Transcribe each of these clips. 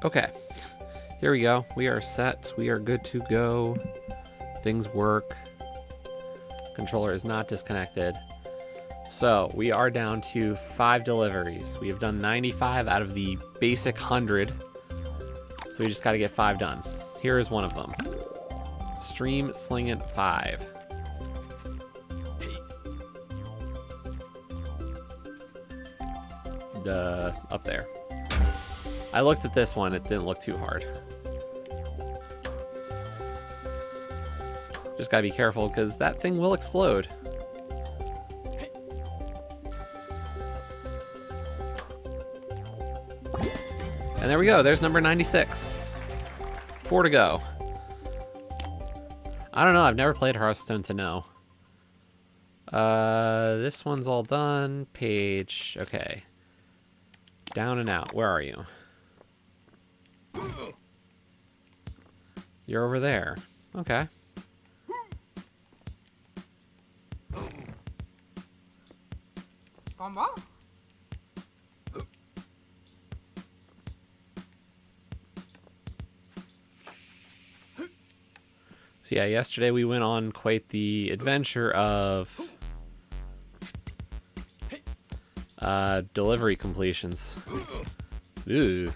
Okay, here we go. We are set. We are good to go. Things work. Controller is not disconnected. So we are down to 5 deliveries. We have done 95 out of the basic 100. So we just got to get 5 done. Here is one of them. Stream Slingin' 5. Up there. I looked at this one, it didn't look too hard. Just gotta be careful because that thing will explode. And there we go, there's number 96. 4 to go. I don't know, I've never played Hearthstone to know. This one's all done. Page, okay. Down and out, where are you? You're over there. Okay. So yeah, yesterday we went on quite the adventure of delivery completions. Ooh.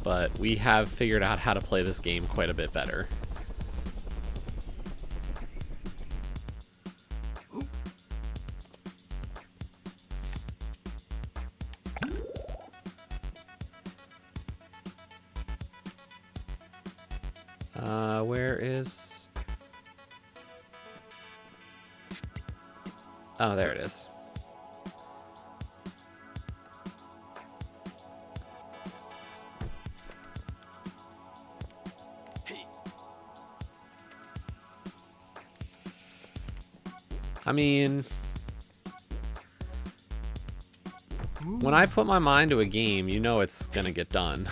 But we have figured out how to play this game quite a bit better. Where is... Oh, there it is. I mean, when I put my mind to a game, you know it's gonna get done.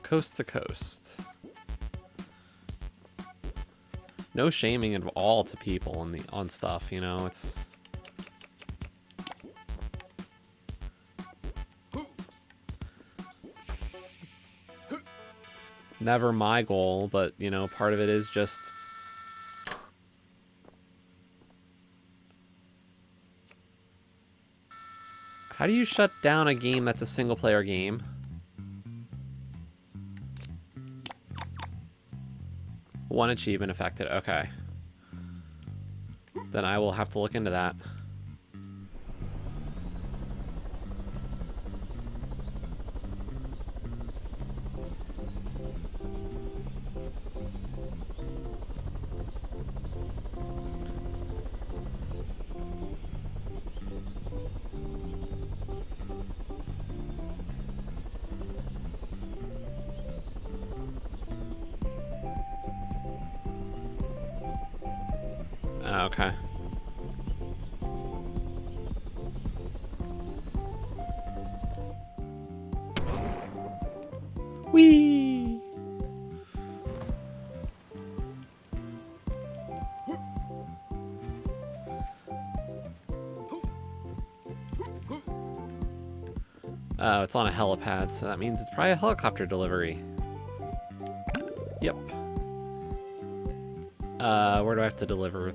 Coast to coast. No shaming at all to people on stuff, you know, it's... Never my goal, but, you know, part of it is just... How do you shut down a game that's a single-player game? One achievement affected, okay. Then I will have to look into that. Okay. Whee! Oh, it's on a helipad, so that means it's probably a helicopter delivery. Yep. Where do I have to deliver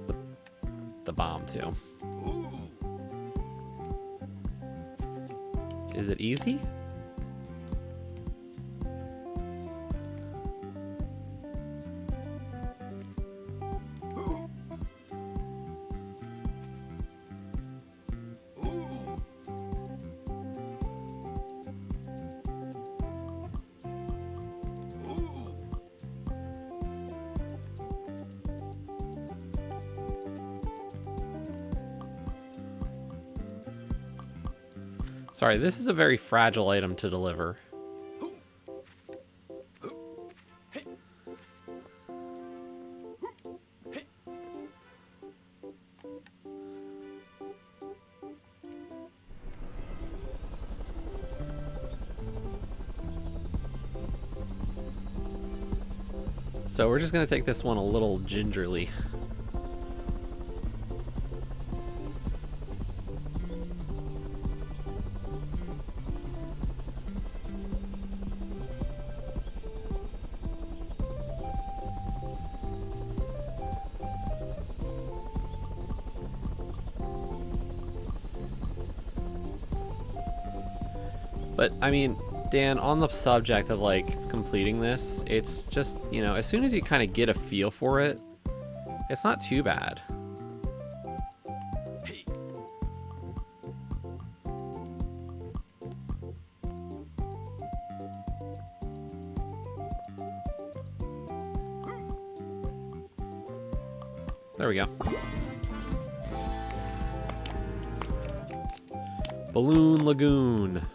the bomb to? Is it easy? Sorry, this is a very fragile item to deliver. So we're just gonna take this one a little gingerly. But, I mean, Dan, on the subject of, like, completing this, it's just, you know, as soon as you kind of get a feel for it, it's not too bad. There we go. Balloon Lagoon.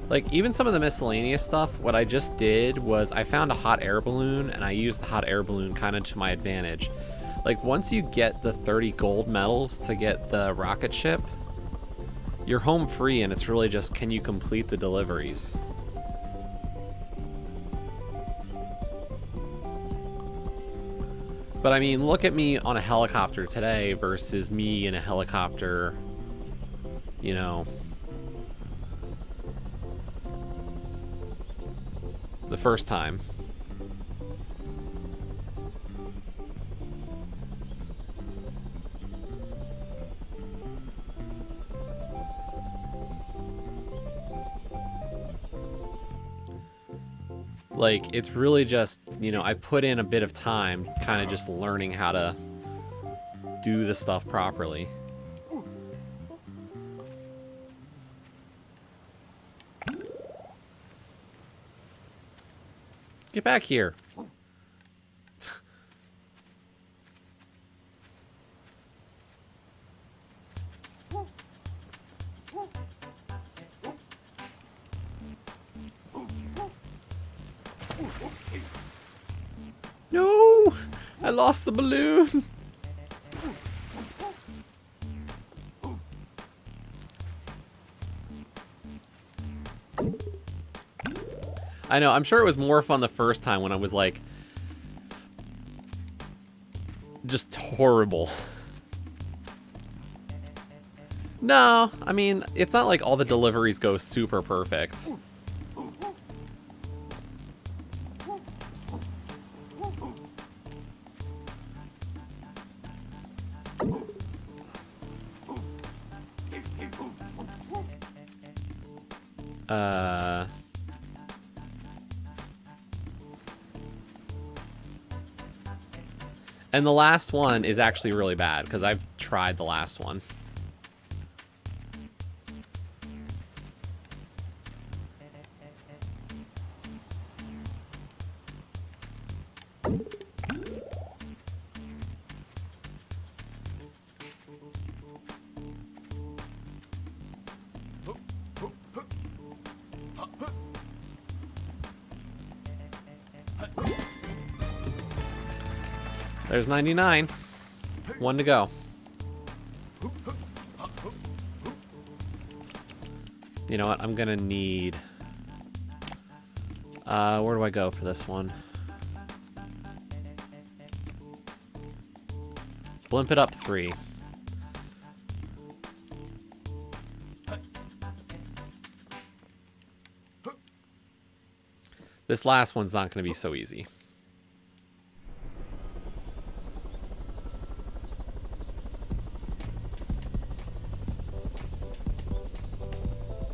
Like, even some of the miscellaneous stuff, what I just did was I found a hot air balloon, and I used the hot air balloon kind of to my advantage. Like, once you get the 30 gold medals to get the rocket ship, you're home free, and it's really just, can you complete the deliveries? But I mean, look at me on a helicopter today versus me in a helicopter, you know, the first time. Like, it's really just, you know, I put in a bit of time kind of just learning how to do the stuff properly. Get back here. No! I lost the balloon! I know, I'm sure it was more fun the first time when I was like, just horrible. No, I mean, it's not like all the deliveries go super perfect. And the last one is actually really bad, because I've tried the last one. There's 99. One to go. You know what? I'm gonna need... where do I go for this one? Blimp it up 3. This last one's not gonna be so easy.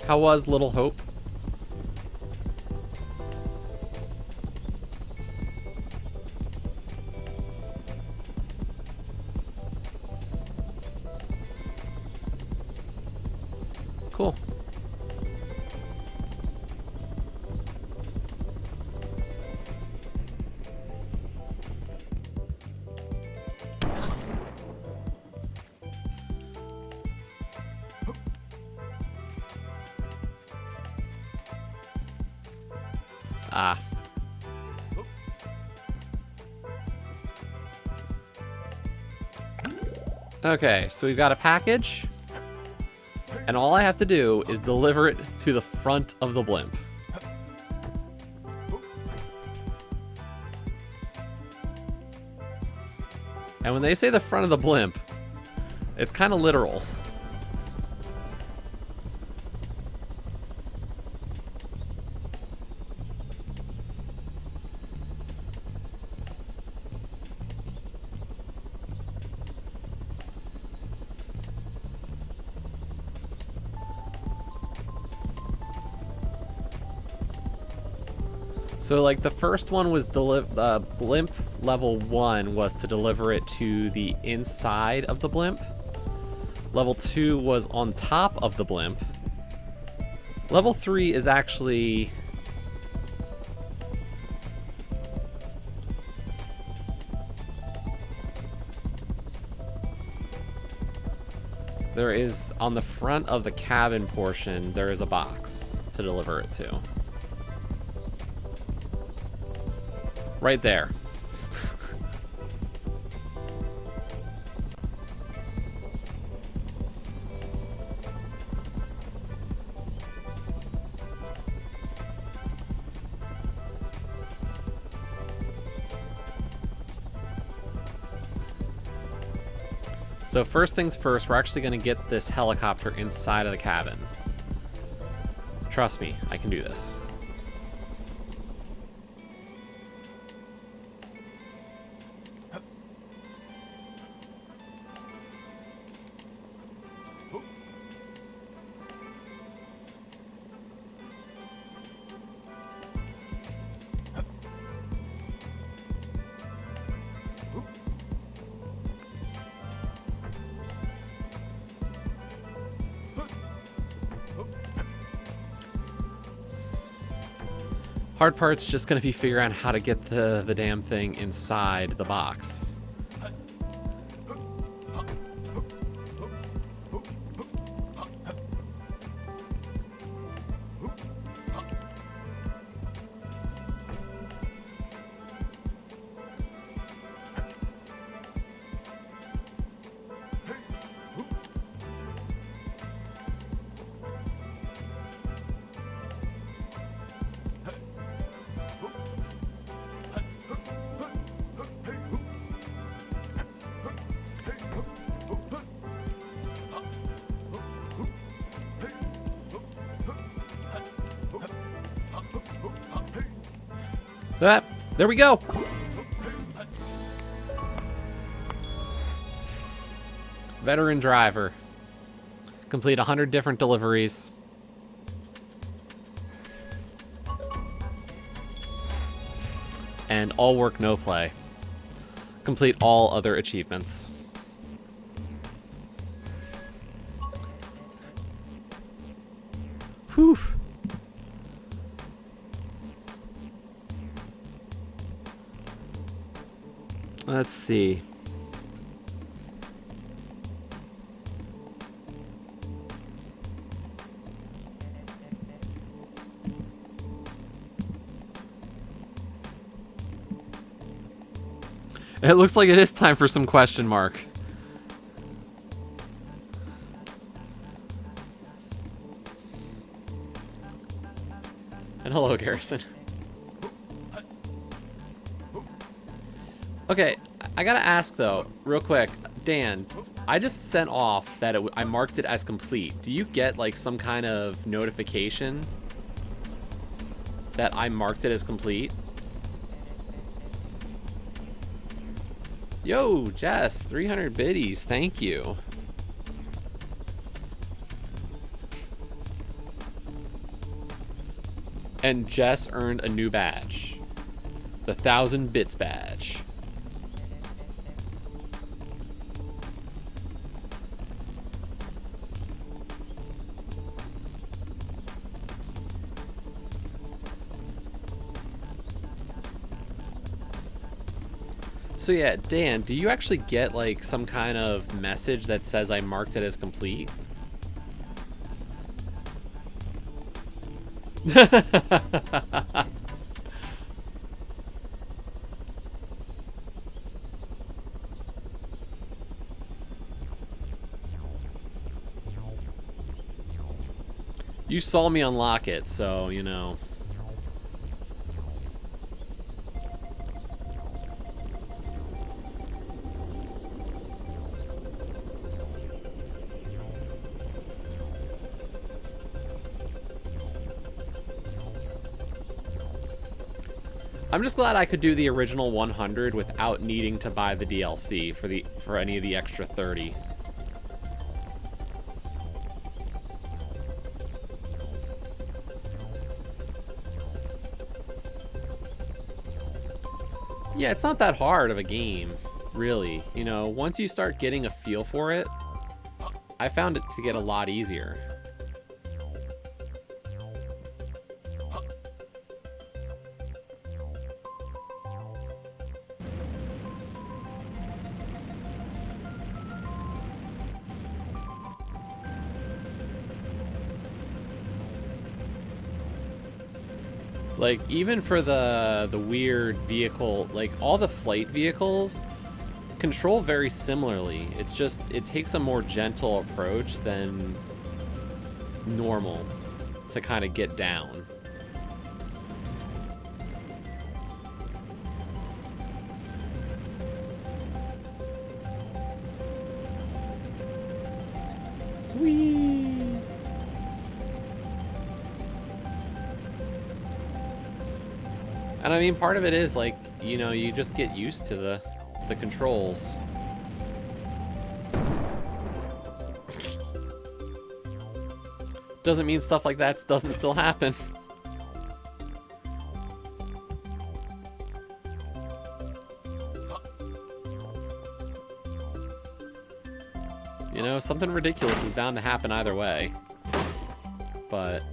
How was Little Hope? Cool. Ah. Okay, so we've got a package. And all I have to do is deliver it to the front of the blimp. And when they say the front of the blimp, it's kind of literal. So like the first one was blimp level 1 was to deliver it to the inside of the blimp. Level 2 was on top of the blimp. Level 3 is actually... There is, on the front of the cabin portion, there is a box to deliver it to. Right there. So first things first, we're actually going to get this helicopter inside of the cabin. Trust me, I can do this. Hard part's just going to be figuring out how to get the damn thing inside the box. There we go. Veteran driver. Complete 100 different deliveries. And all work, no play. Complete all other achievements. Whew. Let's see. It looks like it is time for some question mark. And hello, Garrison. Okay, I gotta ask though, real quick, Dan, I just sent off that I marked it as complete. Do you get like some kind of notification that I marked it as complete? Yo, Jess, 300 biddies, thank you. And Jess earned a new badge. The 1000 bits badge. So yeah, Dan, do you actually get like some kind of message that says I marked it as complete? You saw me unlock it, so, you know. I'm just glad I could do the original 100 without needing to buy the DLC for any of the extra 30. Yeah, it's not that hard of a game, really. You know, once you start getting a feel for it, I found it to get a lot easier. Like, even for the weird vehicle, like, all the flight vehicles control very similarly. It's just, it takes a more gentle approach than normal to kind of get down. Whee! And I mean, part of it is like, you know, you just get used to the controls. Doesn't mean stuff like that doesn't still happen. You know, something ridiculous is bound to happen either way. But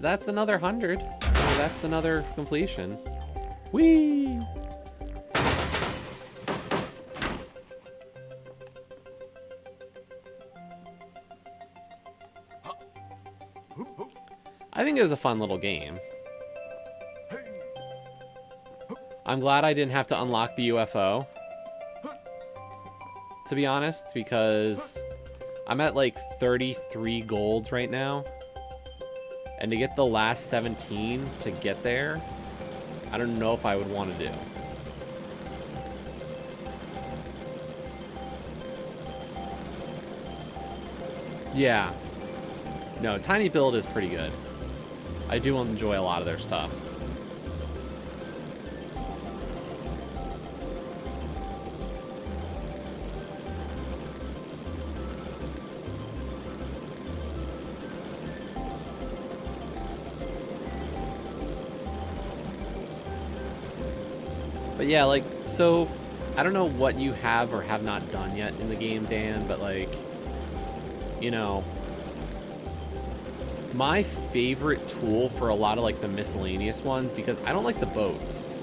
that's another 100. That's another completion. Whee! I think it was a fun little game. I'm glad I didn't have to unlock the UFO, to be honest, because I'm at like 33 golds right now. And to get the last 17 to get there, I don't know if I would want to do. Yeah. No, Tiny Build is pretty good. I do enjoy a lot of their stuff. But yeah, like, so, I don't know what you have or have not done yet in the game, Dan, but like, you know, my favorite tool for a lot of like the miscellaneous ones, because I don't like the boats.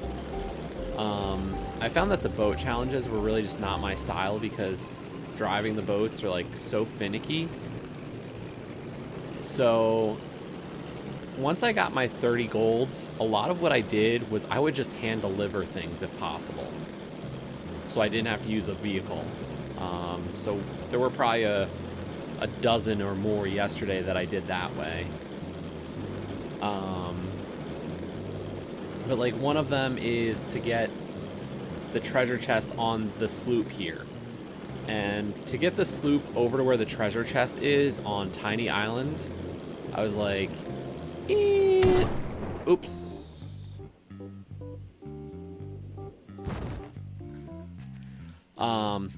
I found that the boat challenges were really just not my style because driving the boats are like so finicky. So once I got my 30 golds, a lot of what I did was I would just hand deliver things if possible. So I didn't have to use a vehicle. So there were probably a dozen or more yesterday that I did that way. But like one of them is to get the treasure chest on the sloop here. And to get the sloop over to where the treasure chest is on Tiny Island, I was like, oops.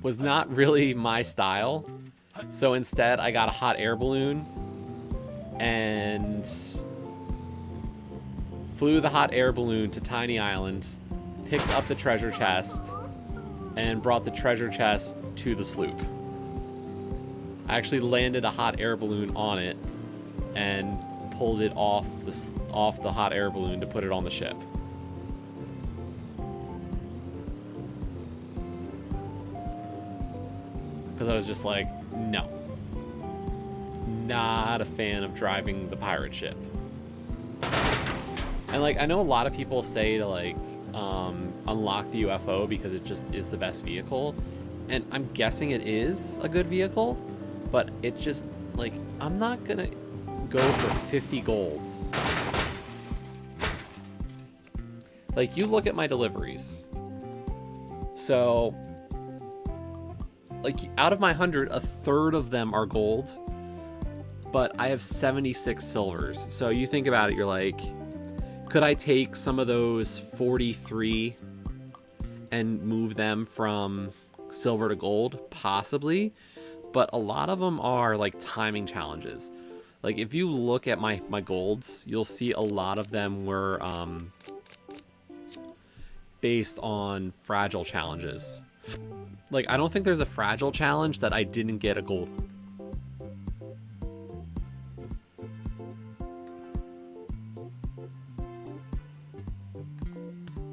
Was not really my style. So instead, I got a hot air balloon and flew the hot air balloon to Tiny Island, picked up the treasure chest, and brought the treasure chest to the sloop. I actually landed a hot air balloon on it and pulled it off the hot air balloon to put it on the ship. Because I was just like, no. Not a fan of driving the pirate ship. And like, I know a lot of people say to like unlock the UFO because it just is the best vehicle, and I'm guessing it is a good vehicle, but it just like, I'm not gonna go for 50 golds. Like, you look at my deliveries. So, like, out of my 100, a third of them are gold, but I have 76 silvers. So you think about it, you're like, could I take some of those 43 and move them from silver to gold? Possibly. But a lot of them are like timing challenges. Like, if you look at my golds, you'll see a lot of them were based on fragile challenges. Like, I don't think there's a fragile challenge that I didn't get a gold.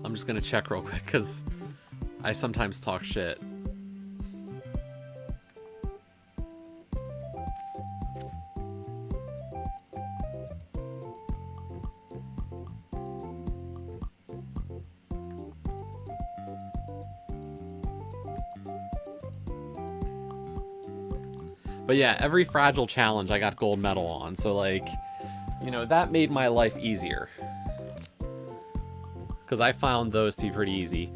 I'm just gonna check real quick because I sometimes talk shit. But yeah, every fragile challenge I got gold medal on. So like, you know, that made my life easier. Because I found those to be pretty easy.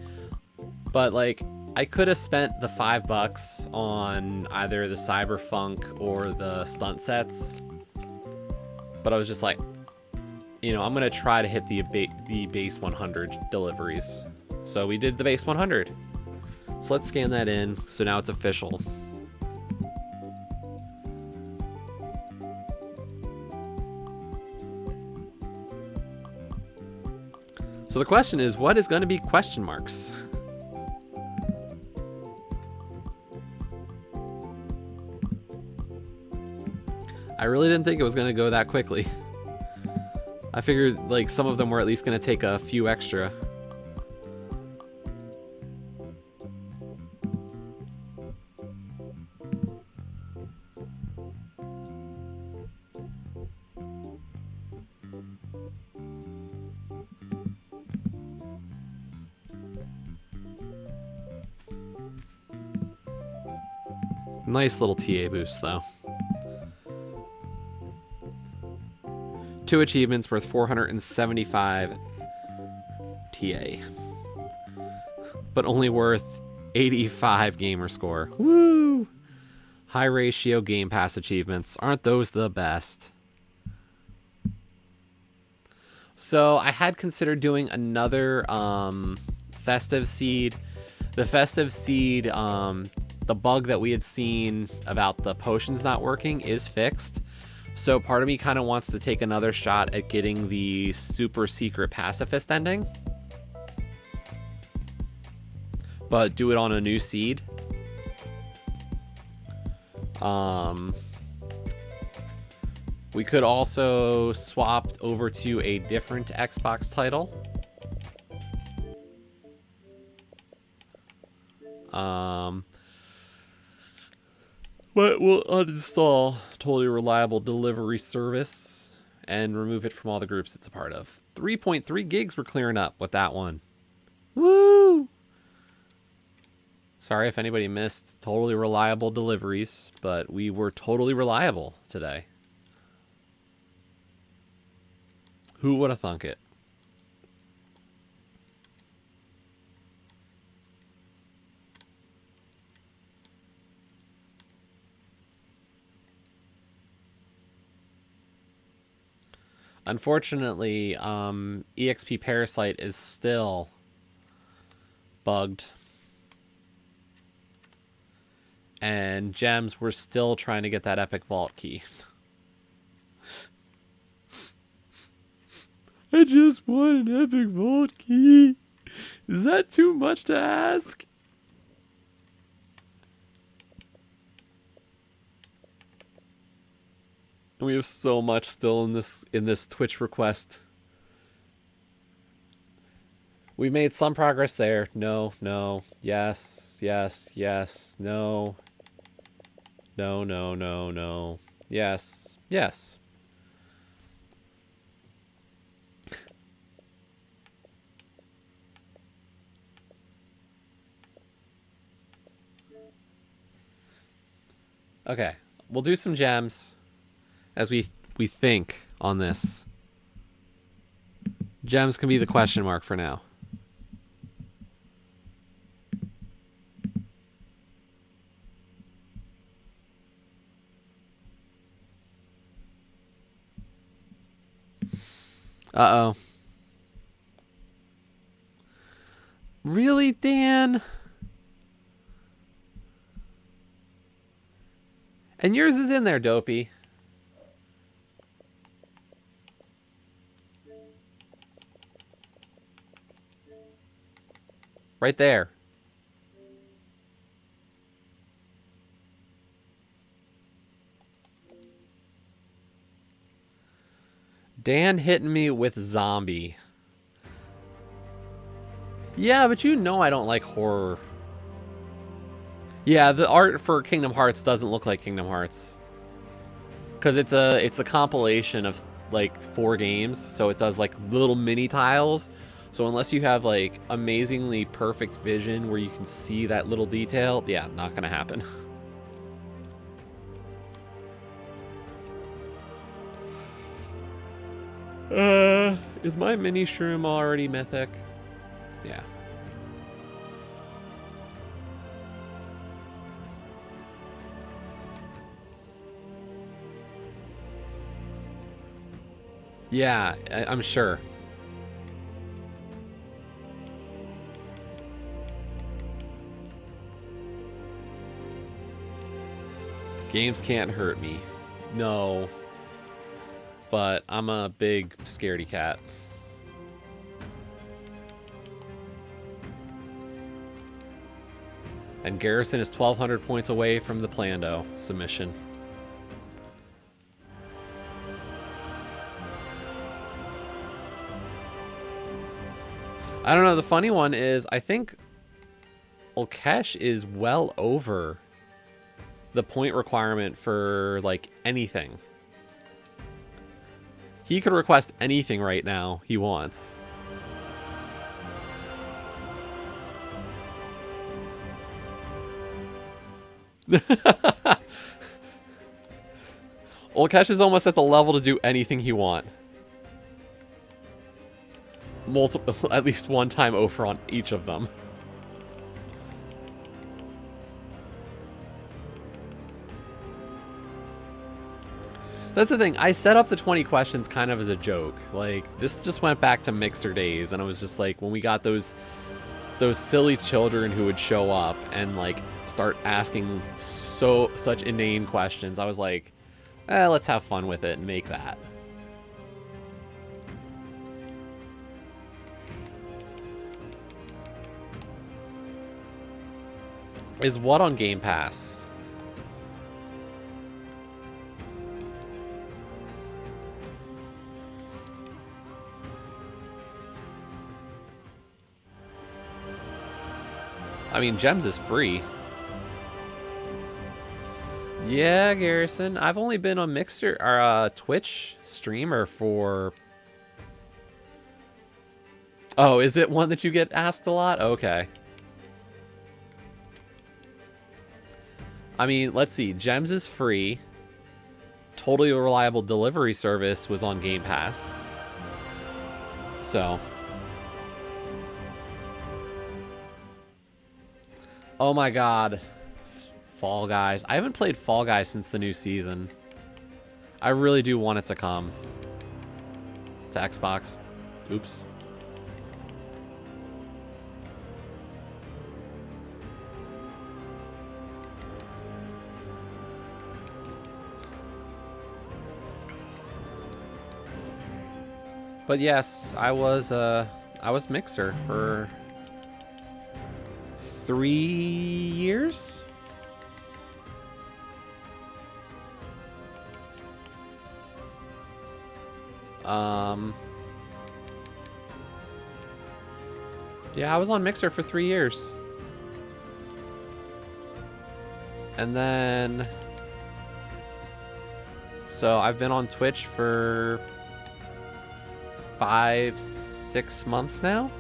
But like, I could have spent the $5 on either the Cyberfunk or the stunt sets. But I was just like, you know, I'm going to try to hit the base 100 deliveries. So we did the base 100. So let's scan that in. So now it's official. So the question is, what is going to be question marks? I really didn't think it was going to go that quickly. I figured like some of them were at least going to take a few extra. Nice little TA boost, though. 2 achievements worth 475 TA. But only worth 85 gamer score. Woo! High ratio Game Pass achievements. Aren't those the best? So I had considered doing another Festive Seed. The Festive Seed, the bug that we had seen about the potions not working is fixed. So part of me kind of wants to take another shot at getting the super secret pacifist ending. But do it on a new seed. We could also swap over to a different Xbox title. But we'll uninstall Totally Reliable Delivery Service and remove it from all the groups it's a part of. 3.3 gigs we're clearing up with that one. Woo! Sorry if anybody missed Totally Reliable Deliveries, but we were totally reliable today. Who would have thunk it? Unfortunately, EXP Parasite is still bugged. And Gems, we're still trying to get that Epic Vault key. I just want an Epic Vault key. Is that too much to ask? We have so much still in this Twitch request. We made some progress there. No, no, yes, yes, yes, no. No, no, no, no. Yes, yes. Okay, we'll do some gems as we think on this. Gems can be the question mark for now. Uh-oh. Really, Dan? And yours is in there, Dopey. Right there. Dan hitting me with zombie. Yeah, but you know I don't like horror. Yeah, the art for Kingdom Hearts doesn't look like Kingdom Hearts. Because it's a compilation of like 4 games, so it does like little mini tiles. So unless you have like amazingly perfect vision where you can see that little detail, yeah, not gonna happen. Is my mini shroom already mythic? Yeah. Yeah, I'm sure. Games can't hurt me. No. But I'm a big scaredy cat. And Garrison is 1,200 points away from the Plando submission. I don't know. The funny one is, I think Ulkesh is well over the point requirement for, like, anything. He could request anything right now he wants. Ulkesh is almost at the level to do anything he wants. Multiple, at least one time over on each of them. That's the thing. I set up the 20 questions kind of as a joke. Like, this just went back to Mixer days, and I was just like, when we got those silly children who would show up and like start asking such inane questions, I was like, let's have fun with it and make that. Is what on Game Pass? I mean, Gems is free. Yeah, Garrison. I've only been on Mixer or Twitch streamer for... Oh, is it one that you get asked a lot? Okay. I mean, let's see. Gems is free. Totally Reliable Delivery Service was on Game Pass. So. Oh my god. Fall Guys. I haven't played Fall Guys since the new season. I really do want it to come to Xbox. Oops. But yes, I was Mixer for 3 years. Yeah, I was on Mixer for 3 years. And then so I've been on Twitch for 5-6 months now.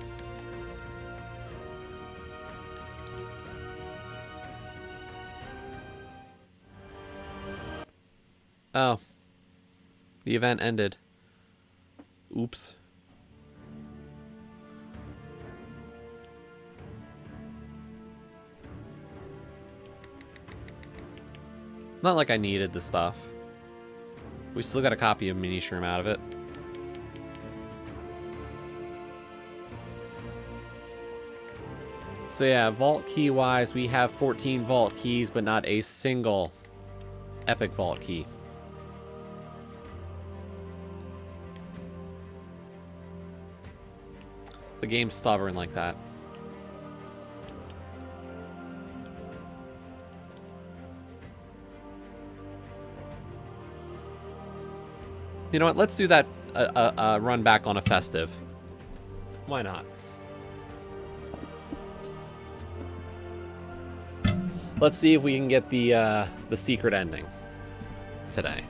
Oh. The event ended. Oops. Not like I needed the stuff. We still got a copy of Mini Shroom out of it. So yeah, vault key wise, we have 14 vault keys, but not a single epic vault key. The game's stubborn like that. You know what? Let's do that run back on a festive. Why not? Let's see if we can get the secret ending today.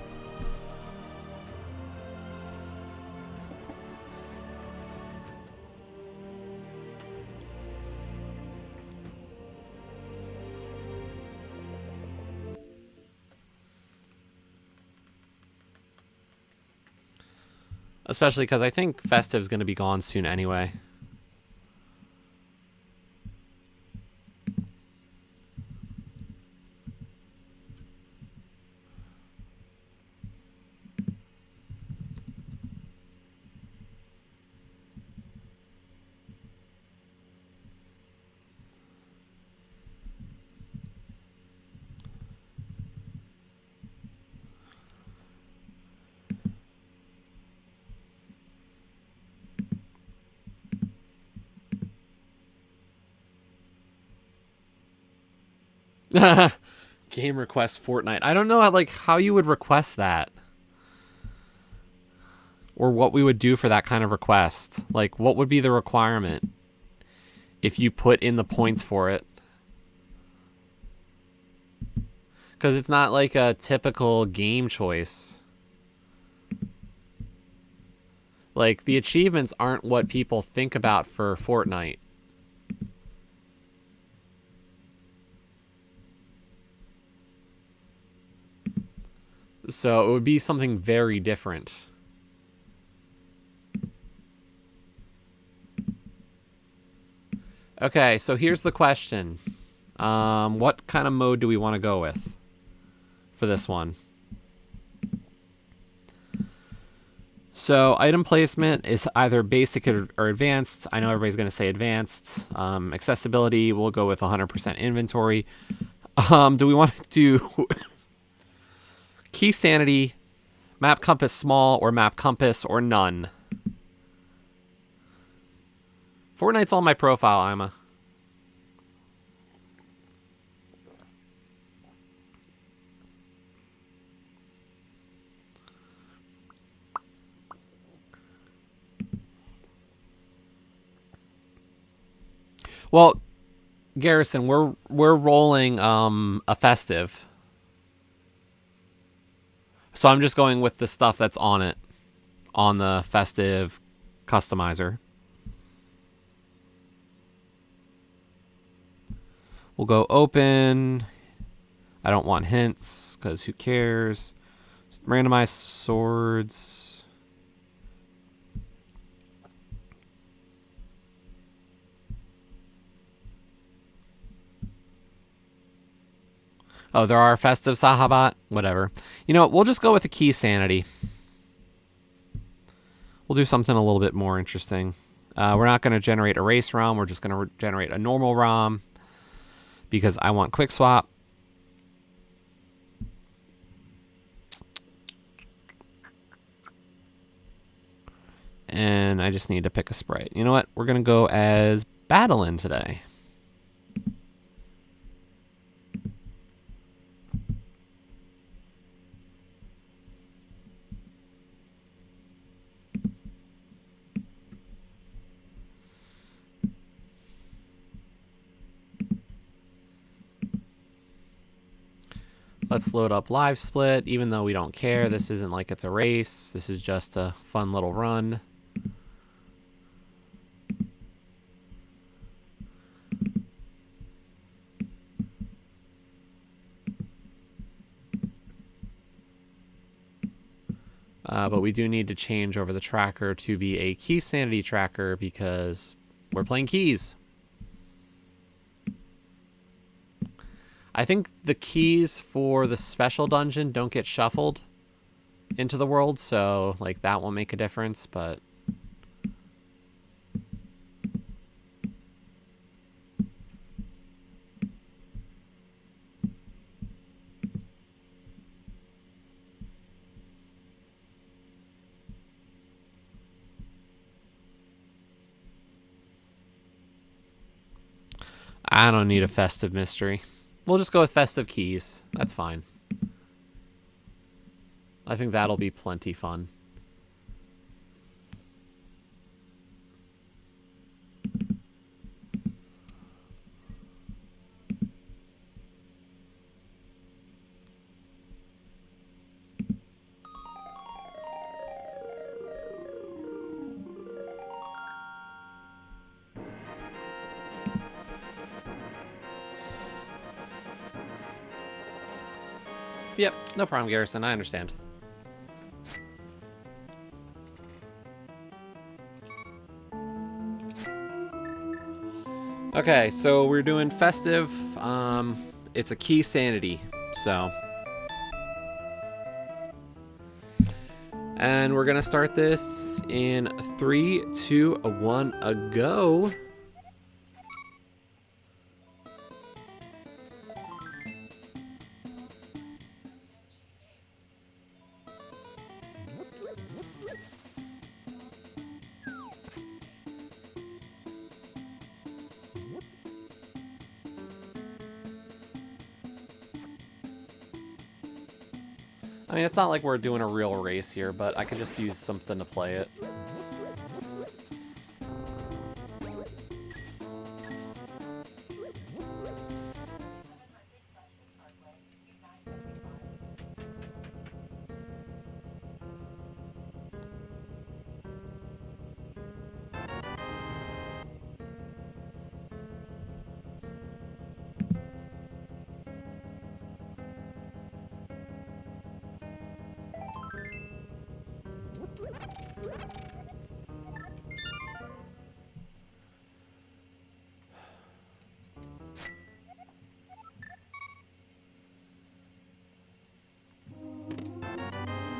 Especially because I think Festive's going to be gone soon anyway. Game request Fortnite. I don't know how you would request that. Or what we would do for that kind of request. Like, what would be the requirement if you put in the points for it? Because it's not like a typical game choice. Like, the achievements aren't what people think about for Fortnite. So it would be something very different. Okay, so here's the question. What kind of mode do we want to go with for this one? So item placement is either basic or advanced. I know everybody's going to say advanced. Accessibility, we'll go with 100% inventory. Do we want to do key sanity, map compass small, or map compass, or none? Fortnite's on my profile, Ima. Well, Garrison, we're rolling a festive. So I'm just going with the stuff that's on it, on the festive customizer. We'll go open. I don't want hints, because who cares? Randomized swords. Oh, there are festive Sahabat? Whatever. You know what? We'll just go with a key sanity. We'll do something a little bit more interesting. We're not going to generate a race ROM. We're just going to generate a normal ROM because I want quick swap. And I just need to pick a sprite. You know what? We're going to go as Battlein today. Let's load up live split, even though we don't care. This isn't like it's a race. This is just a fun little run. But we do need to change over the tracker to be a key sanity tracker because we're playing keys. I think the keys for the special dungeon don't get shuffled into the world, so like that won't make a difference, but I don't need a festive mystery. We'll just go with festive keys. That's fine. I think that'll be plenty fun. Yep, no problem, Garrison. I understand. Okay, so we're doing festive. It's a key sanity, so. And we're gonna start this in 3, 2, 1, a go. I mean, it's not like we're doing a real race here, but I could just use something to play it.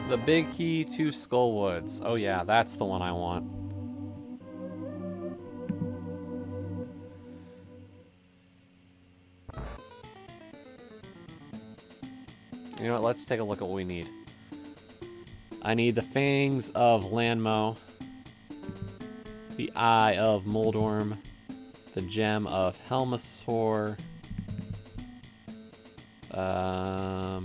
The big key to Skullwoods. Oh yeah, that's the one I want. You know what, let's take a look at what we need. I need the Fangs of Lanmo, the Eye of Moldorm, the Gem of Helmasaur, the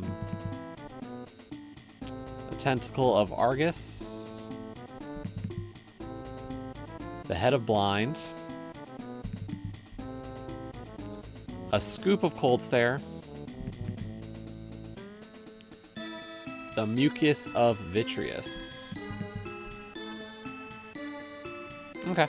Tentacle of Argus, the Head of Blind, a Scoop of Cold Stare, the Mucus of Vitreous. Okay.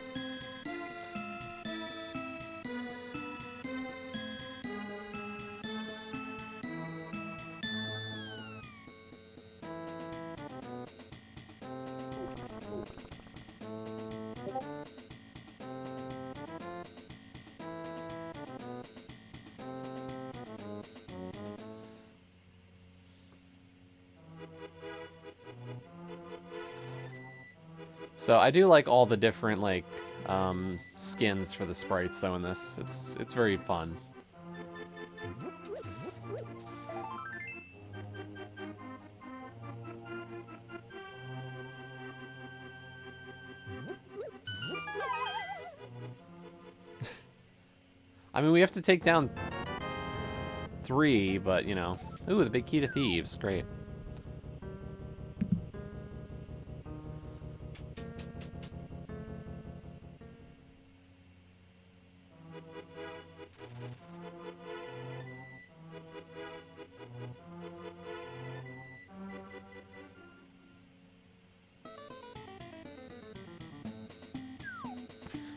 So I do like all the different like skins for the sprites though in this. It's very fun. I mean, we have to take down 3, but you know. Ooh, the big key to thieves. Great.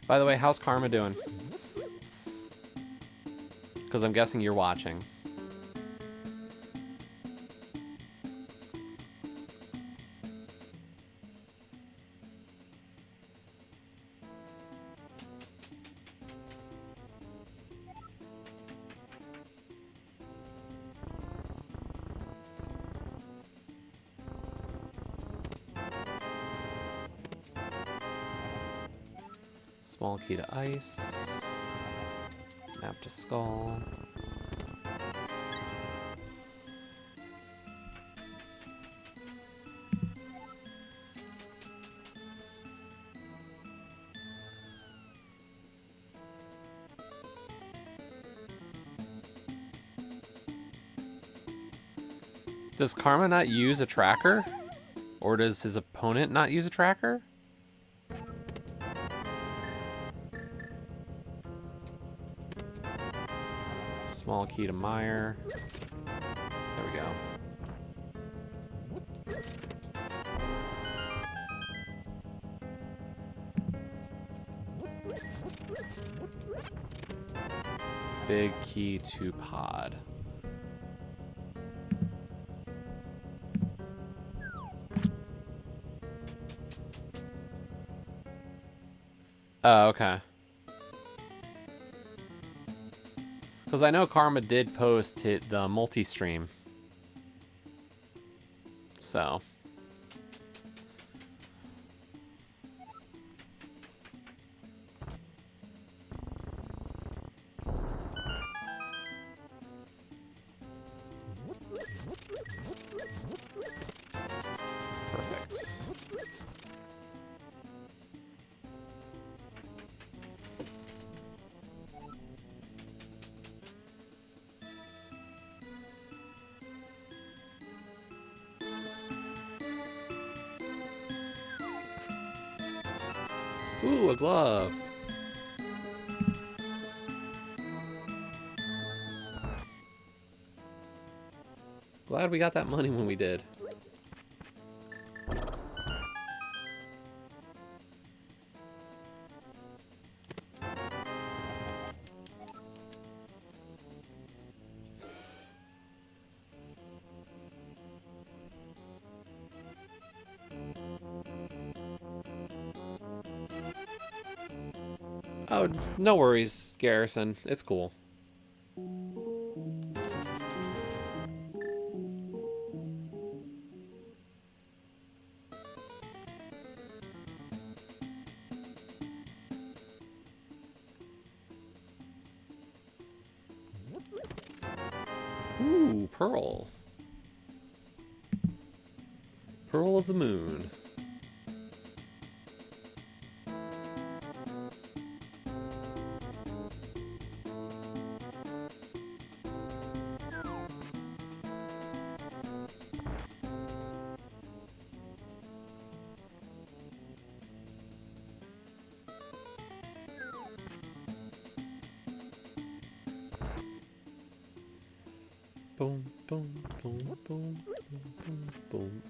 By the way, how's Karma doing? Because I'm guessing you're watching. Small key to ice. Map to skull. Does Karma not use a tracker? Or does his opponent not use a tracker? Small key to Meyer. There we go. Big key to Pod. Oh, okay. Because I know Karma did post the multi-stream. So. Perfect. Ooh, a glove. Glad we got that money when we did. Oh, no worries, Garrison. It's cool. Ooh, Pearl. Pearl of the Moon. Boom, boom, boom, boom, boom, boom, boom.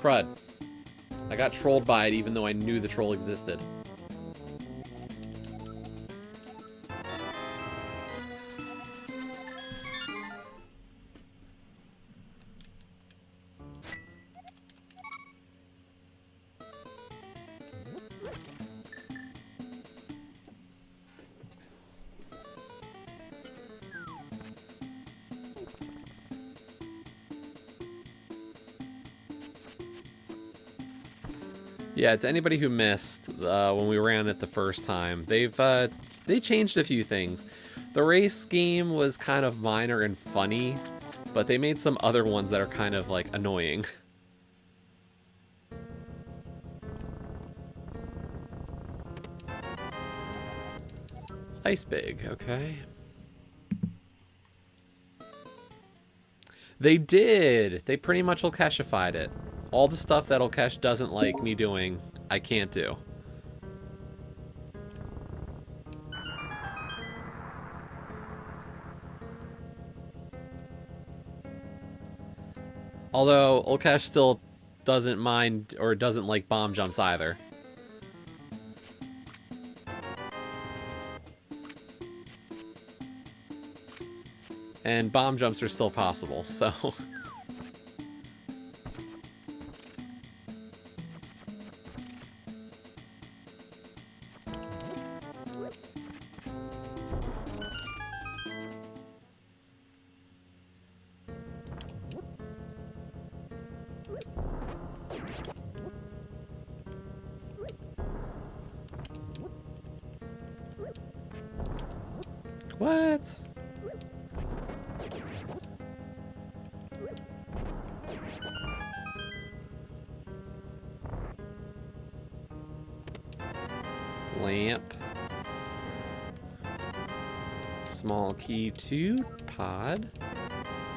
Crud. I got trolled by it even though I knew the troll existed. Yeah, to anybody who missed when we ran it the first time, they changed a few things. The race scheme was kind of minor and funny, but they made some other ones that are kind of like annoying. Ice Big, okay. They did! They pretty much Olkeshified it. All the stuff that Olkesh doesn't like me doing, I can't do. Although, Olkesh still doesn't mind or doesn't like bomb jumps either. And bomb jumps are still possible, so... lamp. Small key to pod.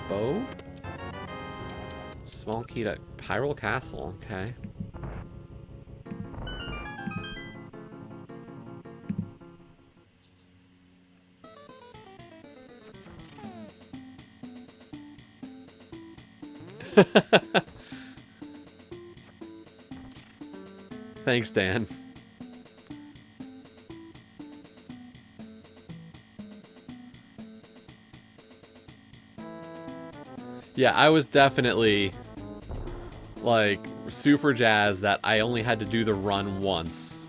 Bow. Small key to Hyrule Castle. Okay. Thanks, Dan. Yeah, I was definitely like super jazzed that I only had to do the run once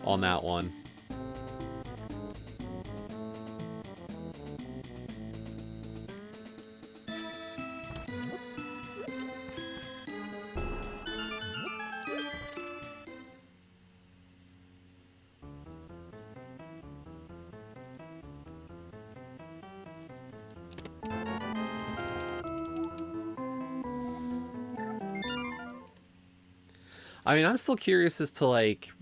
on that one. I mean, I'm still curious as to, like,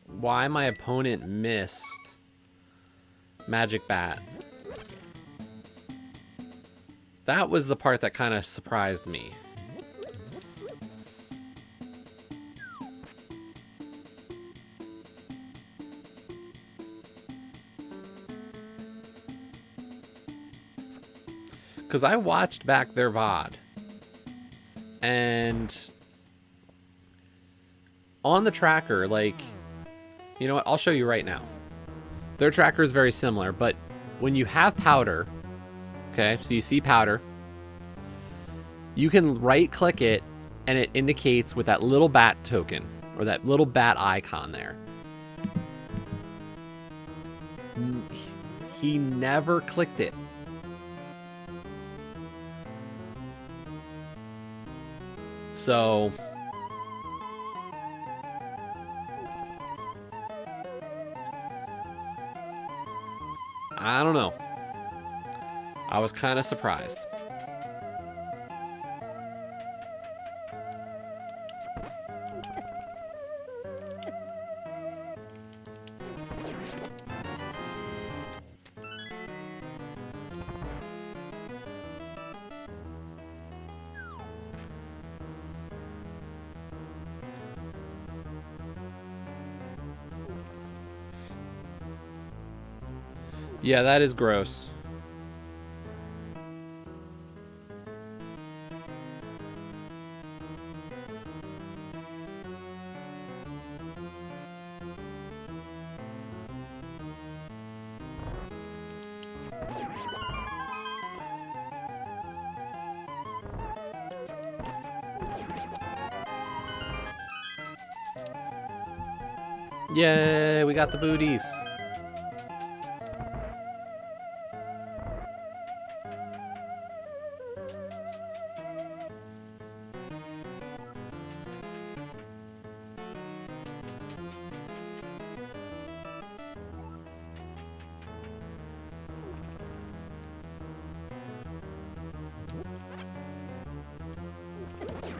why my opponent missed Magic Bat. That was the part that kind of surprised me. Because I watched back their VOD. And on the tracker, like, you know what? I'll show you right now. Their tracker is very similar, but when you have powder, okay, so you see powder, you can right-click it, and it indicates with that little bat token, or that little bat icon there. He never clicked it. So I don't know. I was kind of surprised. Yeah, that is gross. Yay, we got the booties.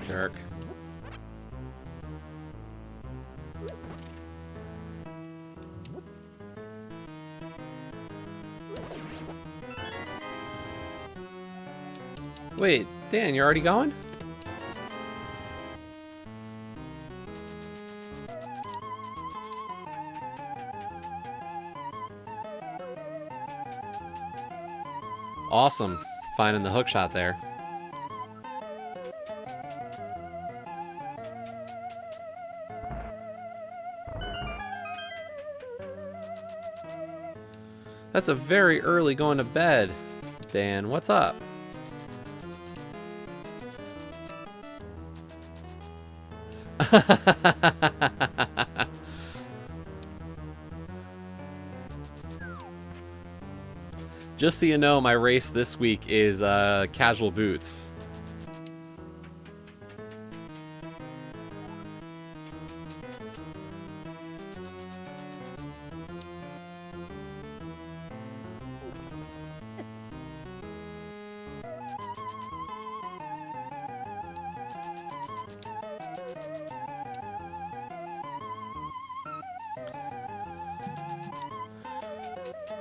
Jerk. Wait, Dan, you're already going? Awesome. Finding the hook shot there. That's a very early going to bed. Dan, what's up? Just so you know, my race this week is casual boots.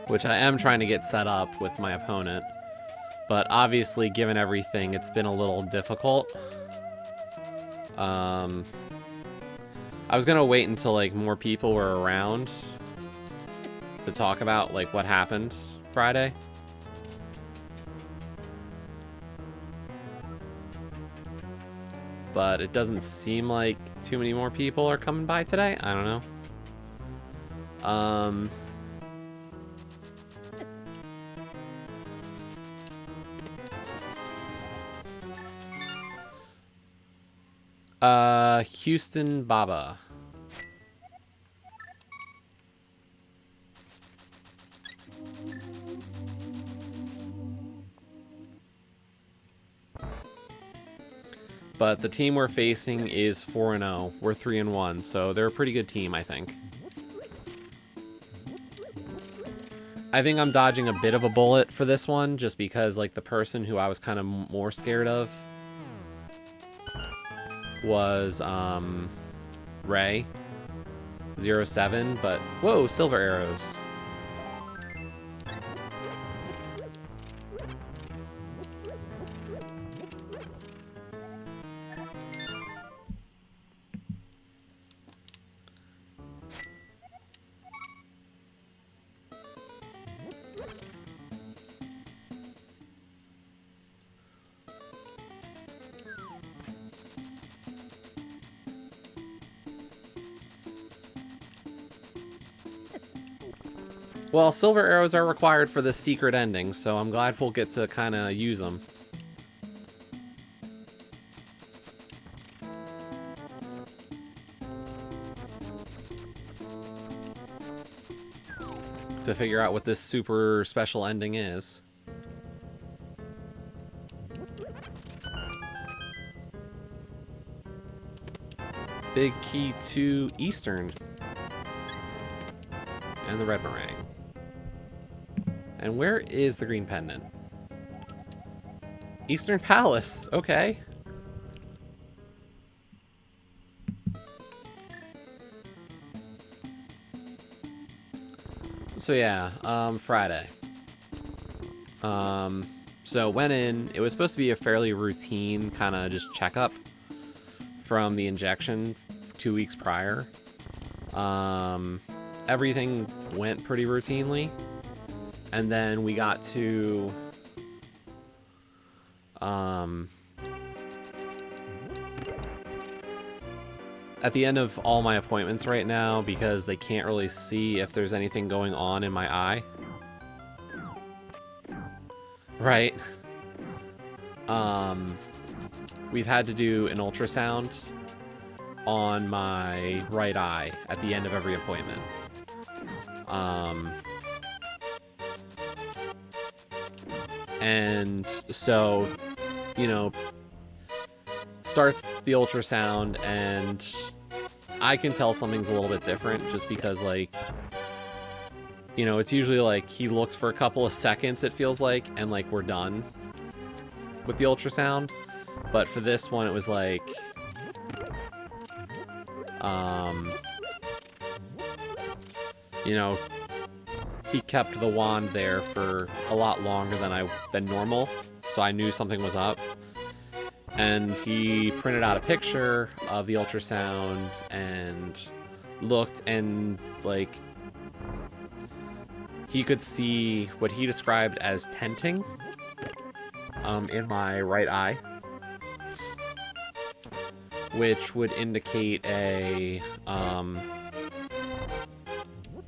which I am trying to get set up with my opponent. But obviously, given everything, it's been a little difficult. I was gonna wait until like more people were around to talk about like what happened Friday. But it doesn't seem like too many more people are coming by today. I don't know. Houston Baba. But the team we're facing is 4-0. We're 3-1, so they're a pretty good team, I think. I think I'm dodging a bit of a bullet for this one, just because like the person who I was kind of more scared of was Ray 07, but whoa, silver arrows. Well, silver arrows are required for the secret ending, so I'm glad we'll get to kind of use them. To figure out what this super special ending is. Big key to Eastern. And the red meringue. And where is the green pendant? Eastern Palace. Okay. So yeah, Friday. So went in. It was supposed to be a fairly routine kind of just checkup from the injection 2 weeks prior. Everything went pretty routinely. And then we got to at the end of all my appointments right now, because they can't really see if there's anything going on in my eye. Right. We've had to do an ultrasound on my right eye at the end of every appointment. And so, you know, starts the ultrasound, and I can tell something's a little bit different just because, like, you know, it's usually like he looks for a couple of seconds, it feels like, and like we're done with the ultrasound. But for this one, it was like, you know, he kept the wand there for a lot longer than normal, so I knew something was up. And he printed out a picture of the ultrasound and looked, and like he could see what he described as tenting in my right eye, which would indicate a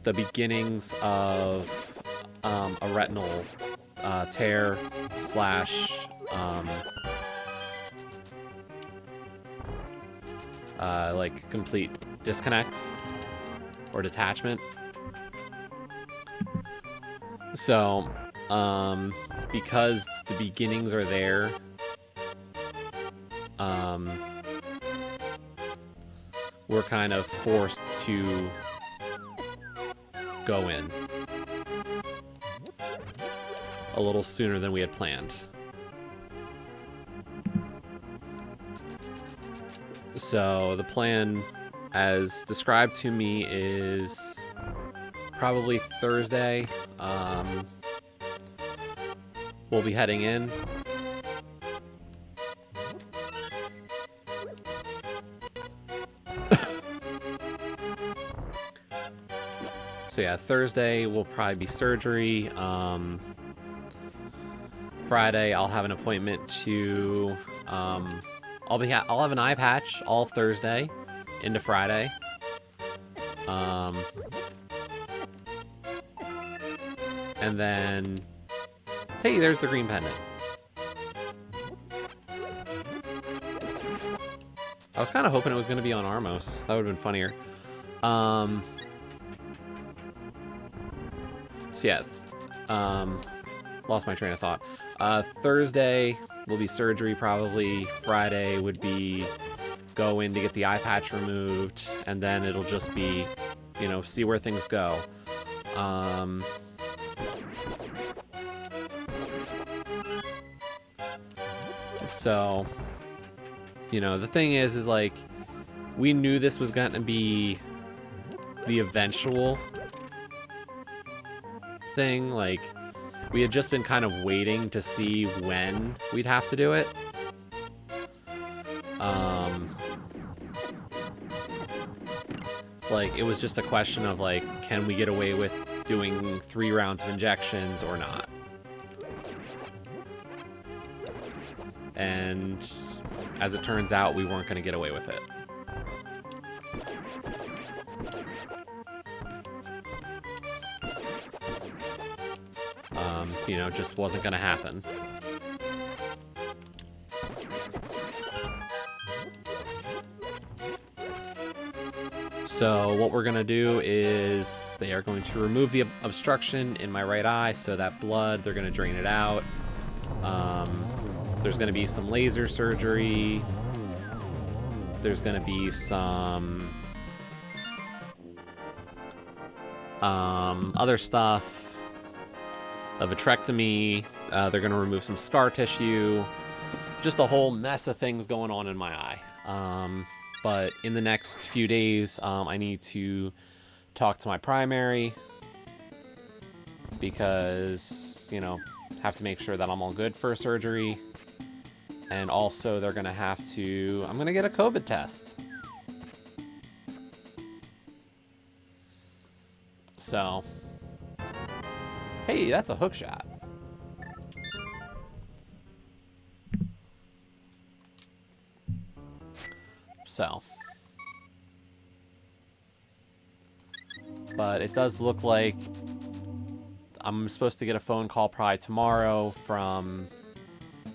the beginnings of a retinal tear slash like complete disconnect or detachment. So because the beginnings are there, we're kind of forced to go in a little sooner than we had planned. So the plan as described to me is probably Thursday, we'll be heading in. So yeah, Thursday will probably be surgery. Friday I'll have an appointment to I'll have an eye patch all Thursday into Friday. And then hey, there's the green pendant. I was kind of hoping it was going to be on Armos. That would have been funnier. So yeah, lost my train of thought. Thursday will be surgery probably. Friday would be go in to get the eye patch removed, and then it'll just be, you know, see where things go. So, you know, the thing is like, we knew this was going to be the eventual thing. Like, we had just been kind of waiting to see when we'd have to do it. Like, it was just a question of like, can we get away with doing 3 rounds of injections or not? And as it turns out, we weren't going to get away with it. You know, just wasn't going to happen. So what we're going to do is they are going to remove the obstruction in my right eye, so that blood, they're going to drain it out. There's going to be some laser surgery. There's going to be some other stuff. A vitrectomy. They're going to remove some scar tissue. Just a whole mess of things going on in my eye. But in the next few days, I need to talk to my primary because, you know, have to make sure that I'm all good for surgery. And also they're going to have to, I'm going to get a COVID test. So, hey, that's a hook shot. So, but it does look like I'm supposed to get a phone call probably tomorrow from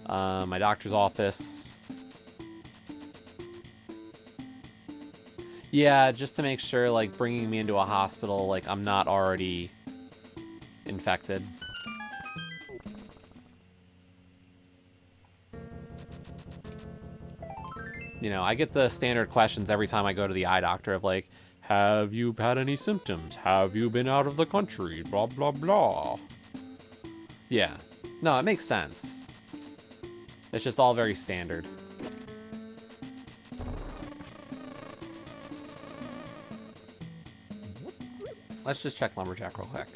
my doctor's office. Yeah, just to make sure, like, bringing me into a hospital, like, I'm not already infected. You know, I get the standard questions every time I go to the eye doctor of like, have you had any symptoms? Have you been out of the country? Blah, blah, blah. Yeah. No, it makes sense. It's just all very standard. Let's just check Lumberjack real quick.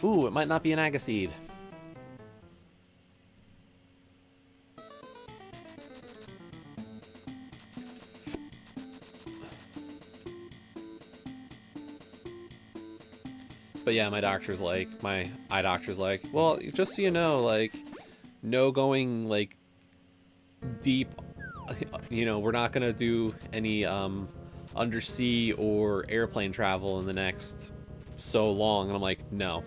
Ooh, it might not be an agaseed. But yeah, my eye doctor's like, well, just so you know, like, no going, like, deep, you know, we're not gonna do any, undersea or airplane travel in the next so long. And I'm like, no.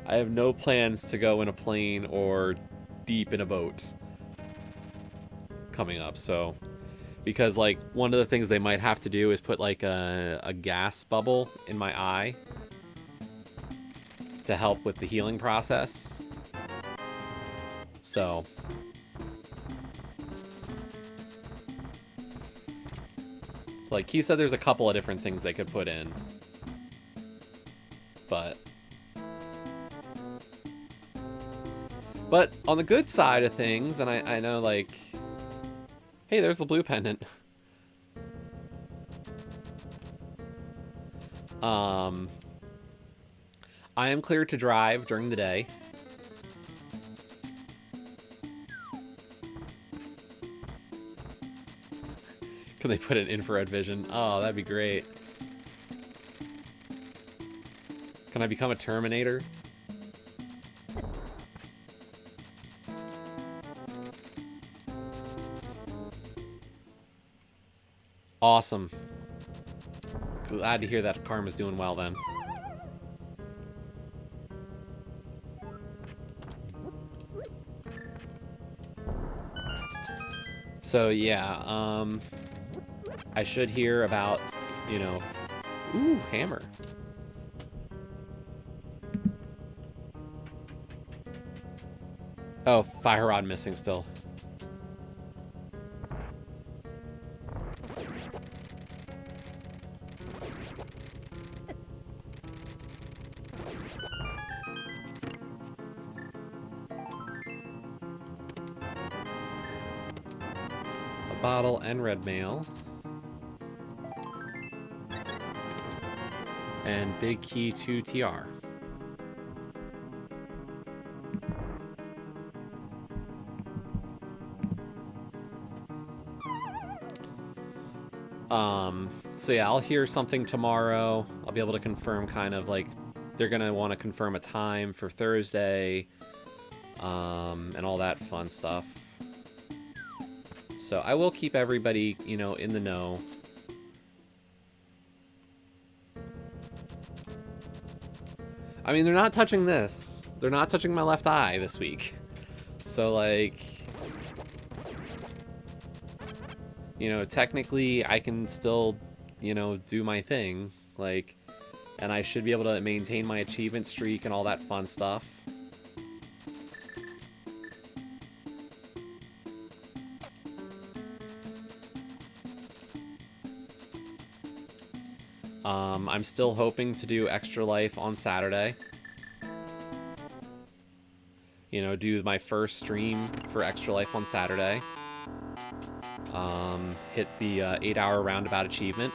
I have no plans to go in a plane or deep in a boat coming up, so... Because, like, one of the things they might have to do is put, like, a gas bubble in my eye to help with the healing process. So... Like, he said there's a couple of different things they could put in. But... But on the good side of things, and I know, like, hey, there's the blue pendant. I am cleared to drive during the day. Can they put in infrared vision? Oh, that'd be great. Can I become a Terminator? Awesome. Glad to hear that Karma's doing well then. So yeah, I should hear about, you know, ooh, hammer. Oh, fire rod missing still. A bottle and red mail. And big key to TR. So yeah, I'll hear something tomorrow. I'll be able to confirm kind of like, they're gonna want to confirm a time for Thursday, and all that fun stuff. So I will keep everybody, you know, in the know. I mean, they're not touching this. They're not touching my left eye this week. So, like, you know, technically I can still, you know, do my thing. Like, and I should be able to maintain my achievement streak and all that fun stuff. I'm still hoping to do Extra Life on Saturday. You know, do my first stream for Extra Life on Saturday. Hit the 8-hour roundabout achievement.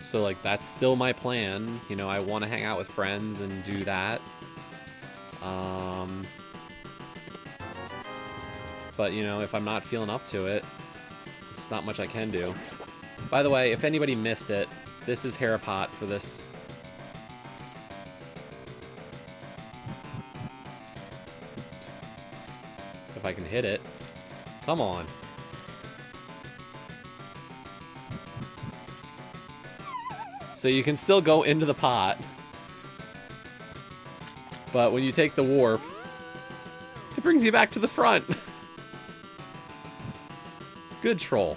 So, like, that's still my plan. You know, I want to hang out with friends and do that. But, you know, if I'm not feeling up to it, there's not much I can do. By the way, if anybody missed it, this is Harapot for this. If I can hit it. Come on. So you can still go into the pot. But when you take the warp, it brings you back to the front. Good troll.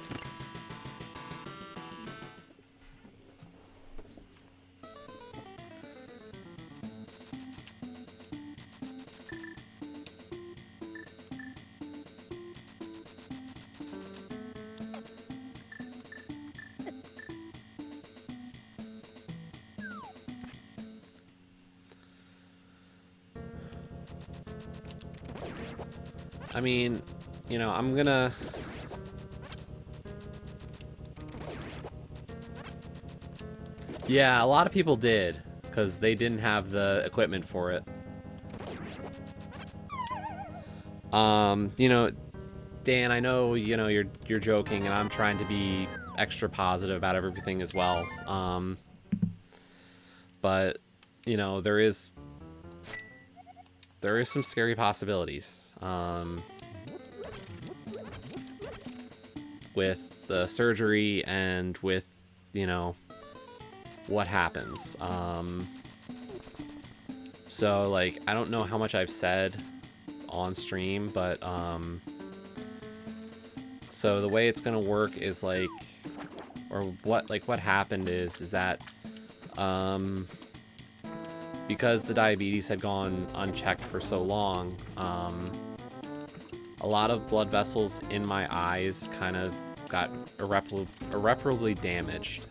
I mean, you know, I'm gonna... Yeah, a lot of people did, because they didn't have the equipment for it. You know, Dan, I know, you know, you're joking, and I'm trying to be extra positive about everything as well. But, you know, there is some scary possibilities. With the surgery and with, you know, what happens. So, like, I don't know how much I've said on stream, but, so the way it's gonna work is, like, or what happened is that, because the diabetes had gone unchecked for so long, a lot of blood vessels in my eyes kind of got irreparably damaged,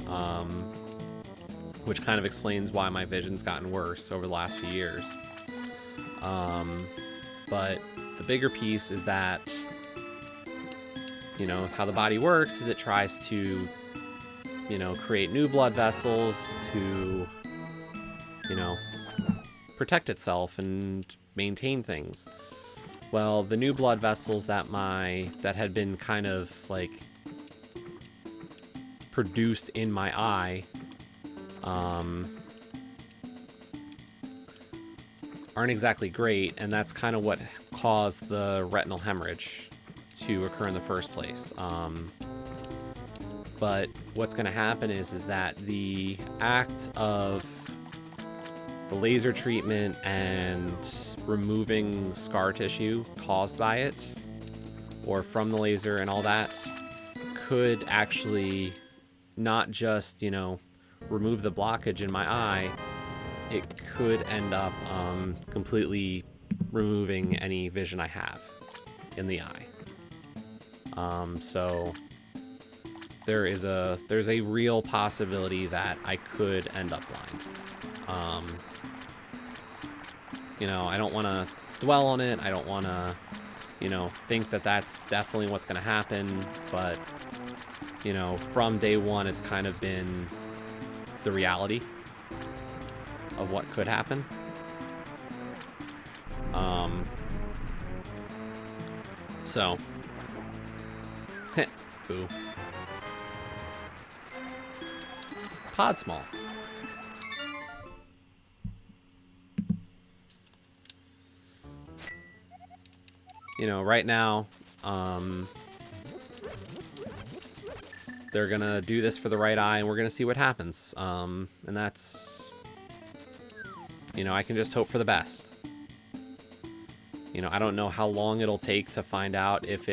which kind of explains why my vision's gotten worse over the last few years. But the bigger piece is that, you know, how the body works is it tries to, you know, create new blood vessels to, you know, protect itself and maintain things. Well, the new blood vessels that had been kind of like produced in my eye aren't exactly great, and that's kind of what caused the retinal hemorrhage to occur in the first place. But what's going to happen is that the act of the laser treatment and removing scar tissue caused by it, or from the laser and all that, could actually not just, you know, remove the blockage in my eye, it could end up completely removing any vision I have in the eye. So there's a real possibility that I could end up blind. You know, I don't want to dwell on it. I don't want to, you know, think that that's definitely what's going to happen. But, you know, from day one, it's kind of been the reality of what could happen. So, boo. Pod small. You know, right now, they're gonna do this for the right eye, and we're gonna see what happens. And that's, you know, I can just hope for the best. You know, I don't know how long it'll take to find out if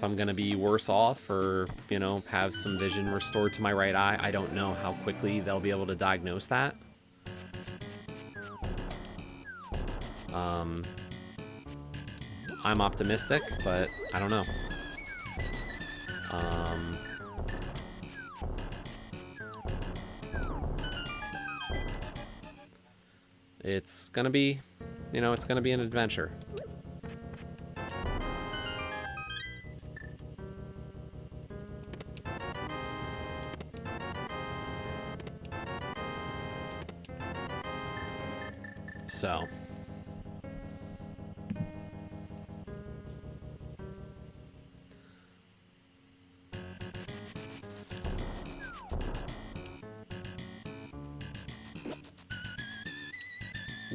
I'm gonna be worse off or, you know, have some vision restored to my right eye. I don't know how quickly they'll be able to diagnose that. I'm optimistic, but I don't know. It's gonna be, you know, it's gonna be an adventure. So.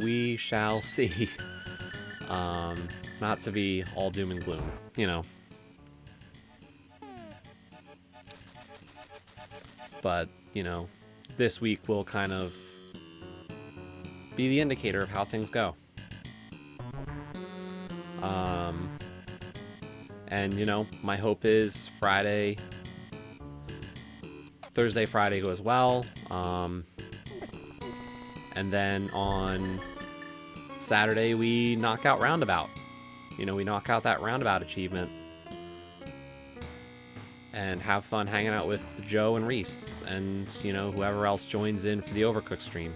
We shall see. Not to be all doom and gloom, you know. But, you know, this week will kind of be the indicator of how things go. And, you know, my hope is Thursday, Friday goes well. And then on Saturday, we knock out Roundabout. You know, we knock out that Roundabout achievement. And have fun hanging out with Joe and Reese. And, you know, whoever else joins in for the Overcooked stream.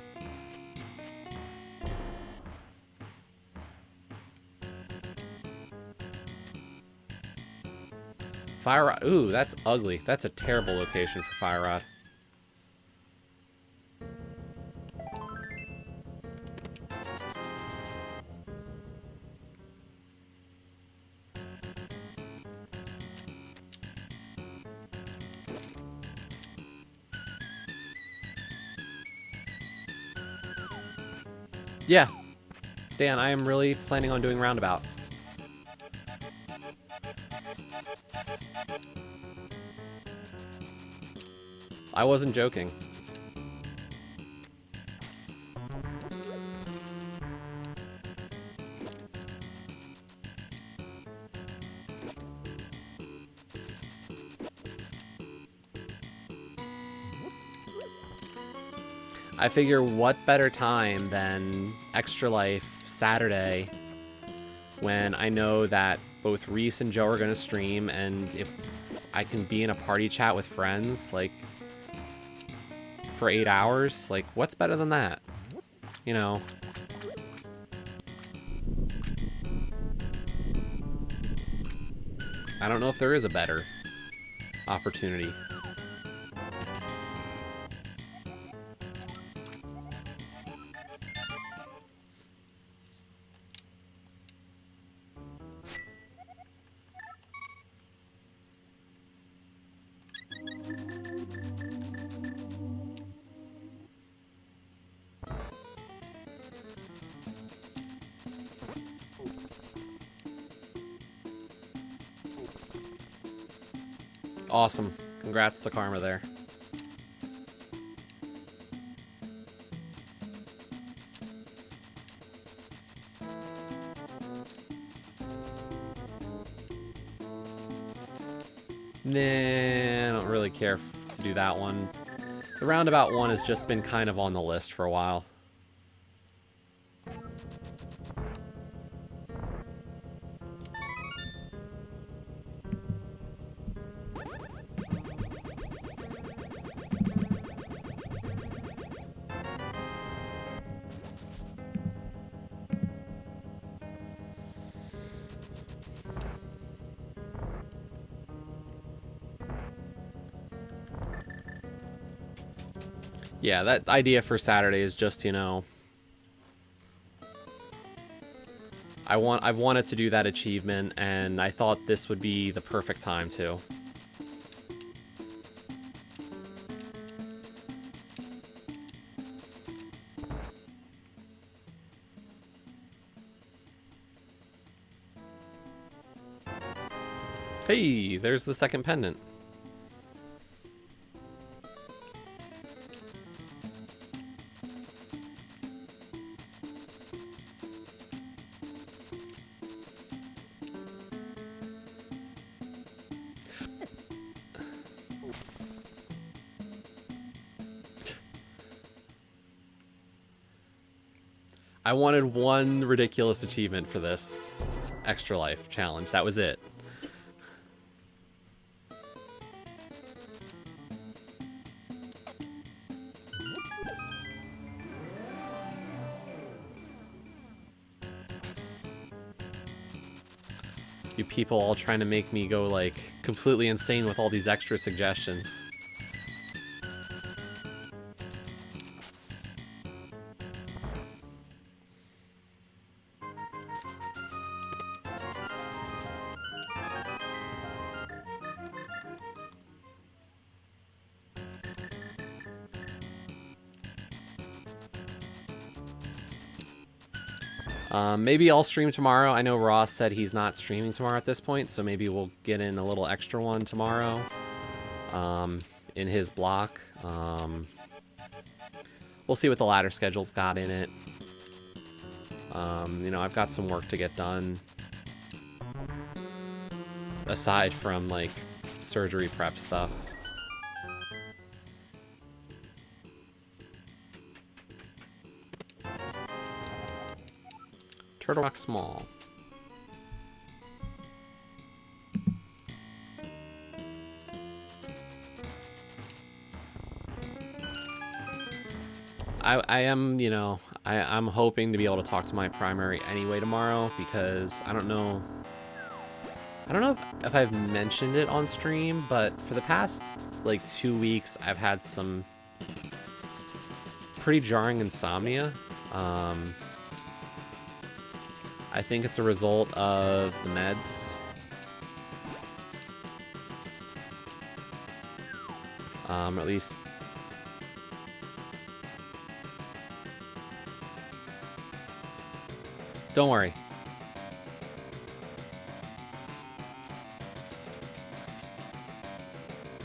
Fire Rod. Ooh, that's ugly. That's a terrible location for Fire Rod. Yeah. Dan, I am really planning on doing Roundabout. I wasn't joking. I figure what better time than Extra Life Saturday when I know that both Reese and Joe are going to stream, and if I can be in a party chat with friends, like, for 8 hours, like, what's better than that? You know? I don't know if there is a better opportunity. Awesome. Congrats to Karma there. Nah, I don't really care to do that one. The roundabout one has just been kind of on the list for a while. Yeah, that idea for Saturday is just, you know, I've wanted to do that achievement, and I thought this would be the perfect time to. Hey, there's the second pendant. I wanted one ridiculous achievement for this extra life challenge. That was it. You people all trying to make me go, like, completely insane with all these extra suggestions. Maybe I'll stream tomorrow. I know Ross said he's not streaming tomorrow at this point, so maybe we'll get in a little extra one tomorrow in his block. We'll see what the ladder schedule's got in it. You know, I've got some work to get done aside from, like, surgery prep stuff. Turtle Rock Small. I am, you know, I'm hoping to be able to talk to my primary anyway tomorrow, because I don't know if I've mentioned it on stream, but for the past, like, 2 weeks, I've had some pretty jarring insomnia. I think it's a result of the meds. At least... Don't worry.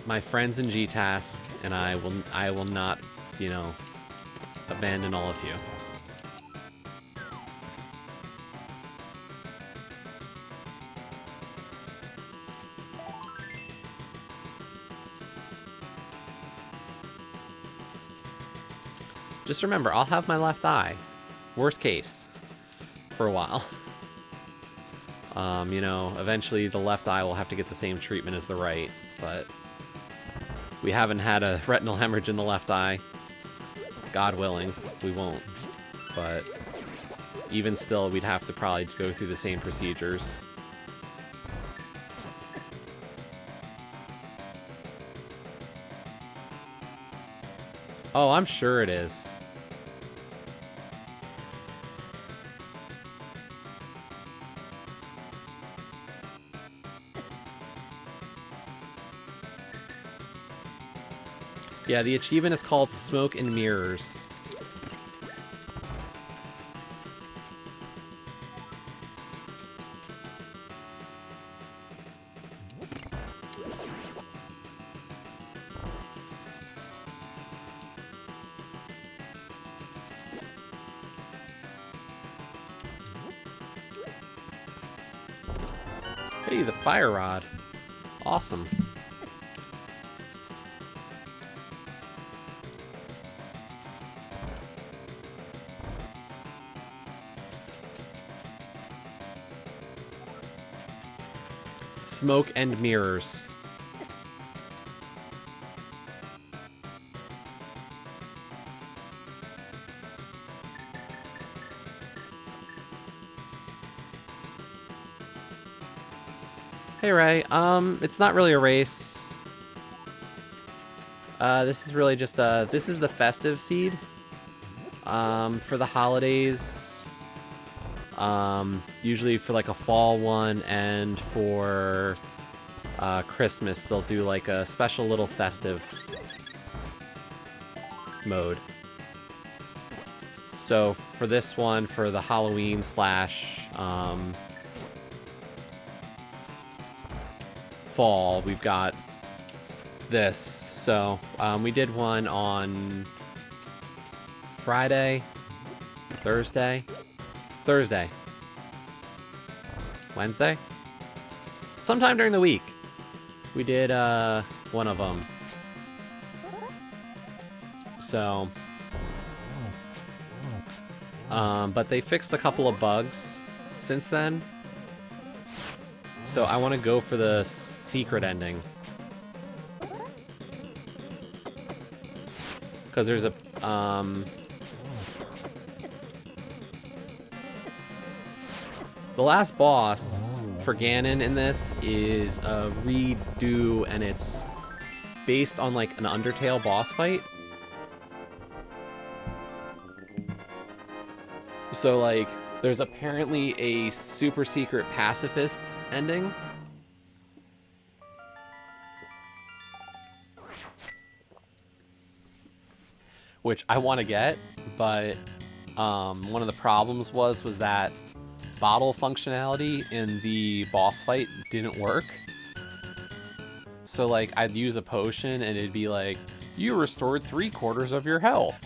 My friends in G-Task and I will not, you know, abandon all of you. Just remember, I'll have my left eye. Worst case. For a while. You know, eventually the left eye will have to get the same treatment as the right, but we haven't had a retinal hemorrhage in the left eye. God willing, we won't. But even still, we'd have to probably go through the same procedures. Oh, I'm sure it is. Yeah, the achievement is called Smoke and Mirrors. Hey, the fire rod. Awesome. Smoke and mirrors. Hey Ray, it's not really a race. This is really just this is the festive seed. For the holidays. Usually for like a fall one, and for Christmas they'll do like a special little festive mode. So for this one, for the Halloween slash fall, we've got this. So we did one on Friday, Thursday, Wednesday, sometime during the week. We did one of them. So, but they fixed a couple of bugs since then. So I want to go for the secret ending. Because there's a, the last boss for Ganon in this is a redo, and it's based on like an Undertale boss fight. So like, there's apparently a super secret pacifist ending. Which I want to get, but one of the problems was that bottle functionality in the boss fight didn't work. So like, I'd use a potion and it'd be like, you restored 3/4 of your health,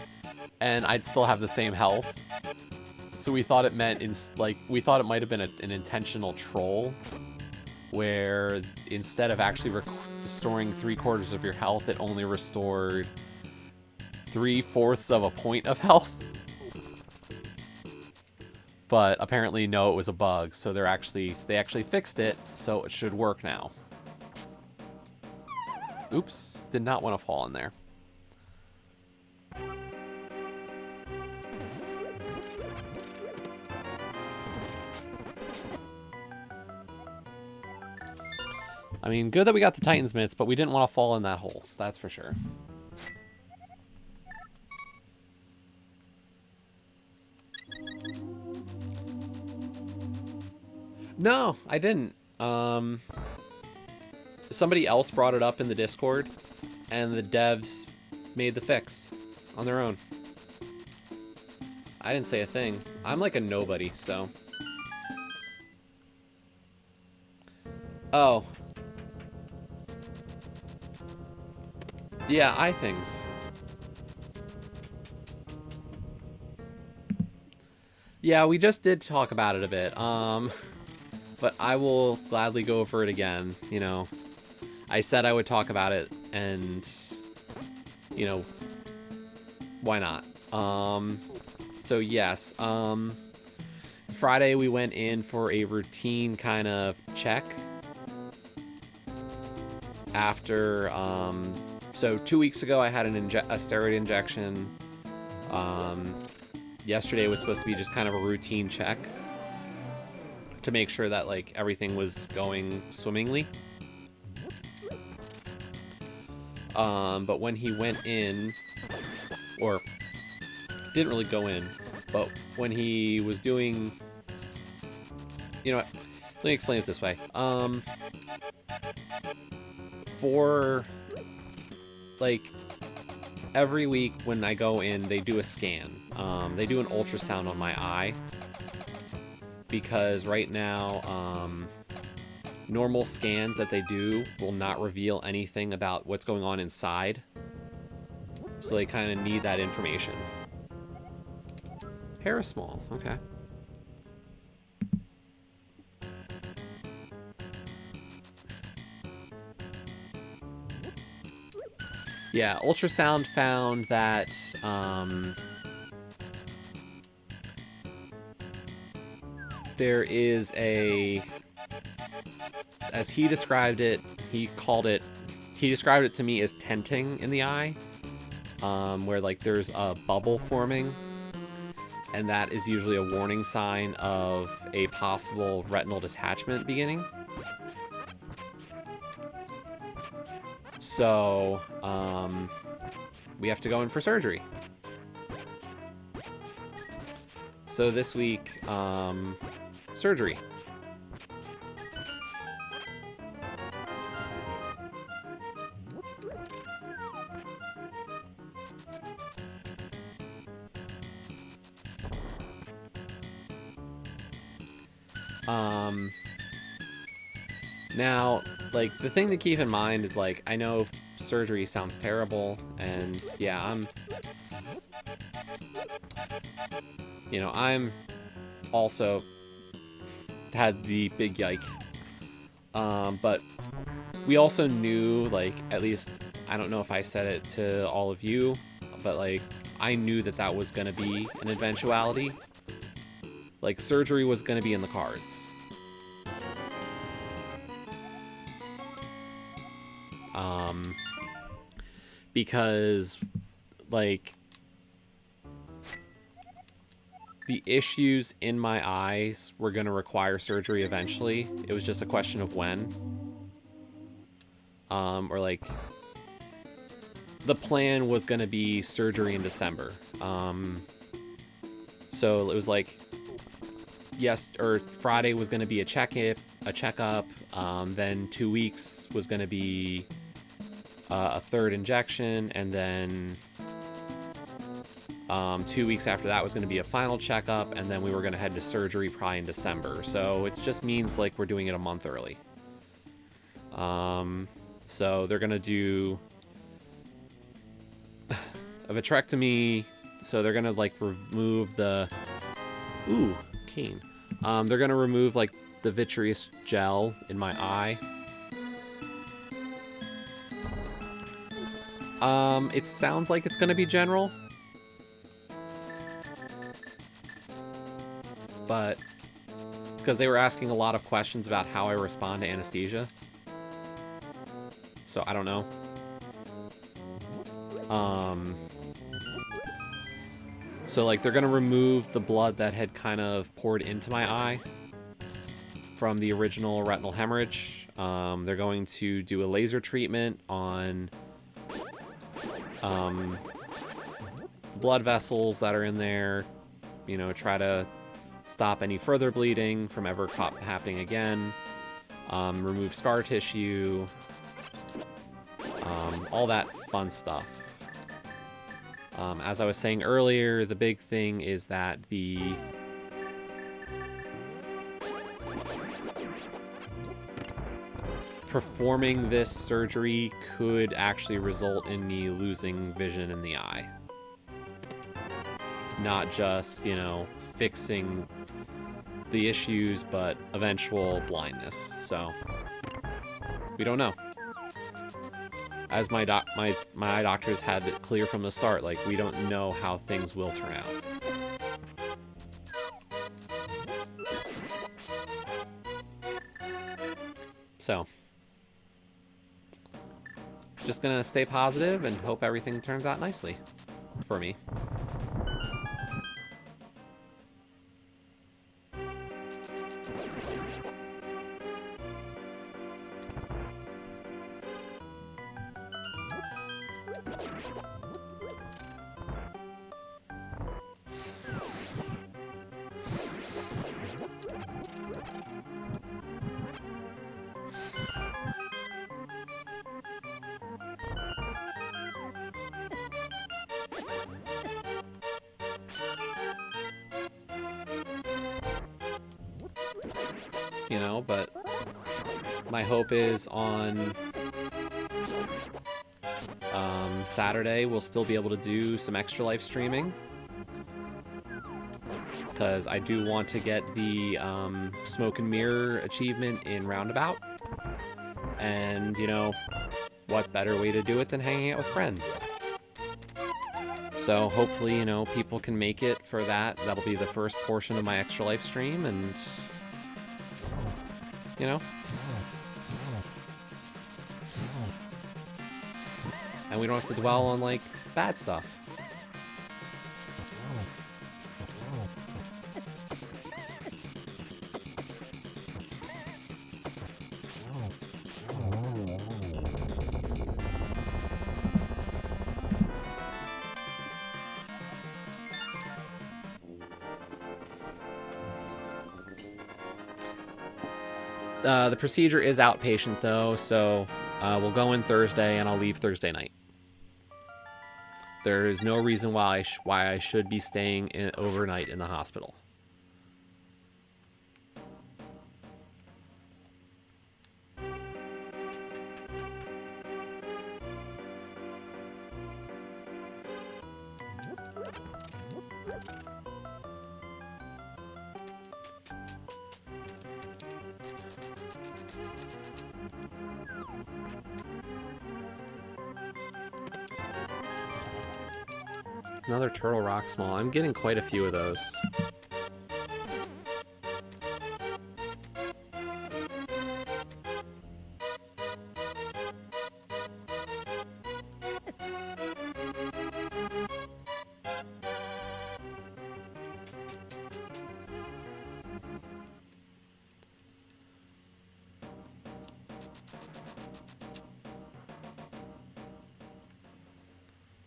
and I'd still have the same health. So we thought it meant, we thought it might have been an intentional troll, where instead of actually restoring 3/4 of your health, it only restored 3/4 of a point of health. But apparently, no, it was a bug. So they actually fixed it, so it should work now. Oops, did not want to fall in there. I mean, good that we got the Titan's Mitts, but we didn't want to fall in that hole. That's for sure. No, I didn't. Somebody else brought it up in the Discord, and the devs made the fix on their own. I didn't say a thing. I'm like a nobody, so. Oh. Yeah, things. Yeah, we just did talk about it a bit. But I will gladly go over it again, you know. I said I would talk about it, and, you know, why not? So yes, Friday we went in for a routine kind of check after, so 2 weeks ago I had a steroid injection. Yesterday was supposed to be just kind of a routine check to make sure that like everything was going swimmingly. But when he went in, or didn't really go in, but when he was doing, you know what, let me explain it this way. For like every week when I go in, they do a scan. They do an ultrasound on my eye because right now, normal scans that they do will not reveal anything about what's going on inside. So they kind of need that information. Hair is small, okay. Yeah, ultrasound found that there is a, as he described it, he described it to me as tenting in the eye, where like there's a bubble forming, and that is usually a warning sign of a possible retinal detachment beginning. So, we have to go in for surgery. So this week, surgery. Now, like, the thing to keep in mind is, like, I know surgery sounds terrible, and, yeah, I'm also had the big yike. But we also knew, like, at least, I don't know if I said it to all of you, but, like, I knew that that was gonna be an eventuality. Like, surgery was gonna be in the cards. Because, like, the issues in my eyes were going to require surgery eventually. It was just a question of when. Or, like, the plan was going to be surgery in December. So it was like, Friday was going to be a checkup. Then 2 weeks was going to be a third injection, and then 2 weeks after that was going to be a final checkup, and then we were going to head to surgery probably in December. So it just means like we're doing it a month early. So they're going to do a vitrectomy. So they're going to like remove the cane. They're going to remove like the vitreous gel in my eye. It sounds like it's gonna be general, but because they were asking a lot of questions about how I respond to anesthesia, so I don't know. So like they're gonna remove the blood that had kind of poured into my eye from the original retinal hemorrhage. They're going to do a laser treatment on blood vessels that are in there, try to stop any further bleeding from ever happening again, remove scar tissue, all that fun stuff. As I was saying earlier, the big thing is that performing this surgery could actually result in me losing vision in the eye. Not just, fixing the issues, but eventual blindness. So, we don't know. As my eye doctors had it clear from the start, like, we don't know how things will turn out. So, just gonna stay positive and hope everything turns out nicely for me. You know, but my hope is on Saturday we'll still be able to do some extra life streaming, because I do want to get the smoke and mirror achievement in Roundabout, and you know, what better way to do it than hanging out with friends? So hopefully, you know, people can make it for that. That'll be the first portion of my extra life stream, and you know, and we don't have to dwell on like bad stuff. The procedure is outpatient though, so we'll go in Thursday and I'll leave Thursday night. There is no reason why I should be staying overnight in the hospital. Another turtle rock small. I'm getting quite a few of those.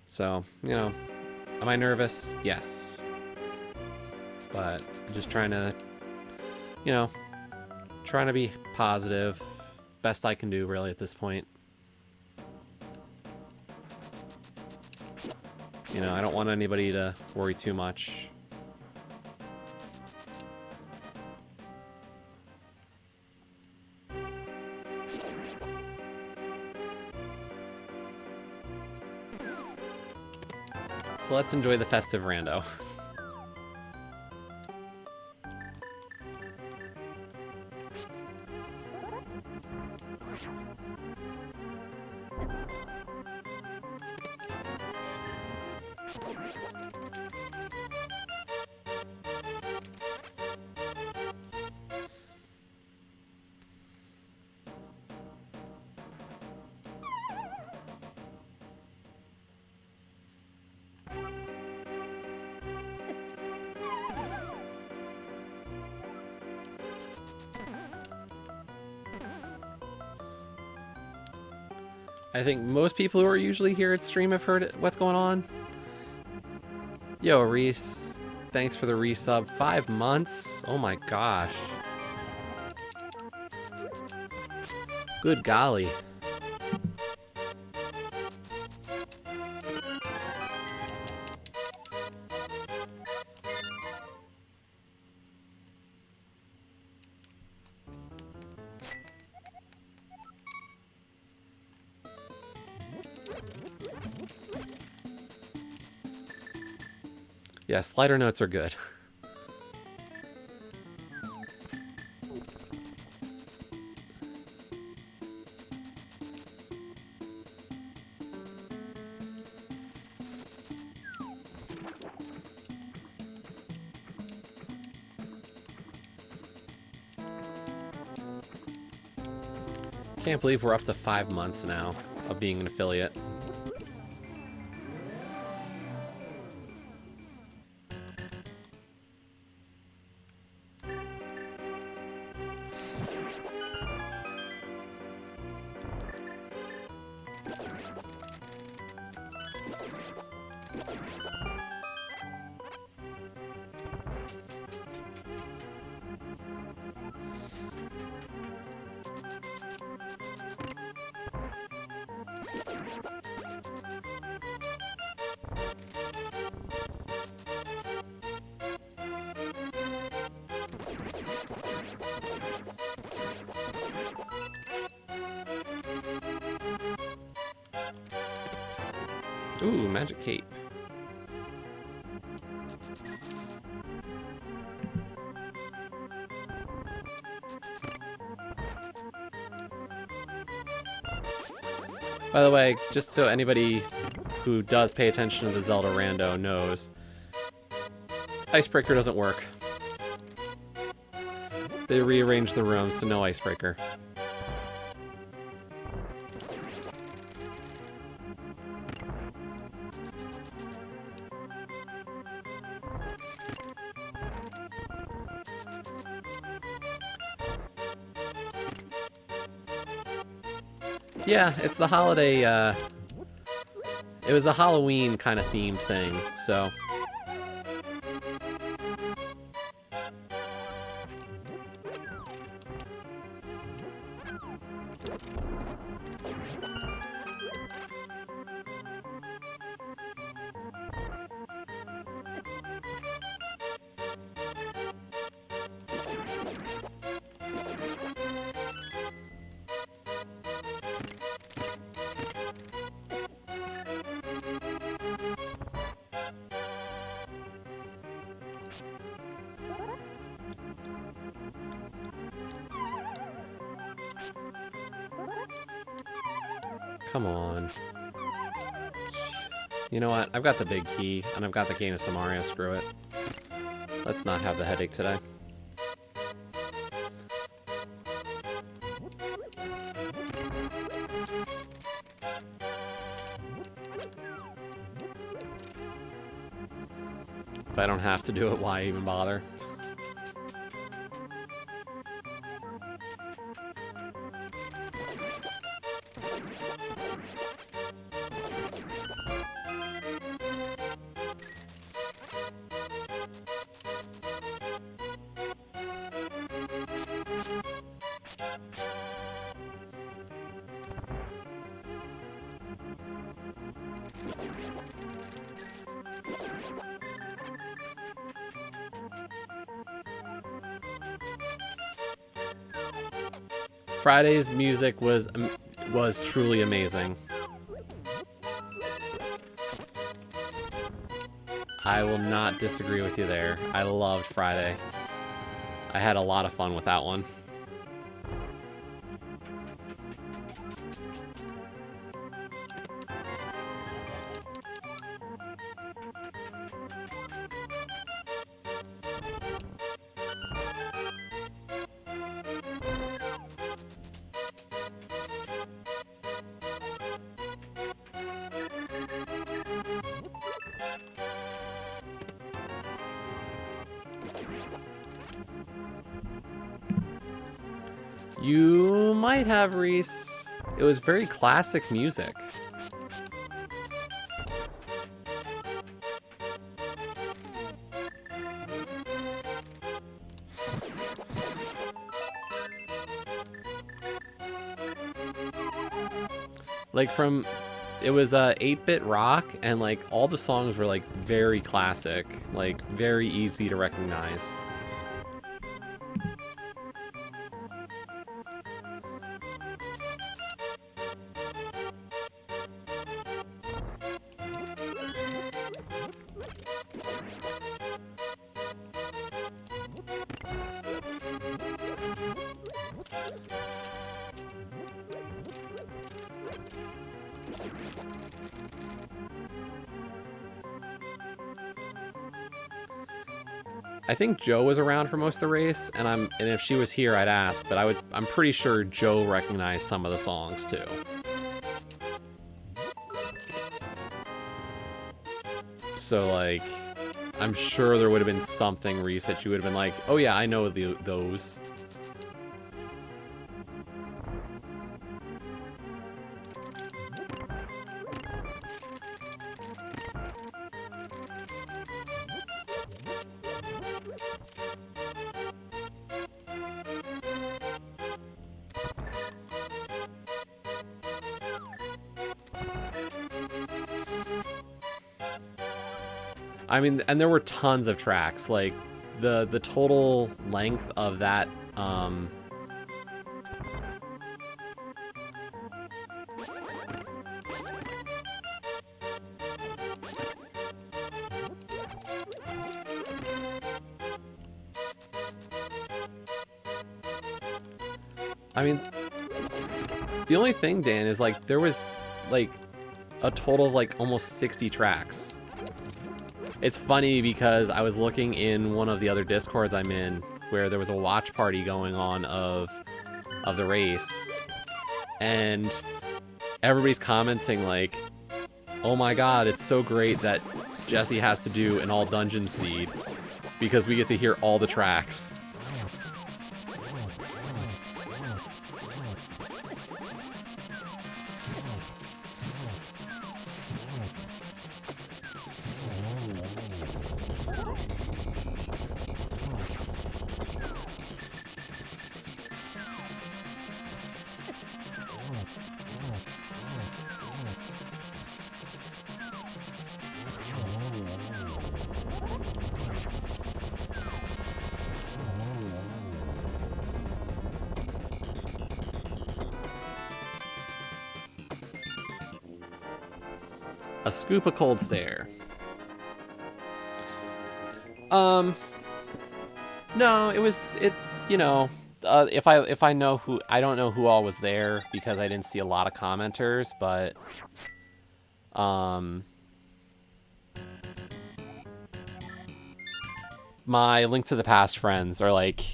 So, you know, am I nervous? Yes. But I'm just trying to, you know, trying to be positive. Best I can do, really, at this point. You know, I don't want anybody to worry too much. So let's enjoy the festive rando. I think most people who are usually here at stream have heard what's going on. Yo, Reese. Thanks for the resub. 5 months? Oh my gosh. Good golly. Yes, lighter notes are good. Can't believe we're up to 5 months now of being an affiliate. Ooh, magic cape. By the way, just so anybody who does pay attention to the Zelda rando knows, Icebreaker doesn't work. They rearranged the rooms, so no Icebreaker. Yeah, it's the holiday, it was a Halloween kind of themed thing, so. Come on. You know what? I've got the big key, and I've got the Cane of Samaria. Screw it. Let's not have the headache today. If I don't have to do it, why even bother? Friday's music was truly amazing. I will not disagree with you there. I loved Friday. I had a lot of fun with that one. You might have, Reese. It was very classic music. Like it was 8-bit rock, and like all the songs were like very classic, like very easy to recognize. I think Joe was around for most of the race, and if she was here, I'd ask, but I'm pretty sure Joe recognized some of the songs too. So like, I'm sure there would have been something, Reese, that you would have been like, oh yeah, I know those. I mean, and there were tons of tracks. Like the total length of that. I mean, the only thing, Dan, is like there was like a total of like almost 60 tracks. It's funny because I was looking in one of the other Discords I'm in where there was a watch party going on of the race, and everybody's commenting like, oh my god, it's so great that Jesse has to do an all dungeon seed because we get to hear all the tracks. A scoop of cold stare. No, you know, if I know who, I don't know who all was there because I didn't see a lot of commenters, but my Link to the Past friends are like,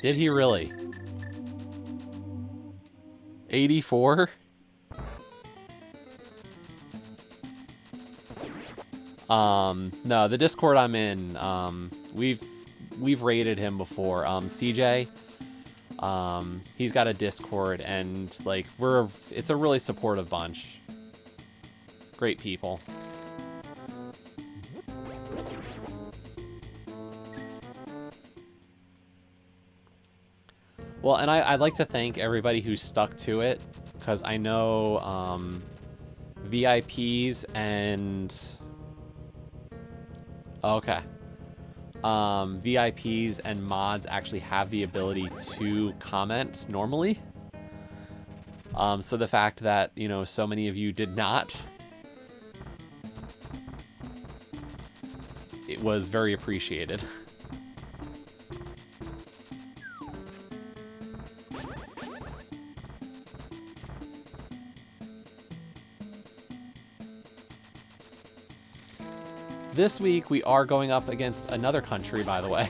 did he really? 84? No, the Discord I'm in, we've raided him before. CJ, he's got a Discord, and like it's a really supportive bunch. Great people. Well, and I'd like to thank everybody who stuck to it, because I know VIPs and... Okay. VIPs and mods actually have the ability to comment normally. So the fact that, you know, so many of you did not, it was very appreciated. This week, we are going up against another country, by the way.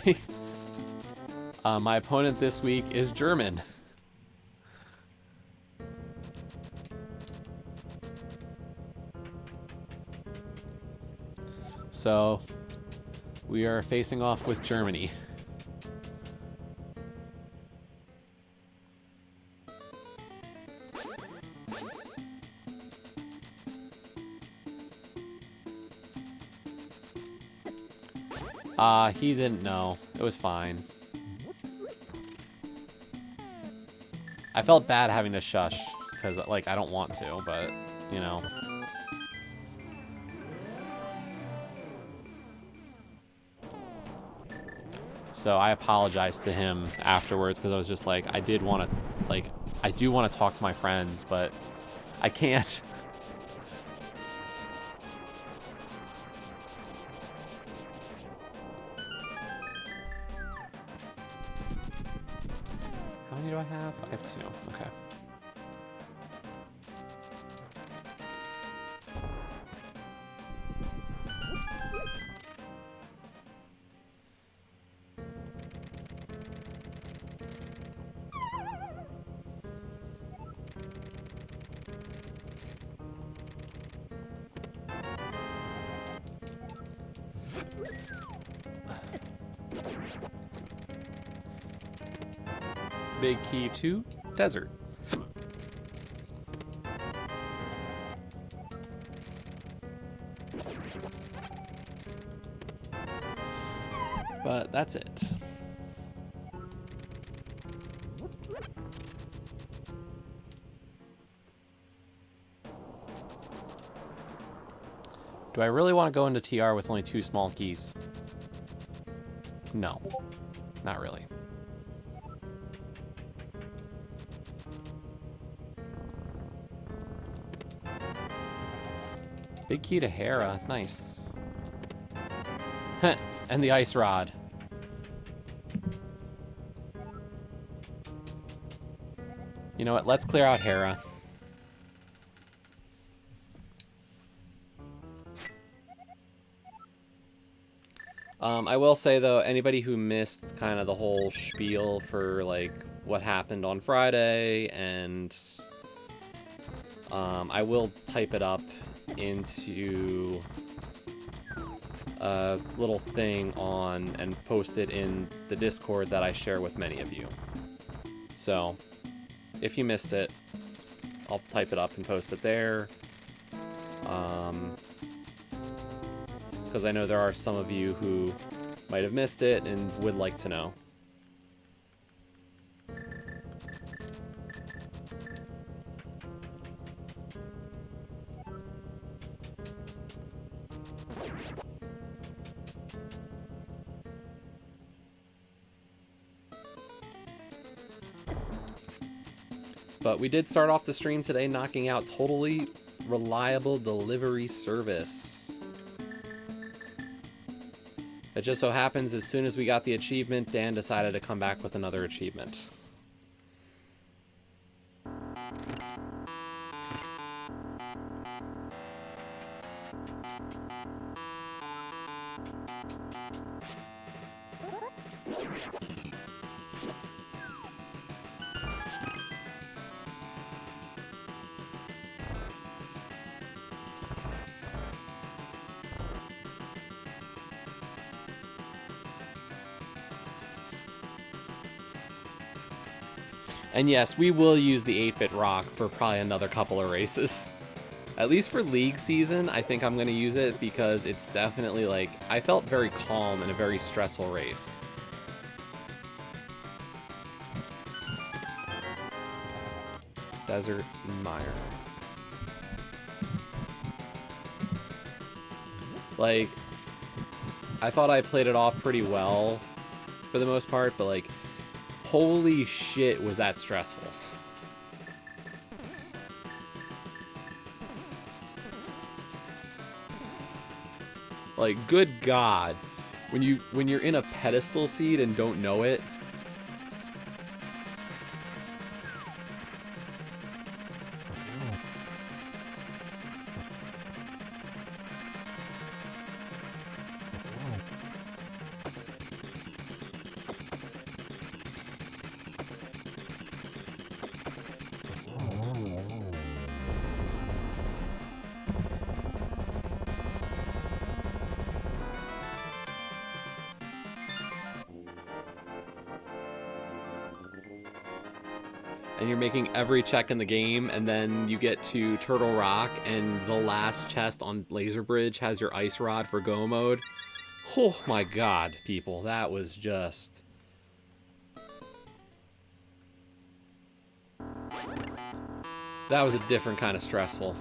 My opponent this week is German. So, we are facing off with Germany. He didn't know. It was fine. I felt bad having to shush, because, like, I don't want to, but, you know. So I apologized to him afterwards, because I was just like, I do want to talk to my friends, but I can't. How many do I have? I have 2. Okay. Big key to desert. But that's it. Do I really want to go into TR with only 2 small keys? No, not really. Big key to Hera, nice. And the ice rod. You know what, let's clear out Hera. I will say, though, anybody who missed kind of the whole spiel for, like, what happened on Friday, and I will type it up into a little thing on and post it in the Discord that I share with many of you. So, if you missed it, I'll type it up and post it there. Because I know there are some of you who might have missed it and would like to know. But we did start off the stream today knocking out totally reliable delivery service. It just so happens as soon as we got the achievement, Dan decided to come back with another achievement. And yes, we will use the 8-bit rock for probably another couple of races. At least for League season, I think I'm going to use it because it's definitely like, I felt very calm in a very stressful race. Desert Mire. Like, I thought I played it off pretty well for the most part, but like, holy shit, was that stressful. Like, good God. When you're in a pedestal seat and don't know it. And you're making every check in the game, and then you get to Turtle Rock, and the last chest on Laser Bridge has your ice rod for go mode. Oh my God, people, that was just... that was a different kind of stressful.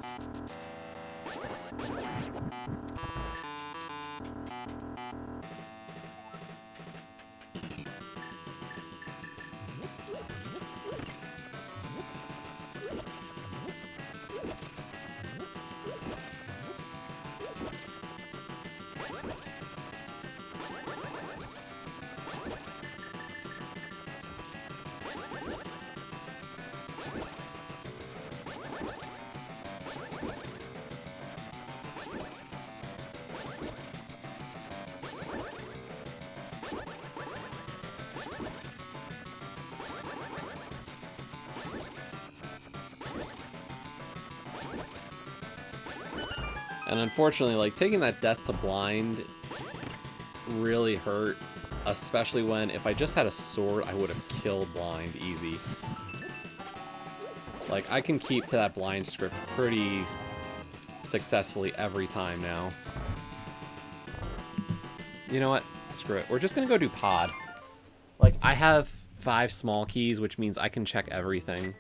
And unfortunately, like, taking that death to blind really hurt, especially when if I just had a sword, I would have killed blind easy. Like, I can keep to that blind script pretty successfully every time now. You know what? Screw it. We're just gonna go do pod. Like, I have 5 small keys, which means I can check everything.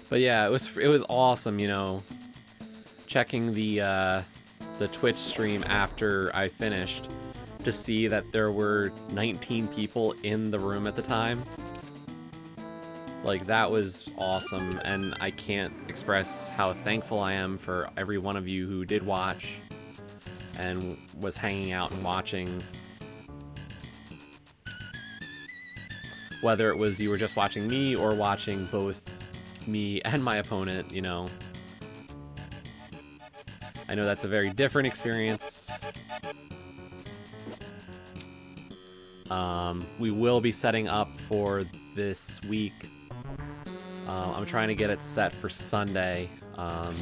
But yeah, it was awesome, you know, checking the Twitch stream after I finished to see that there were 19 people in the room at the time. Like, that was awesome, and I can't express how thankful I am for every one of you who did watch and was hanging out and watching. Whether it was you were just watching me or watching both me and my opponent, you know. I know that's a very different experience. We will be setting up for this week. I'm trying to get it set for Sunday.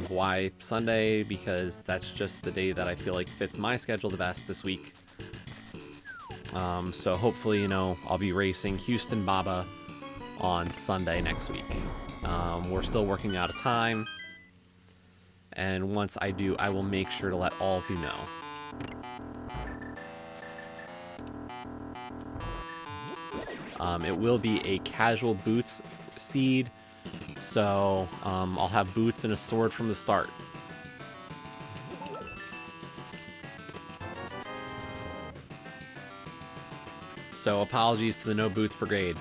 Why Sunday? Because that's just the day that I feel like fits my schedule the best this week. So hopefully, you know, I'll be racing Houston Baba on Sunday next week. We're still working out a time, and once I do, I will make sure to let all of you know. It will be a casual boots seed, so I'll have boots and a sword from the start. So apologies to the No Boots Brigade.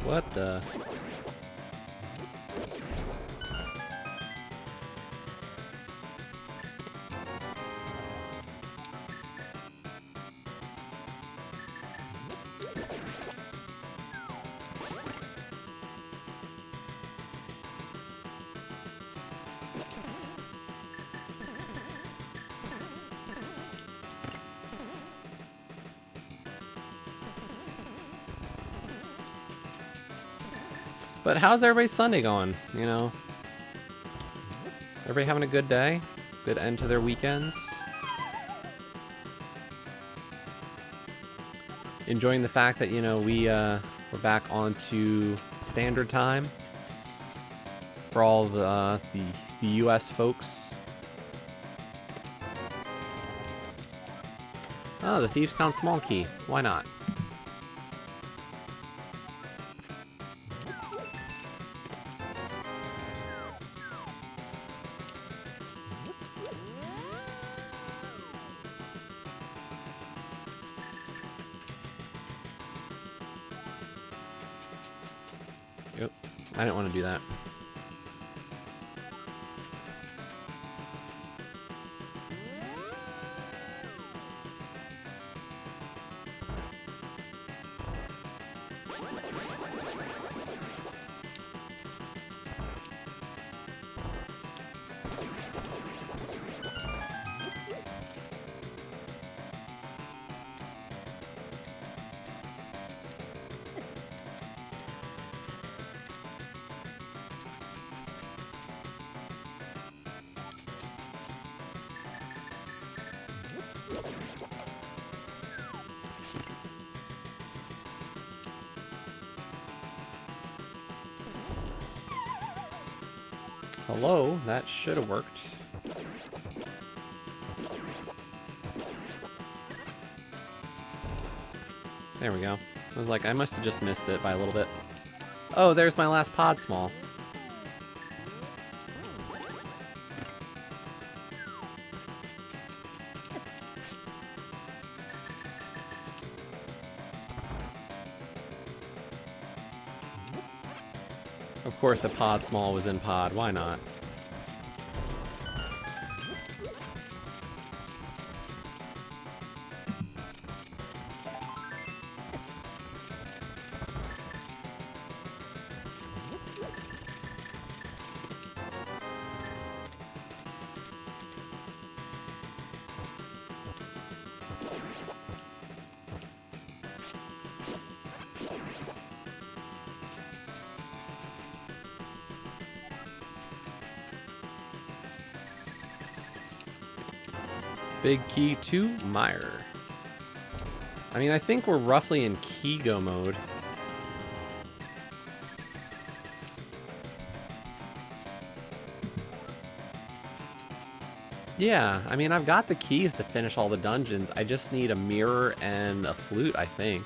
What the? But how's everybody's Sunday going? You know, everybody having a good day? Good end to their weekends? Enjoying the fact that, you know, we're back onto standard time for all the US folks. Oh, the Thieves Town small key. Why not? Yep, I didn't want to do that. Hello, that should have worked. There we go. I was like, I must have just missed it by a little bit. Oh, there's my last pod small. Of course, a pod small was in pod. Why not? Big key to Meyer. I mean, I think we're roughly in Kigo mode. Yeah, I mean, I've got the keys to finish all the dungeons. I just need a mirror and a flute, I think.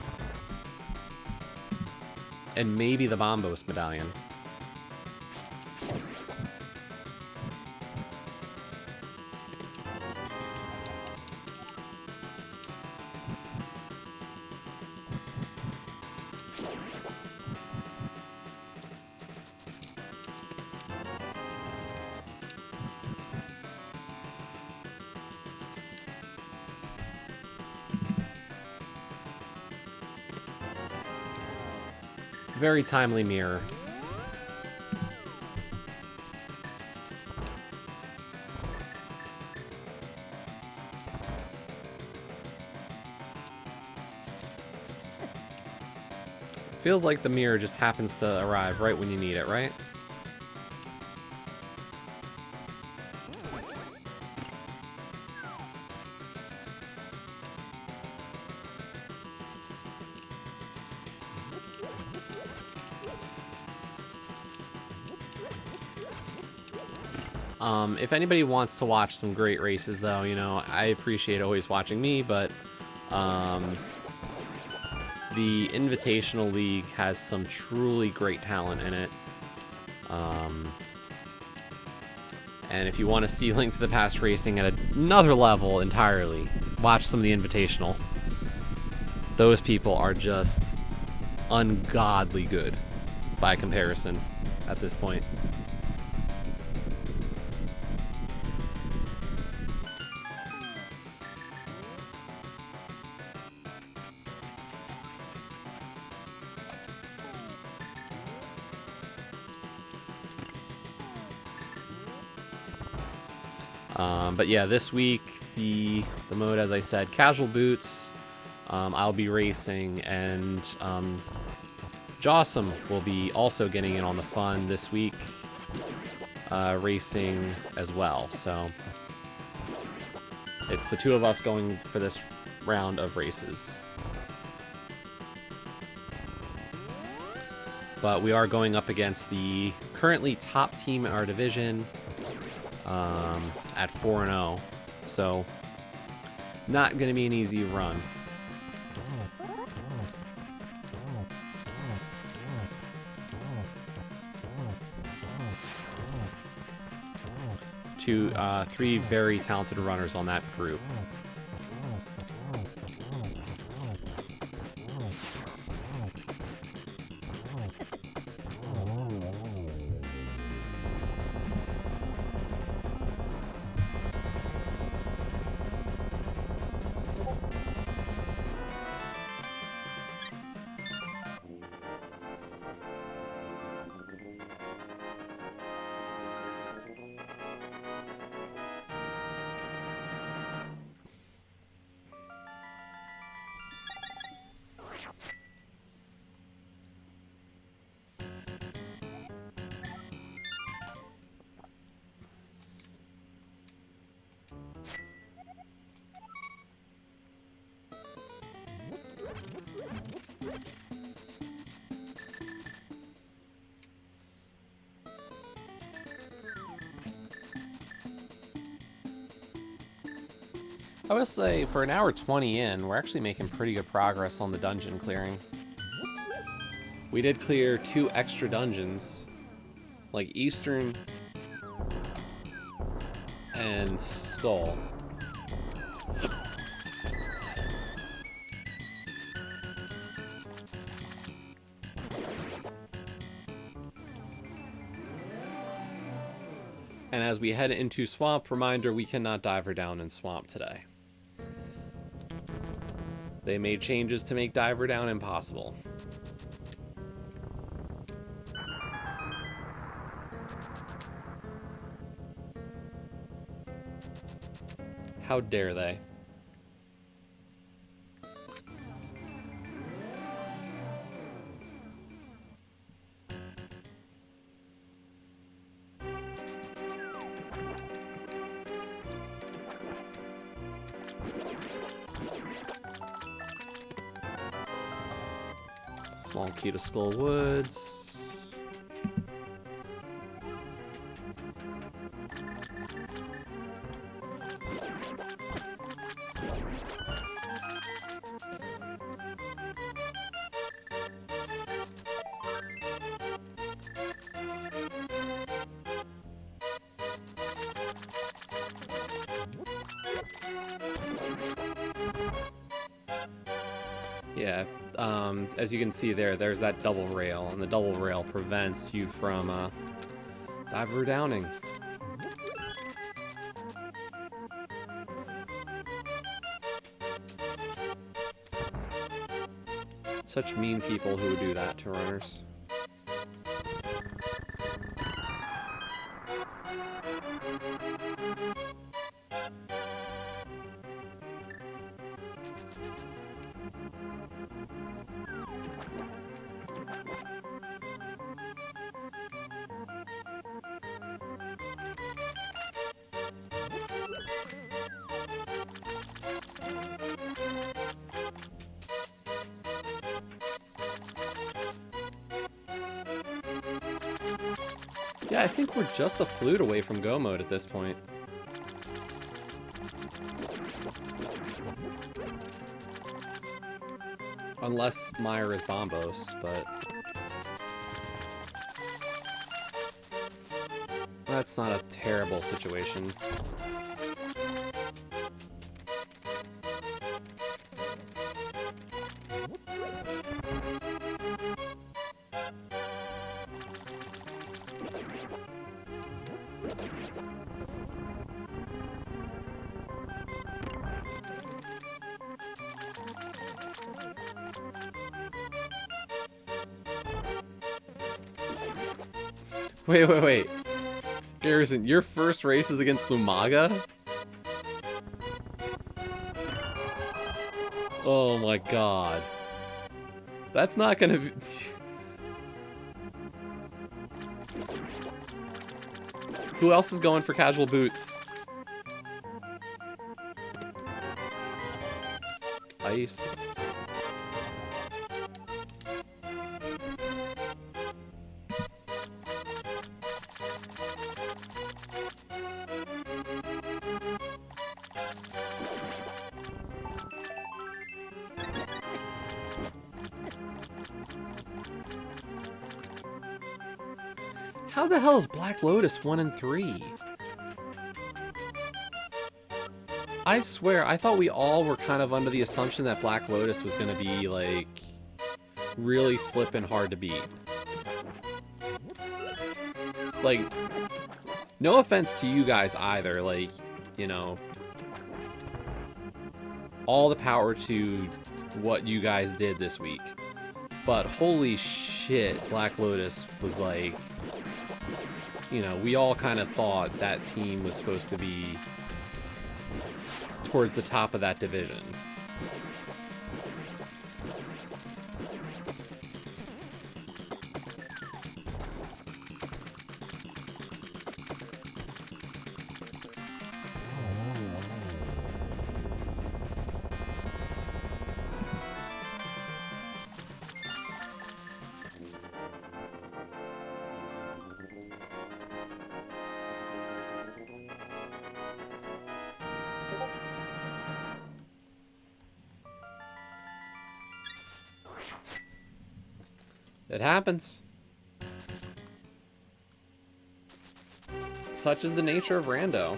And maybe the Bombos medallion. Very timely mirror. Feels like the mirror just happens to arrive right when you need it, right? If anybody wants to watch some great races, though, you know, I appreciate always watching me, but the Invitational League has some truly great talent in it. And if you want to see Link to the Past racing at another level entirely, watch some of the Invitational. Those people are just ungodly good by comparison at this point. But yeah, this week, the mode, as I said, casual boots, I'll be racing, and Jawsome will be also getting in on the fun this week, racing as well. So it's the two of us going for this round of races. But we are going up against the currently top team in our division, at 4-0, so not going to be an easy run. Three very talented runners on that group. I would say for an hour 20 in, we're actually making pretty good progress on the dungeon clearing. We did clear 2 extra dungeons, like Eastern and Skull. And as we head into Swamp, reminder, we cannot dive her down in Swamp today. They made changes to make diver down impossible. How dare they? Small key to Skull Woods. Yeah, as you can see there's that double rail, and the double rail prevents you from diver downing. Such mean people who would do that to runners. Yeah, I think we're just a flute away from go mode at this point. Unless Meyer is Bombos, but that's not a terrible situation. Wait. Garrison, your first race is against Lumaga? Oh my god. That's not gonna be... Who else is going for casual boots? Ice. How the hell is Black Lotus 1 and 3? I swear, I thought we all were kind of under the assumption that Black Lotus was going to be, like, really flippin' hard to beat. Like, no offense to you guys either, like, you know, all the power to what you guys did this week. But holy shit, Black Lotus was like... You know, we all kind of thought that team was supposed to be towards the top of that division. It happens. Such is the nature of rando.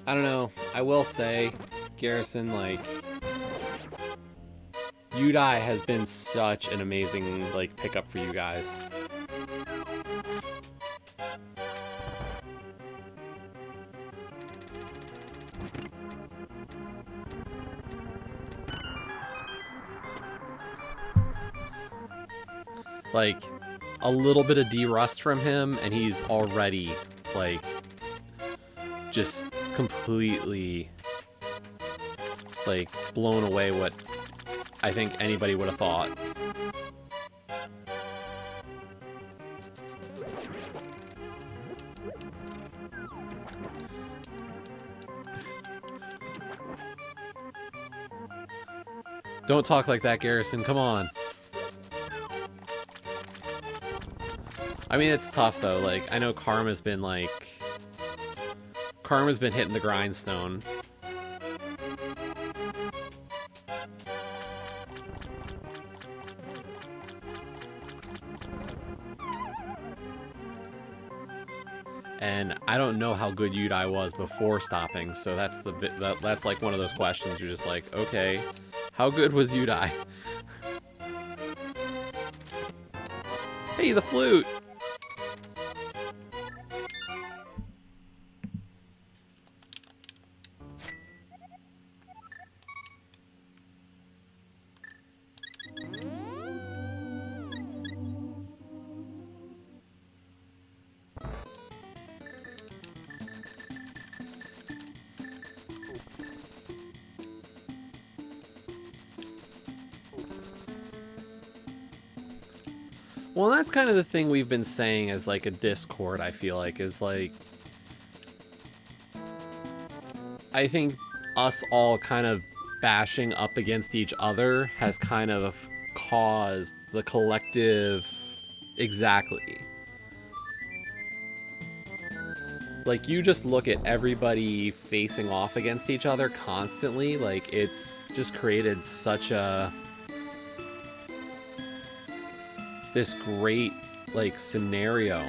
I don't know. I will say, Garrison, like, Udai has been such an amazing, like, pickup for you guys. Like, a little bit of D-Rust from him, and he's already, like, just completely, like, blown away what I think anybody would have thought. Don't talk like that, Garrison. Come on. I mean, it's tough, though. Like, I know Karma's been, like... Karma's been hitting the grindstone. And I don't know how good Udai was before stopping, so that's the bit that's like one of those questions you're just like, okay, how good was Udai? Hey, the flute! Well, that's kind of the thing we've been saying as, like, a Discord, I feel like, is, like... I think us all kind of bashing up against each other has kind of caused the collective... Exactly. Like, you just look at everybody facing off against each other constantly, like, it's just created such a... this great, like, scenario.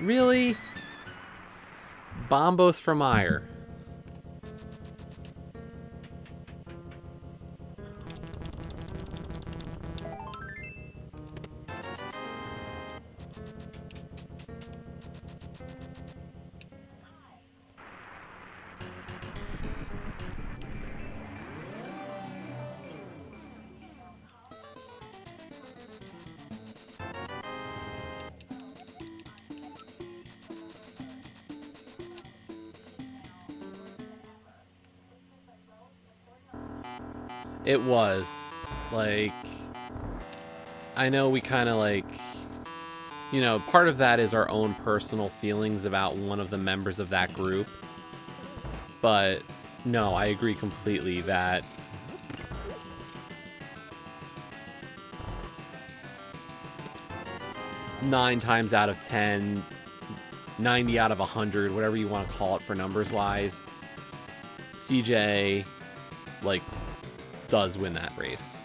Really? Bombos from Ire. It was, like, I know we kind of, like, you know, part of that is our own personal feelings about one of the members of that group. But, no, I agree completely that nine times out of 10, 90 out of 100, whatever you want to call it for numbers-wise, CJ, like, does win that race.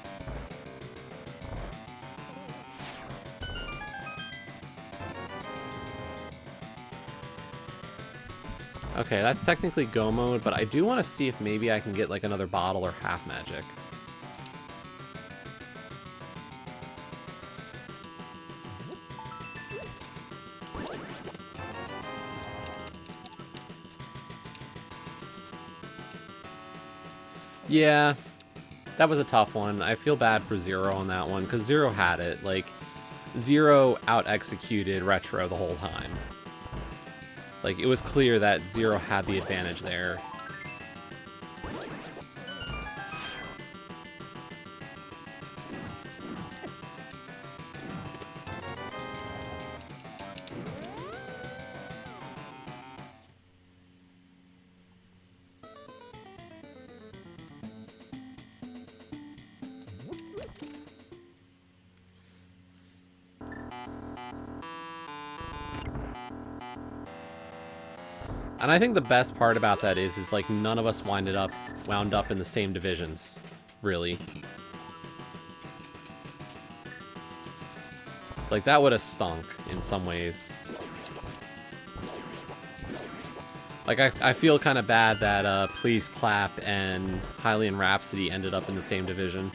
Okay, that's technically go mode, but I do want to see if maybe I can get like another bottle or half magic. Yeah, that was a tough one. I feel bad for Zero on that one, because Zero had it. Like, Zero out-executed Retro the whole time. Like, it was clear that Zero had the advantage there. And I think the best part about that is like none of us wound up in the same divisions, really. Like that would have stunk in some ways. Like I feel kind of bad that Please Clap and Hylian Rhapsody ended up in the same division.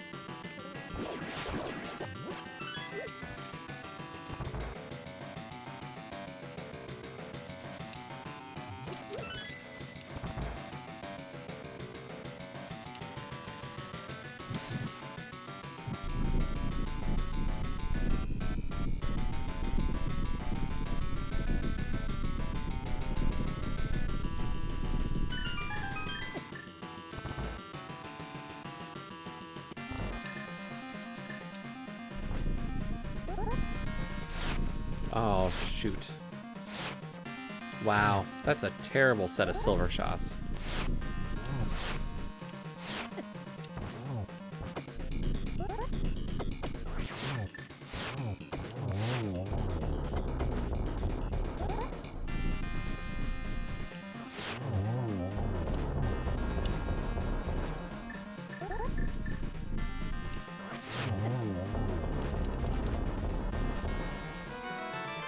Oh, shoot. Wow, that's a terrible set of silver shots.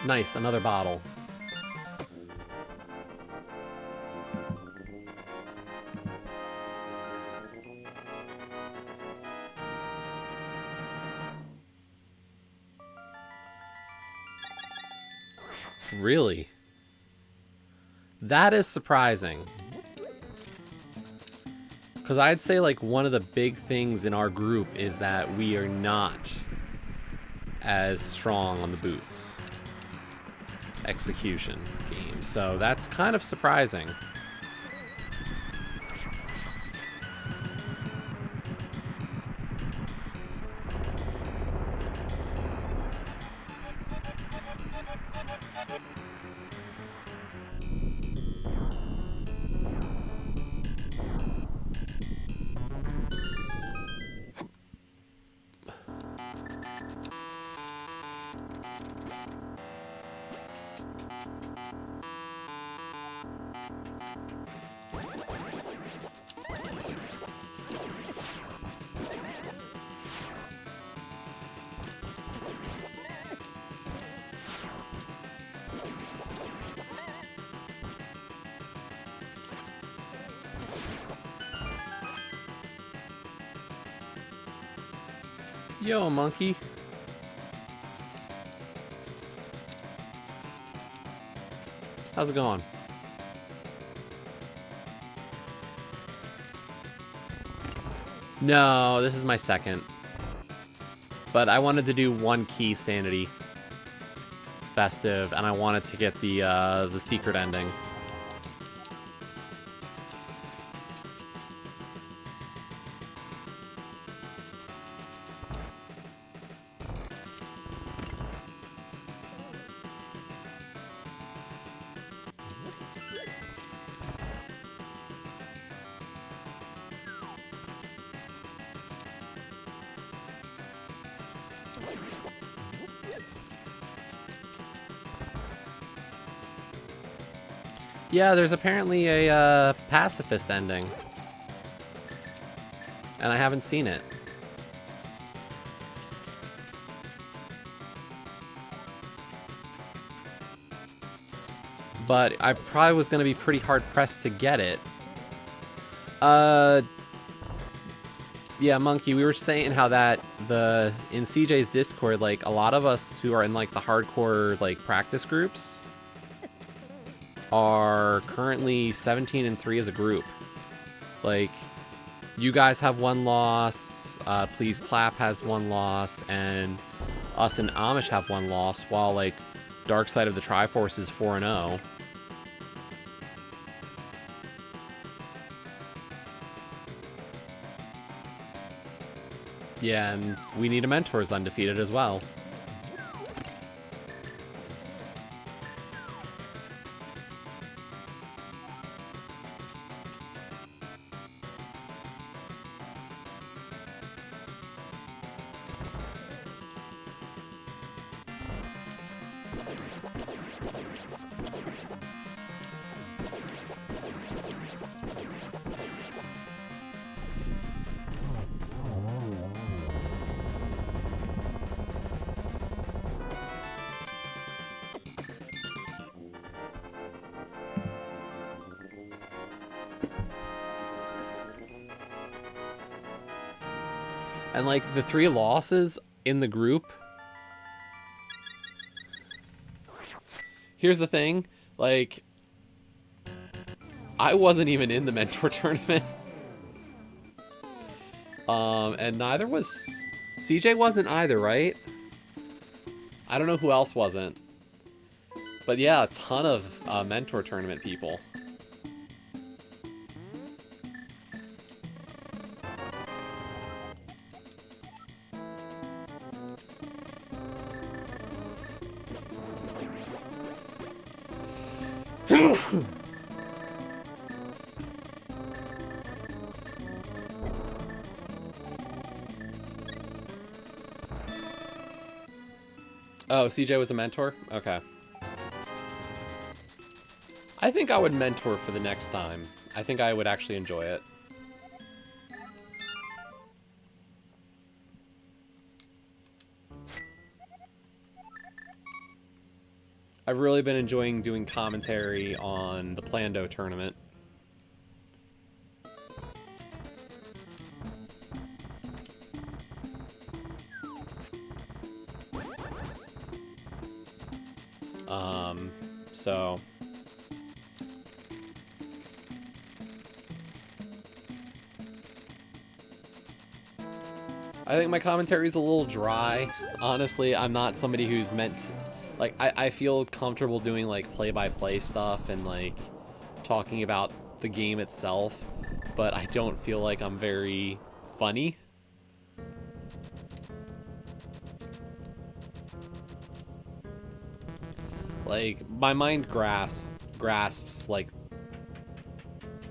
Nice, another bottle. Really? That is surprising. Because I'd say like one of the big things in our group is that we are not as strong on the boots execution game. So that's kind of surprising. Yo, monkey. How's it going? No, this is my second. But I wanted to do one key sanity festive, and I wanted to get the secret ending. Yeah, there's apparently a pacifist ending. And I haven't seen it. but I probably was going to be pretty hard pressed to get it. Yeah, Monkey, we were saying how that in CJ's Discord, like a lot of us who are in like the hardcore like practice groups are currently 17-3 as a group. Like, you guys have 1 loss, Please Clap has 1 loss, and us and Amish have 1 loss, while like Dark Side of the Triforce is 4-0. Yeah, and We Need a Mentor is undefeated as well. And, like, the 3 losses in the group... Here's the thing. Like, I wasn't even in the Mentor tournament. And neither was... CJ wasn't either, right? I don't know who else wasn't. But yeah, a ton of Mentor tournament people. Oh, CJ was a mentor? Okay. I think I would mentor for the next time. I think I would actually enjoy it. I've really been enjoying doing commentary on the Plando tournament. So... I think my commentary is a little dry. Honestly, I'm not somebody who's meant to, like, I feel comfortable doing like play-by-play stuff and like talking about the game itself, but I don't feel like I'm very funny. Like, my mind grasps like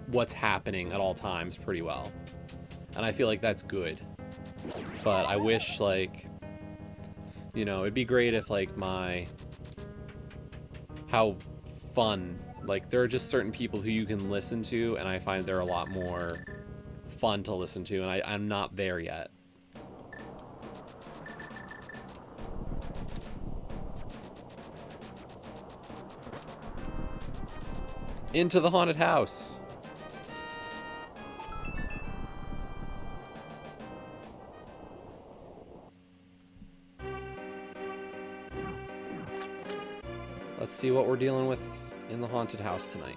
what's happening at all times pretty well, and I feel like that's good. But I wish, like, you know, it'd be great if, like, how fun, like, there are just certain people who you can listen to, and I find they're a lot more fun to listen to, and I'm not there yet. Into the haunted house. Let's see what we're dealing with in the haunted house tonight.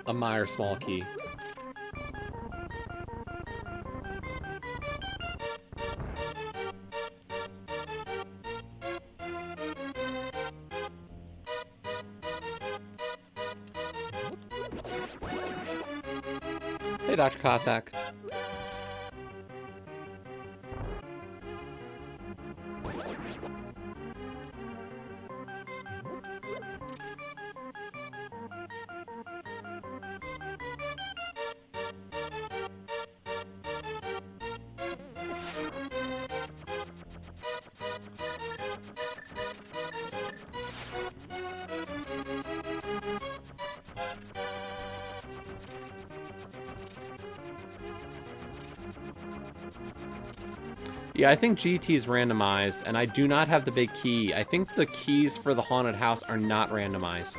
A Meyer small key. Hey, Dr. Cossack. Yeah, I think GT is randomized, and I do not have the big key. I think the keys for the haunted house are not randomized.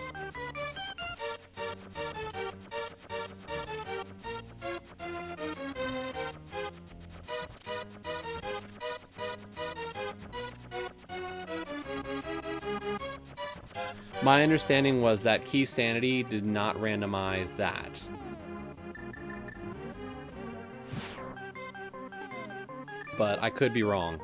My understanding was that Key Sanity did not randomize that. But I could be wrong.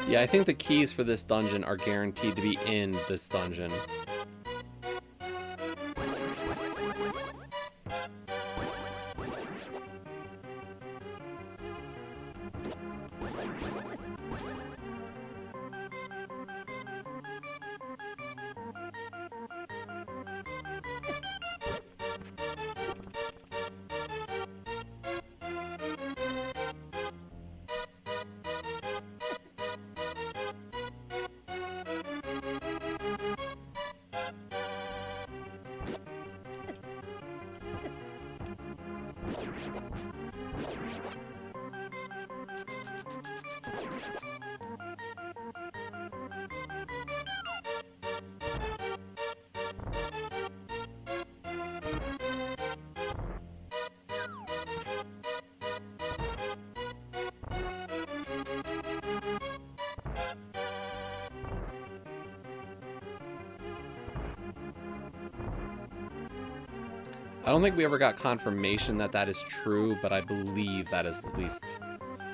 Yeah, I think the keys for this dungeon are guaranteed to be in this dungeon. I don't think we ever got confirmation that that is true, but I believe that is at least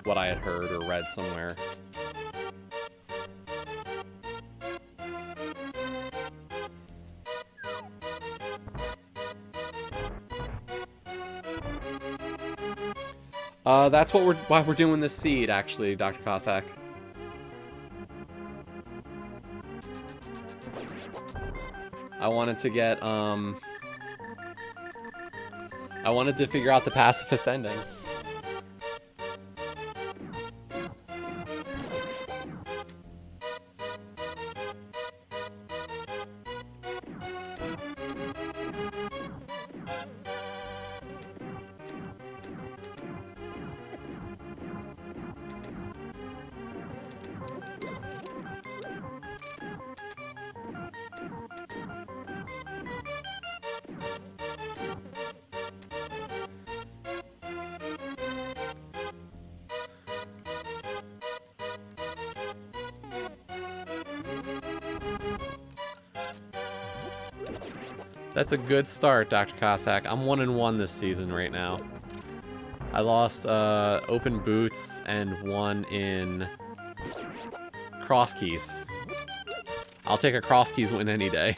what I had heard or read somewhere. That's why we're doing this seed, actually, Dr. Cossack. I wanted to get, I wanted to figure out the pacifist ending. That's a good start, Dr. Cossack. I'm 1-1 this season right now. I lost open boots and one in cross keys. I'll take a cross keys win any day.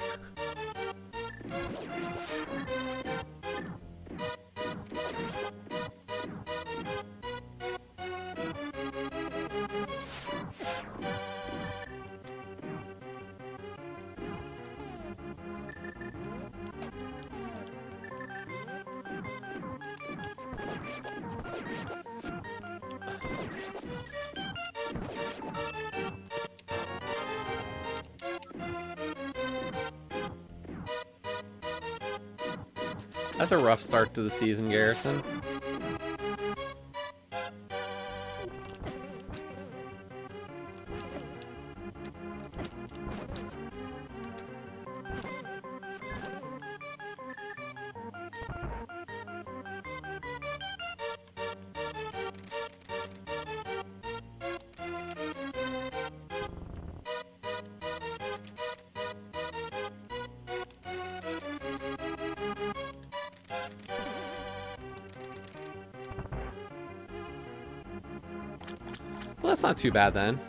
That's a rough start to the season, Garrison. Well, that's not too bad then.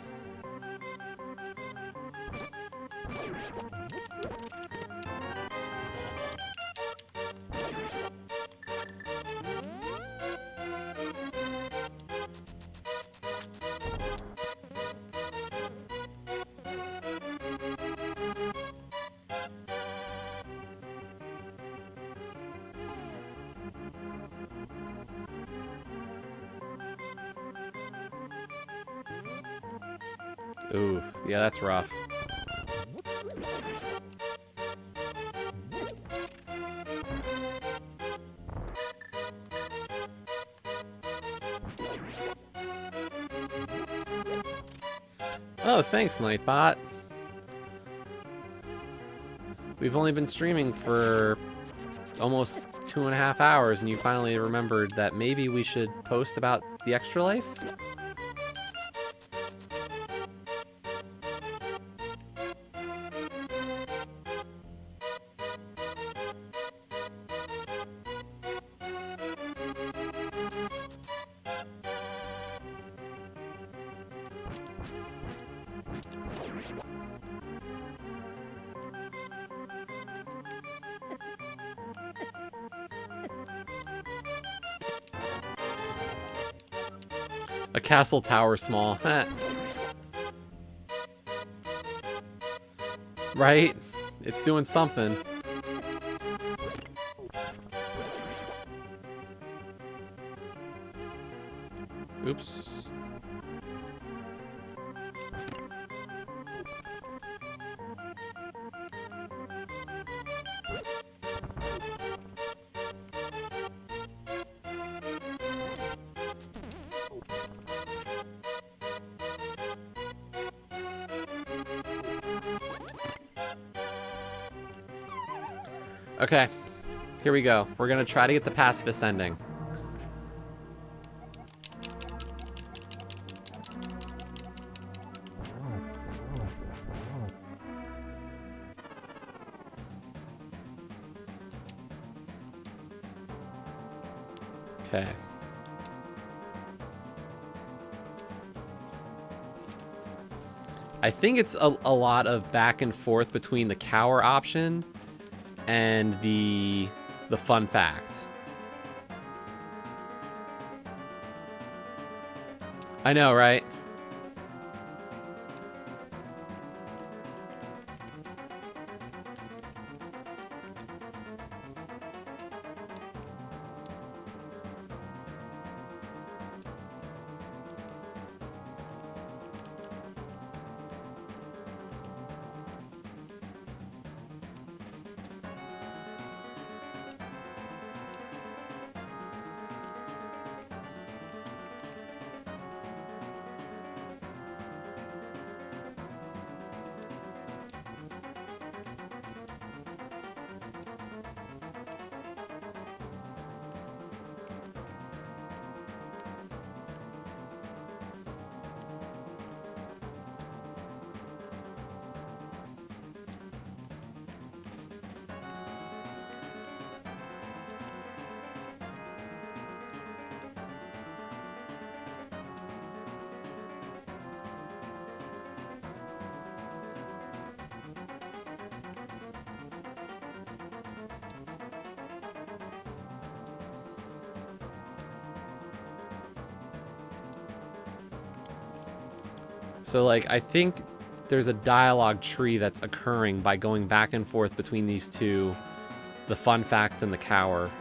Ooh, yeah, that's rough. Oh, thanks, Nightbot. We've only been streaming for almost 2.5 hours, and you finally remembered that maybe we should post about the Extra Life? A castle tower small. Right? It's doing something. Oops. Okay, here we go. We're gonna try to get the pacifist ending. Okay. I think it's a lot of back and forth between the cower option and the fun fact. I know, right? So, like, I think there's a dialogue tree that's occurring by going back and forth between these two, the fun fact and the cower.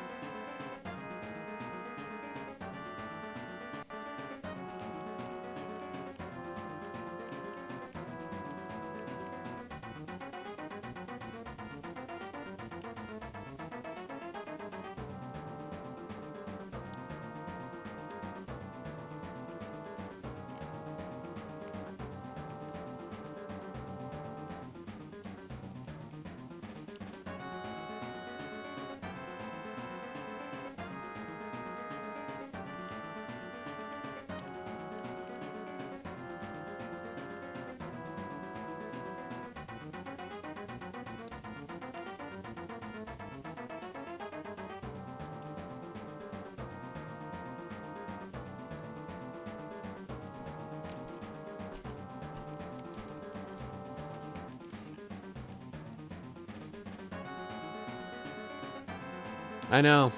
I know.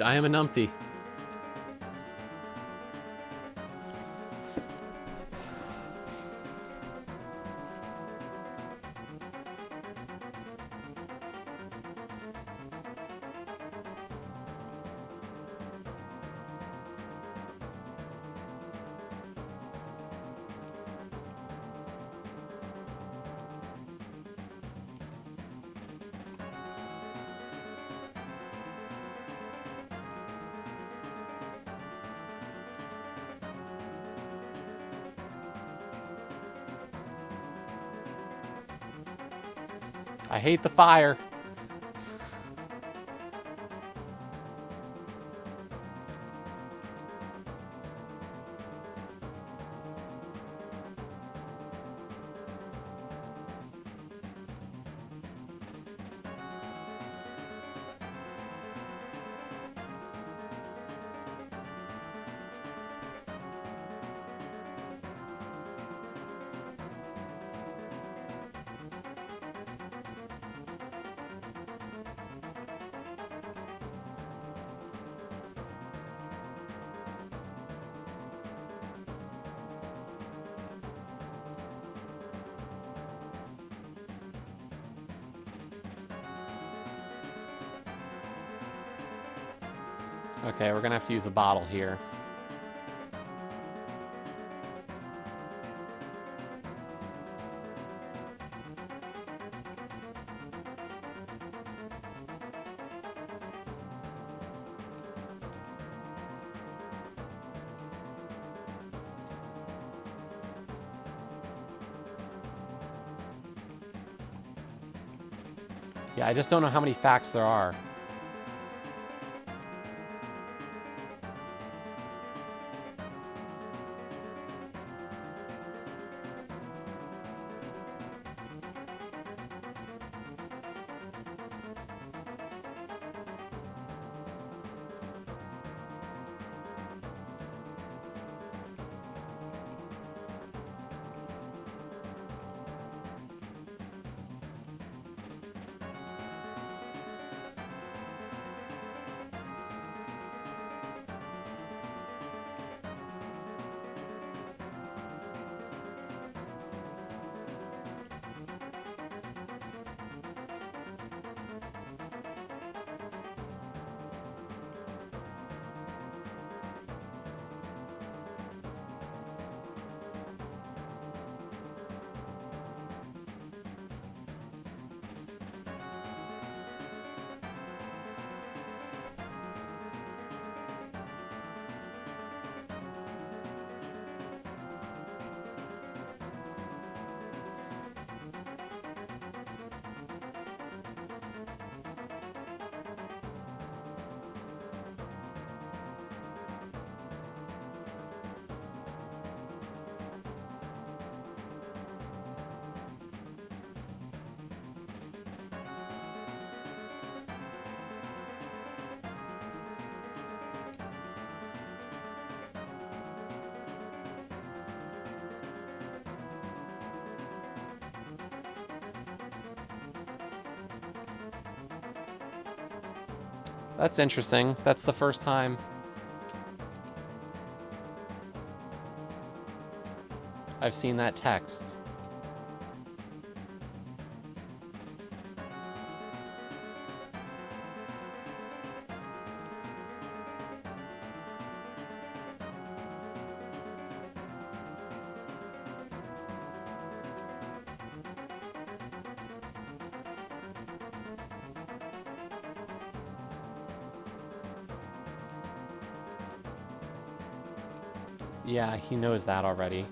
I am a numpty. I hate the fire. Okay, we're gonna have to use a bottle here. Yeah, I just don't know how many facts there are. That's interesting. That's the first time. I've seen that text. Yeah, he knows that already.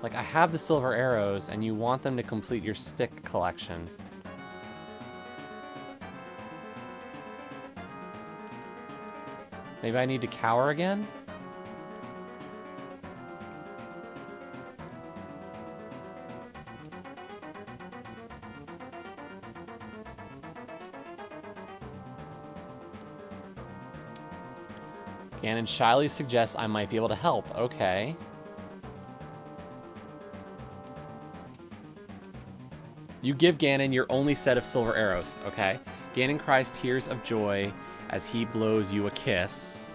Like, I have the silver arrows, and you want them to complete your stick collection. Maybe I need to cower again? Ganon shyly suggests I might be able to help. Okay. You give Ganon your only set of silver arrows, okay? Ganon cries tears of joy as he blows you a kiss.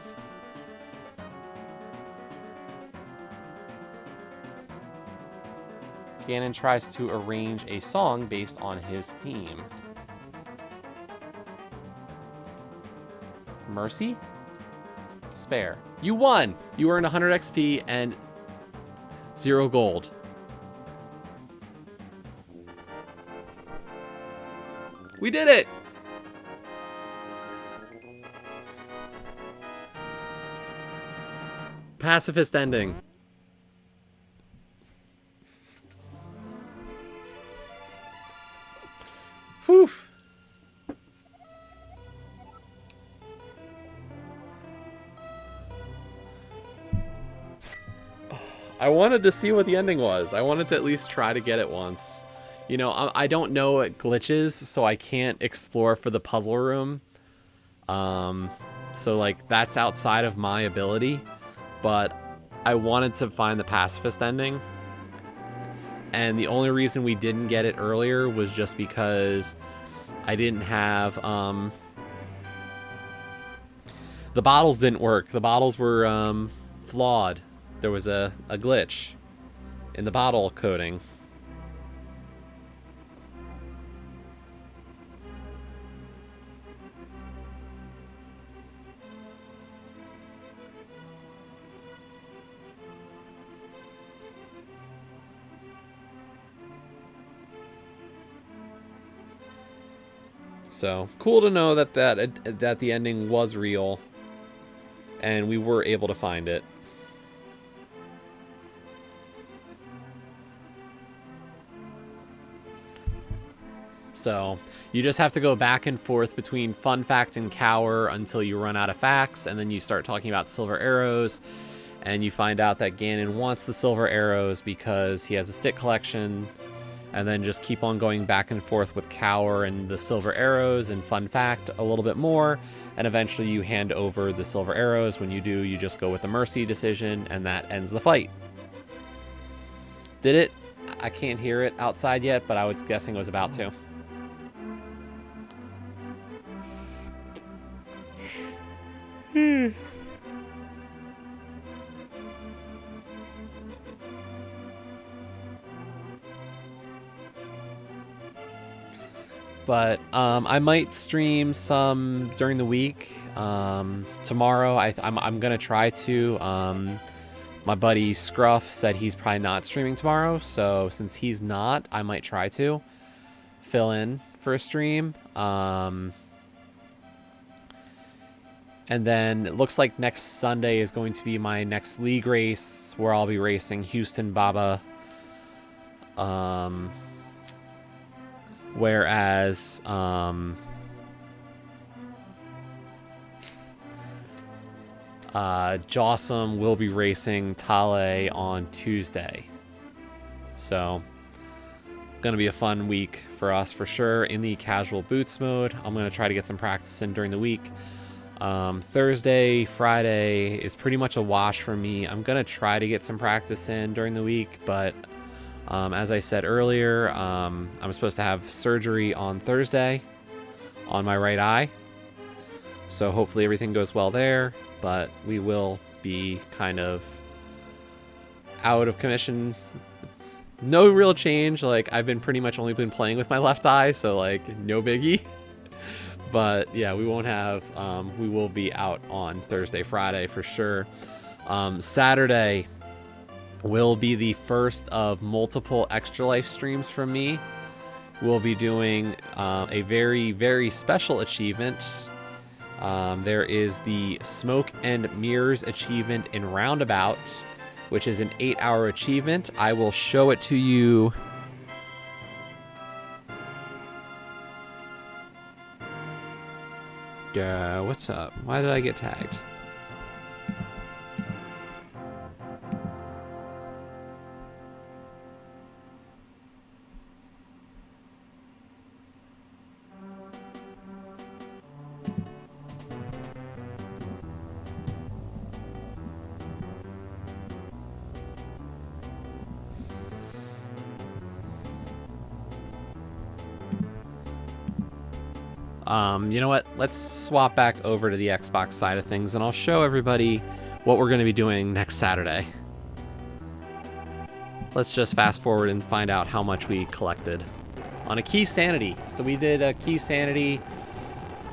Ganon tries to arrange a song based on his theme. Mercy? Spare. You won! You earned 100 XP and 0 gold. We did it! Pacifist ending. Whew. I wanted to see what the ending was. I wanted to at least try to get it once. You know, I don't know what glitches, so I can't explore for the puzzle room. So, like, that's outside of my ability. But I wanted to find the pacifist ending. And the only reason we didn't get it earlier was just because I didn't have... the bottles didn't work. The bottles were flawed. There was a glitch in the bottle coding. So, cool to know that the ending was real, and we were able to find it. So, you just have to go back and forth between Fun Fact and Cower until you run out of facts, and then you start talking about silver arrows, and you find out that Ganon wants the silver arrows because he has a stick collection. And then just keep on going back and forth with Cower and the silver arrows and Fun Fact a little bit more. And eventually you hand over the silver arrows. When you do, you just go with the mercy decision, and that ends the fight. Did it? I can't hear it outside yet, but I was guessing it was about to. But I might stream some during the week. Tomorrow, I'm gonna try to. My buddy Scruff said he's probably not streaming tomorrow, so since he's not, I might try to fill in for a stream. And then it looks like next Sunday is going to be my next league race, where I'll be racing Houston Baba. Whereas, Jossum will be racing Tale on Tuesday. So, gonna be a fun week for us for sure in the casual boots mode. I'm gonna try to get some practice in during the week. Thursday, Friday is pretty much a wash for me. I'm gonna try to get some practice in during the week, but as I said earlier, I'm supposed to have surgery on Thursday on my right eye. So hopefully everything goes well there, but we will be kind of out of commission. No real change. Like, I've been pretty much only been playing with my left eye, so like no biggie. But yeah, we won't have, we will be out on Thursday, Friday for sure. Saturday will be the first of multiple Extra Life streams from me. We'll be doing a very, very special achievement. There is the Smoke and Mirrors achievement in Roundabout, which is an 8-hour achievement. I will show it to you. What's up? Why did I get tagged? You know what? Let's swap back over to the Xbox side of things, and I'll show everybody what we're going to be doing next Saturday. Let's just fast forward and find out how much we collected on a Key Sanity. So we did a Key Sanity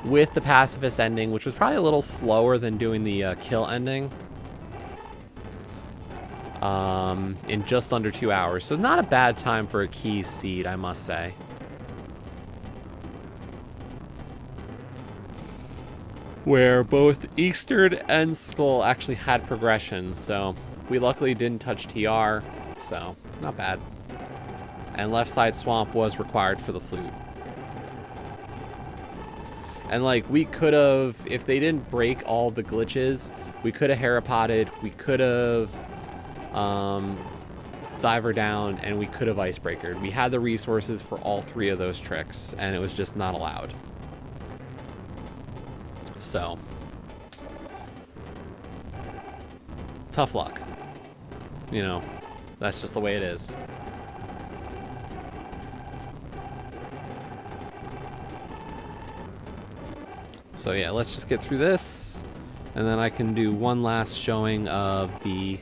with the pacifist ending, which was probably a little slower than doing the kill ending. In just under 2 hours. So not a bad time for a Key seed, I must say. Where both Eastern and Skull actually had progression, so we luckily didn't touch TR, so not bad. And left side swamp was required for the flute. And like, we could have, if they didn't break all the glitches, we could have Herapotted, we could have diver down, and we could have icebreakered. We had the resources for all 3 of those tricks, and it was just not allowed. So, tough luck. You know, that's just the way it is. So yeah, let's just get through this, and then I can do one last showing of the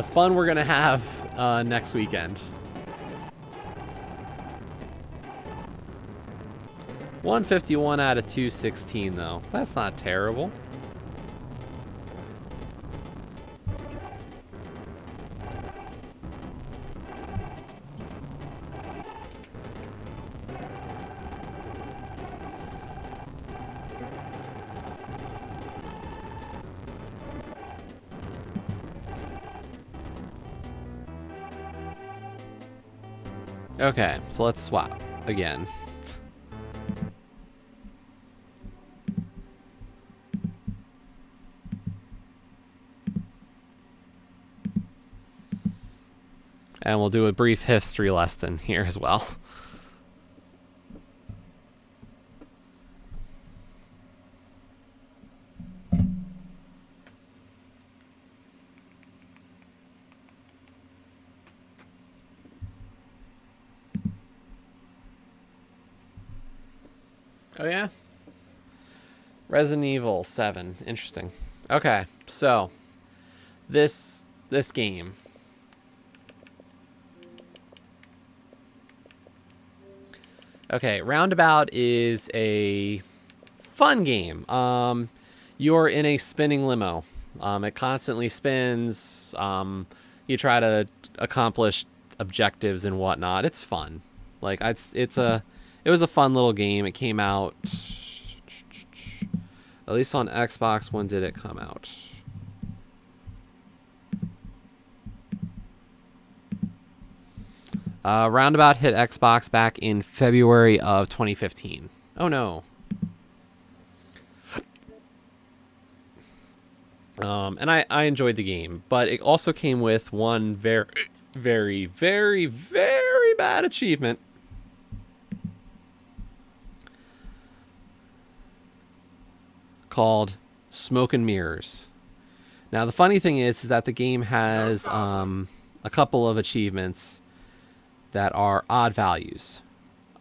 fun we're gonna have next weekend. 151 out of 216 though. That's not terrible. Okay, so let's swap again. And we'll do a brief history lesson here as well. Oh yeah? Resident Evil 7. Interesting. Okay, so this game. Okay, Roundabout is a fun game. You're in a spinning limo. It constantly spins. You try to accomplish objectives and whatnot. It's fun. Like it was a fun little game. It came out at least on Xbox. When did it come out? Roundabout hit Xbox back in February of 2015. Oh no. And I enjoyed the game, but it also came with one very, very, very, very bad achievement. Called Smoke and Mirrors. Now the funny thing is that the game has a couple of achievements that are odd values.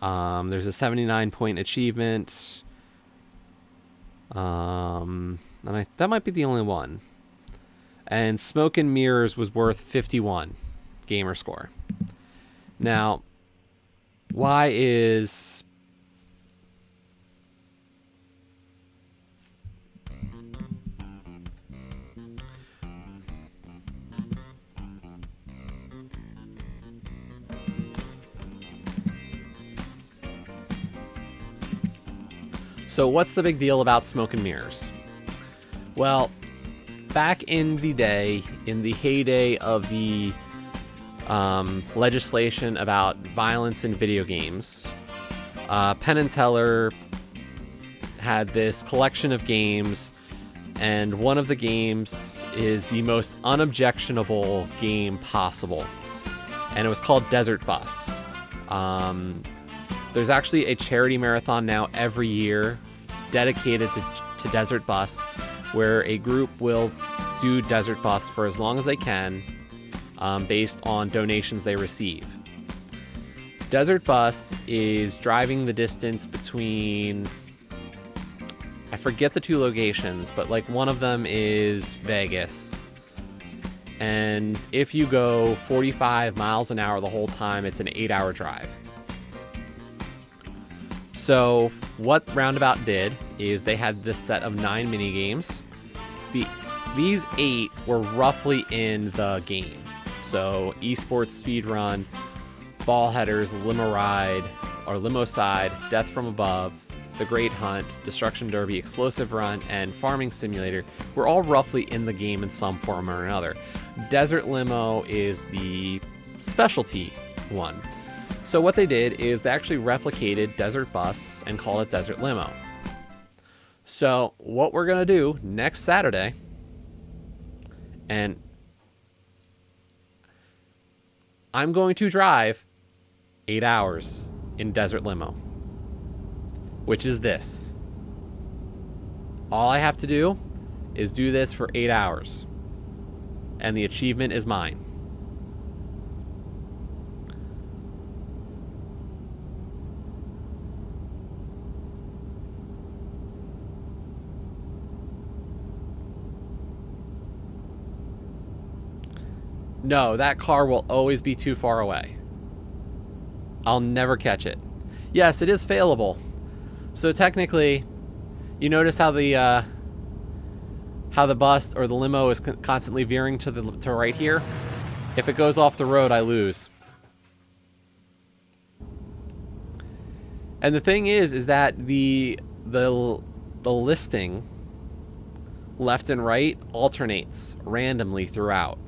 There's a 79-point achievement. And that might be the only one. And Smoke and Mirrors was worth 51 gamer score. Now, why is... So what's the big deal about Smoke and Mirrors? Well, back in the day, in the heyday of the legislation about violence in video games, Penn and Teller had this collection of games, and one of the games is the most unobjectionable game possible, and it was called Desert Bus. There's actually a charity marathon now every year dedicated to Desert Bus, where a group will do Desert Bus for as long as they can, based on donations they receive. Desert Bus is driving the distance between, I forget the 2 locations, but like one of them is Vegas. And if you go 45 miles an hour the whole time, it's an 8-hour drive. So what Roundabout did is they had this set of 9 mini games. These 8 were roughly in the game. So esports speedrun, ball headers, limo ride or limo side, death from above, the great hunt, destruction derby, explosive run, and farming simulator were all roughly in the game in some form or another. Desert limo is the specialty one. So what they did is they actually replicated Desert Bus and called it Desert Limo. So what we're going to do next Saturday, and I'm going to drive 8 hours in Desert Limo, which is this. All I have to do is do this for 8 hours, and the achievement is mine. No, that car will always be too far away. I'll never catch it. Yes, it is failable. So technically, you notice how the bus or the limo is constantly veering to right here. If it goes off the road, I lose. And the thing is that the listing left and right alternates randomly throughout.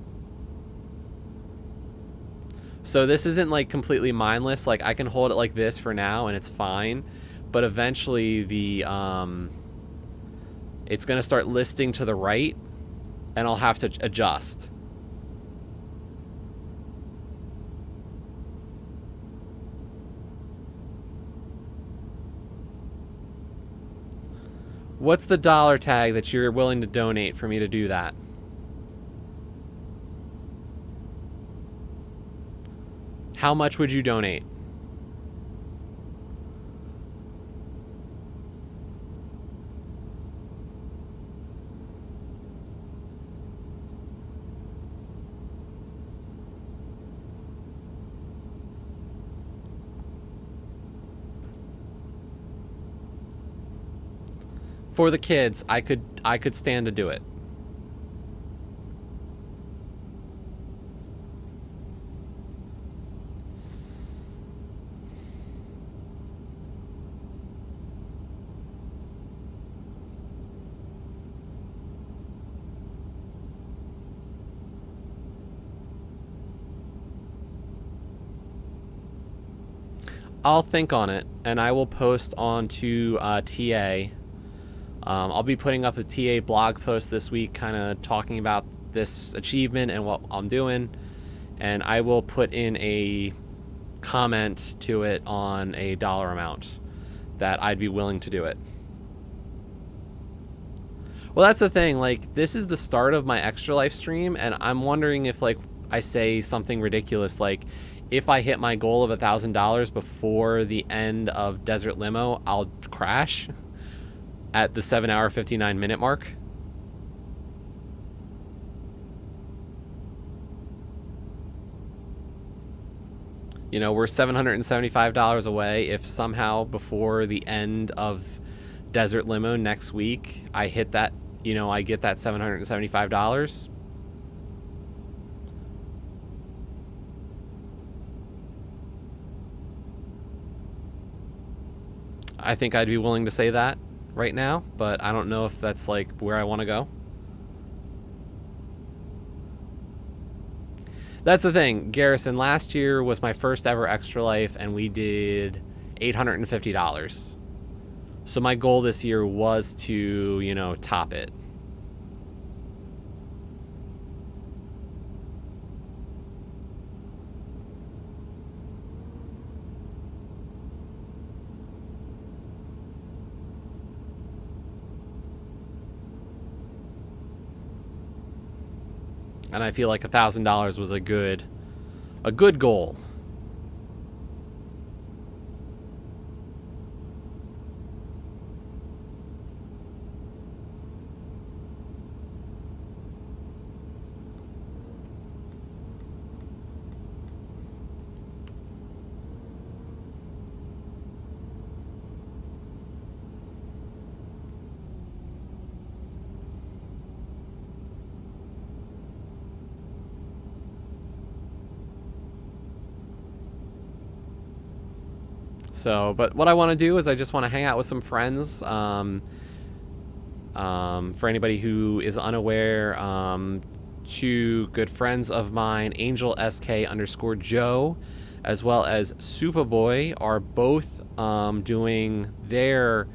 So this isn't like completely mindless. Like I can hold it like this for now and it's fine, but eventually it's going to start listing to the right and I'll have to adjust. What's the dollar tag that you're willing to donate for me to do that? How much would you donate? For the kids, I could stand to do it. I'll think on it, and I will post onto TA. I'll be putting up a TA blog post this week, kind of talking about this achievement and what I'm doing, and I will put in a comment to it on a dollar amount that I'd be willing to do it. Well, that's the thing. Like, this is the start of my Extra Life stream, and I'm wondering if, like, I say something ridiculous like, if I hit my goal of $1,000 before the end of Desert Limo, I'll crash at the 7-hour 59-minute mark. You know, we're $775 away. If somehow before the end of Desert Limo next week, I hit that, you know, I get that $775. I think I'd be willing to say that right now, but I don't know if that's like where I want to go. That's the thing, Garrison, last year was my first ever Extra Life and we did $850. So my goal this year was to, you know, top it. And I feel like $1,000 was a good goal. So, but what I want to do is I just want to hang out with some friends. For anybody who is unaware, two good friends of mine, Angel SK _ Joe, as well as Superboy, are both doing their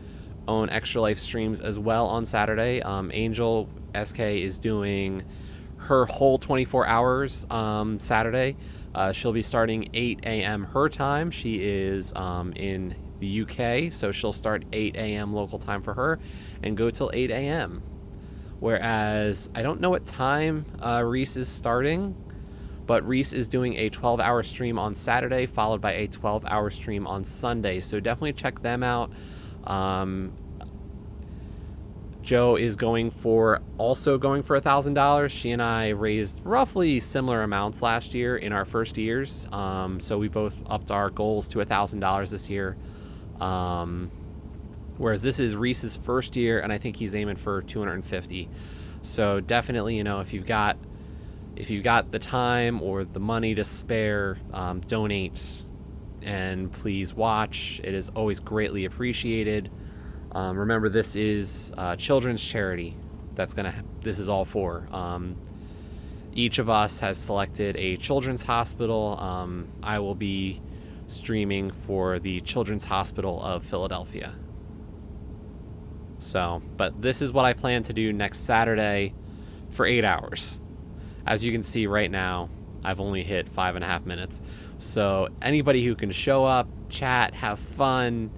own Extra Life streams as well on Saturday. Angel SK is doing her whole 24 hours Saturday. She'll be starting 8 a.m. her time. She is in the UK, so she'll start 8 a.m. local time for her and go till 8 a.m. Whereas I don't know what time Reese is starting, but Reese is doing a 12-hour stream on Saturday, followed by a 12-hour stream on Sunday. So definitely check them out. Joe is also going for $1,000. She and I raised roughly similar amounts last year in our first years. So we both upped our goals to $1,000 this year. Whereas this is Reese's first year, and I think he's aiming for 250. So definitely, you know, if you've got the time or the money to spare, donate, and please watch. It is always greatly appreciated. Remember, this is children's charity. This is all for. Each of us has selected a children's hospital. I will be streaming for the Children's Hospital of Philadelphia. So, but this is what I plan to do next Saturday for 8 hours. As you can see right now, I've only hit 5.5 minutes. So anybody who can show up, chat, have fun,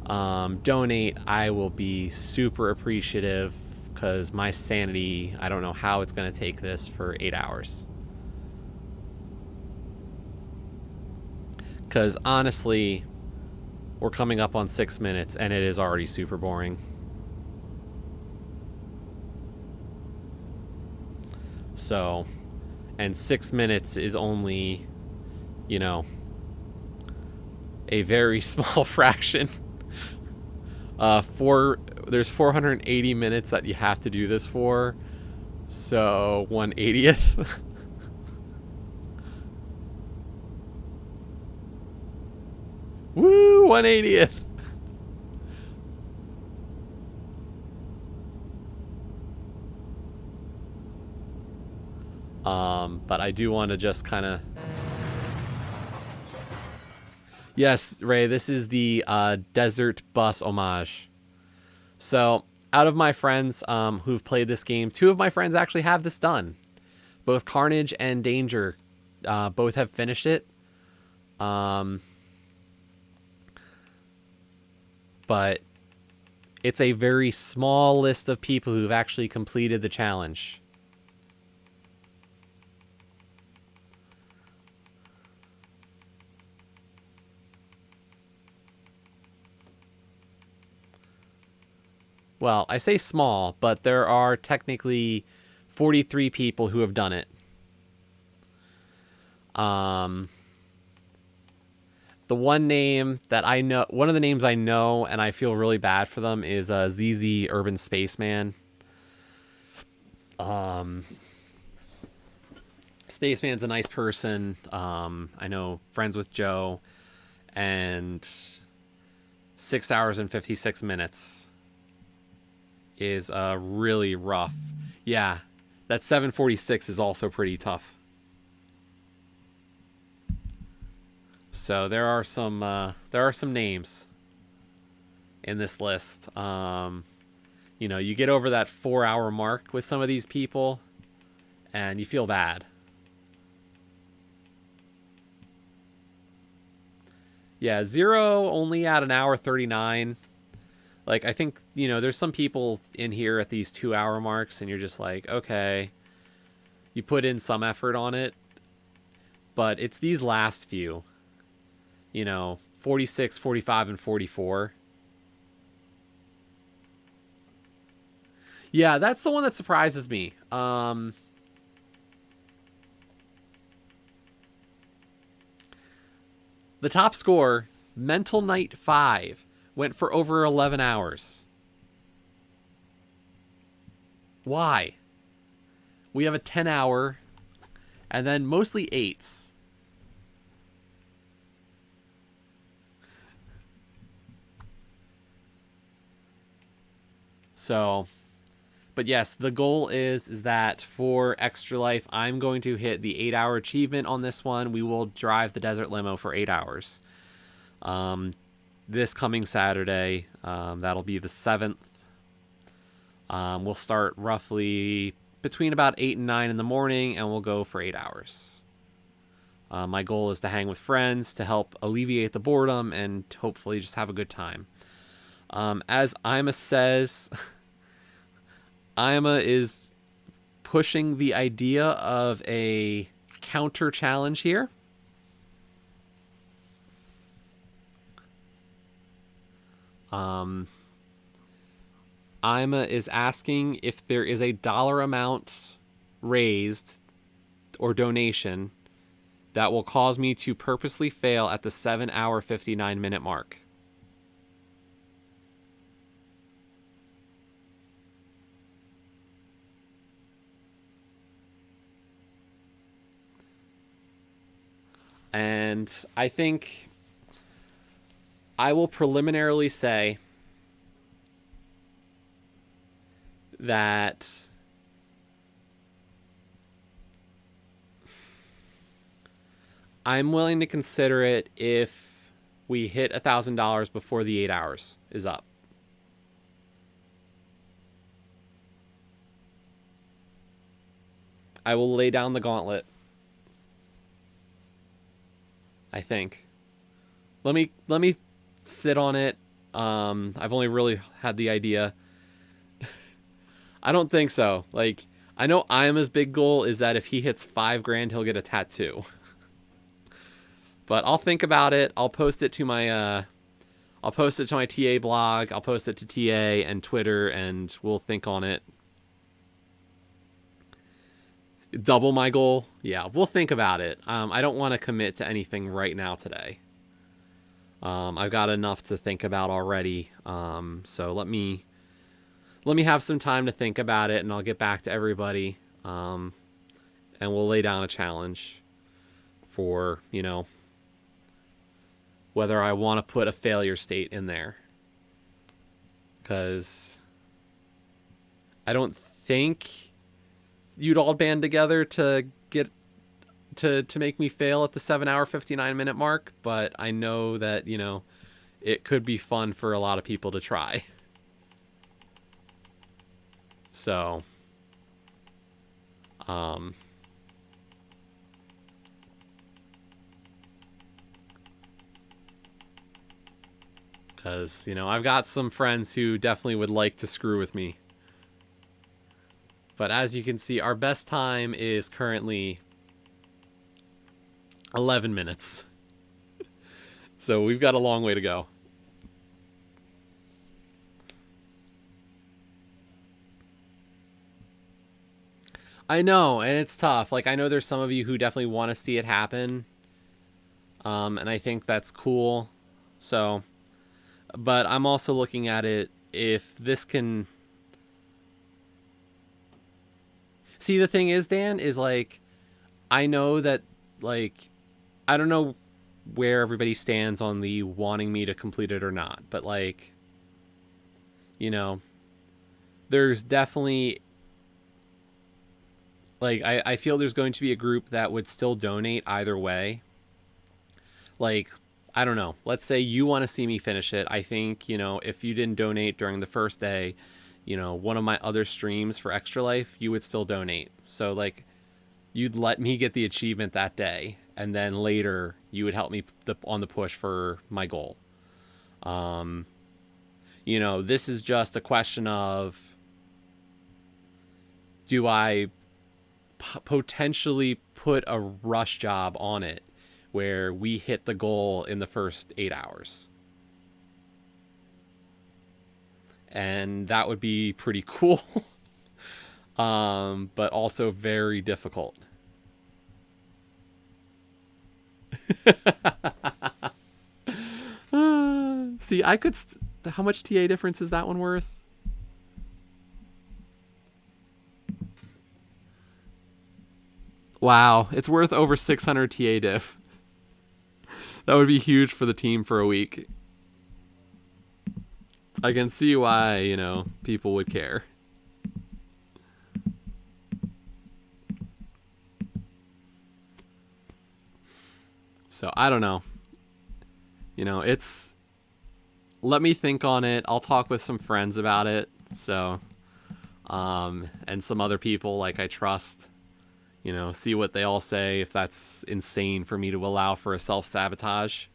donate, I will be super appreciative, because my sanity, I don't know how it's going to take this for 8 hours. Because honestly, we're coming up on 6 minutes and it is already super boring. So, and 6 minutes is only, you know, a very small fraction. There's 480 minutes that you have to do this for. So 1/80th. Woo, 1/80th. But I do want to just kind of... Yes, Ray, this is the Desert Bus homage. So, out of my friends who've played this game, 2 of my friends actually have this done. Both Carnage and Danger both have finished it. But it's a very small list of people who've actually completed the challenge. Well, I say small, but there are technically 43 people who have done it. The one name that I know, one of the names I know, and I feel really bad for them, is ZZ Urban Spaceman. Spaceman's a nice person. I know, friends with Joe, and 6 hours and 56 minutes is really rough. Yeah, that 746 is also pretty tough. So there are some names in this list. You know, you get over that 4-hour mark with some of these people, and you feel bad. Yeah, Zero only at 1:39. Like, I think, you know, there's some people in here at these 2-hour marks, and you're just like, okay, you put in some effort on it, but it's these last few, you know, 46, 45, and 44. Yeah, that's the one that surprises me. The top score, Mental Knight 5, went for over 11 hours. Why? We have a 10-hour, and then mostly 8s. So, but yes, the goal is that for Extra Life, I'm going to hit the 8-hour achievement on this one. We will drive the desert limo for 8 hours. This coming Saturday, that'll be the 7th. We'll start roughly between about 8 and 9 in the morning, and we'll go for 8 hours. My goal is to hang with friends to help alleviate the boredom and hopefully just have a good time. As Ima says, Ima is pushing the idea of a counter challenge here. Ima is asking if there is a dollar amount raised or donation that will cause me to purposely fail at the 7-hour 59-minute mark. And I think I will preliminarily say that I'm willing to consider it if we hit $1,000 before the 8 hours is up. I will lay down the gauntlet. I think. Let me sit on it. I've only really had the idea. I don't think so. Like, I know Ima's big goal is that if he hits $5,000, he'll get a tattoo. But I'll think about it. I'll post it to my TA blog. I'll post it to TA and Twitter, and we'll think on it. Double my goal? Yeah, we'll think about it. I don't want to commit to anything right now today. I've got enough to think about already. So let me have some time to think about it, and I'll get back to everybody. And we'll lay down a challenge for, whether I want to put a failure state in there. Because I don't think you'd all band together to get to make me fail at the 7-hour 59-minute mark, but I know that, it could be fun for a lot of people to try. So, because, I've got some friends who definitely would like to screw with me. But as you can see, our best time is currently 11 minutes. So we've got a long way to go. I know, and it's tough. Like, I know there's some of you who definitely want to see it happen. And I think that's cool. So, but I'm also looking at it, if this can... See, the thing is, Dan, is like, I know that, like, I don't know where everybody stands on the wanting me to complete it or not, but, like, there's definitely, like, I feel there's going to be a group that would still donate either way. Like, I don't know. Let's say you want to see me finish it. I think, if you didn't donate during the first day, one of my other streams for Extra Life, you would still donate. So, like, you'd let me get the achievement that day, and then later you would help me on the push for my goal. This is just a question of, do I potentially put a rush job on it where we hit the goal in the first 8 hours? And that would be pretty cool. But also very difficult. See, I could... how much TA difference is that one worth? Wow, it's worth over 600 TA diff. That would be huge for the team for a week. I can see why, you know, people would care. So I don't know. You know, it's, let me think on it. I'll talk with some friends about it. So, and some other people like I trust, you know, see what they all say, if that's insane for me to allow for a self-sabotage.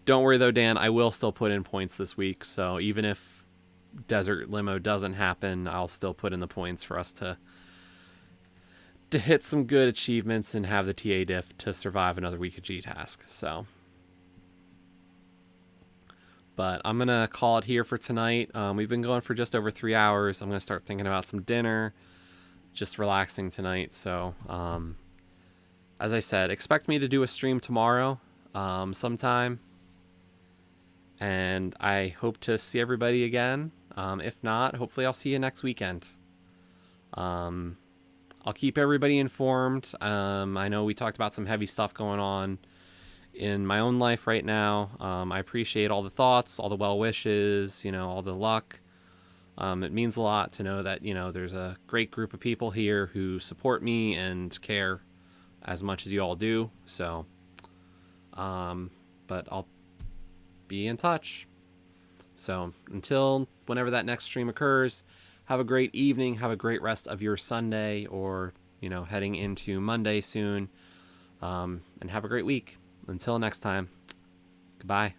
Don't worry though, Dan, I will still put in points this week. So even if Desert Limo doesn't happen, I'll still put in the points for us to hit some good achievements and have the TA diff to survive another week of G-Task. So, but I'm going to call it here for tonight. We've been going for just over 3 hours. I'm going to start thinking about some dinner, just relaxing tonight. So, as I said, expect me to do a stream tomorrow sometime. And I hope to see everybody again. If not, hopefully I'll see you next weekend. I'll keep everybody informed. I know we talked about some heavy stuff going on in my own life right now. I appreciate all the thoughts, all the well wishes, you know, all the luck. It means a lot to know that, you know, there's a great group of people here who support me and care as much as you all do. So, but I'll be in touch. So until whenever that next stream occurs, have a great evening. Have a great rest of your Sunday, or, you know, heading into Monday soon. And have a great week. Until next time, goodbye.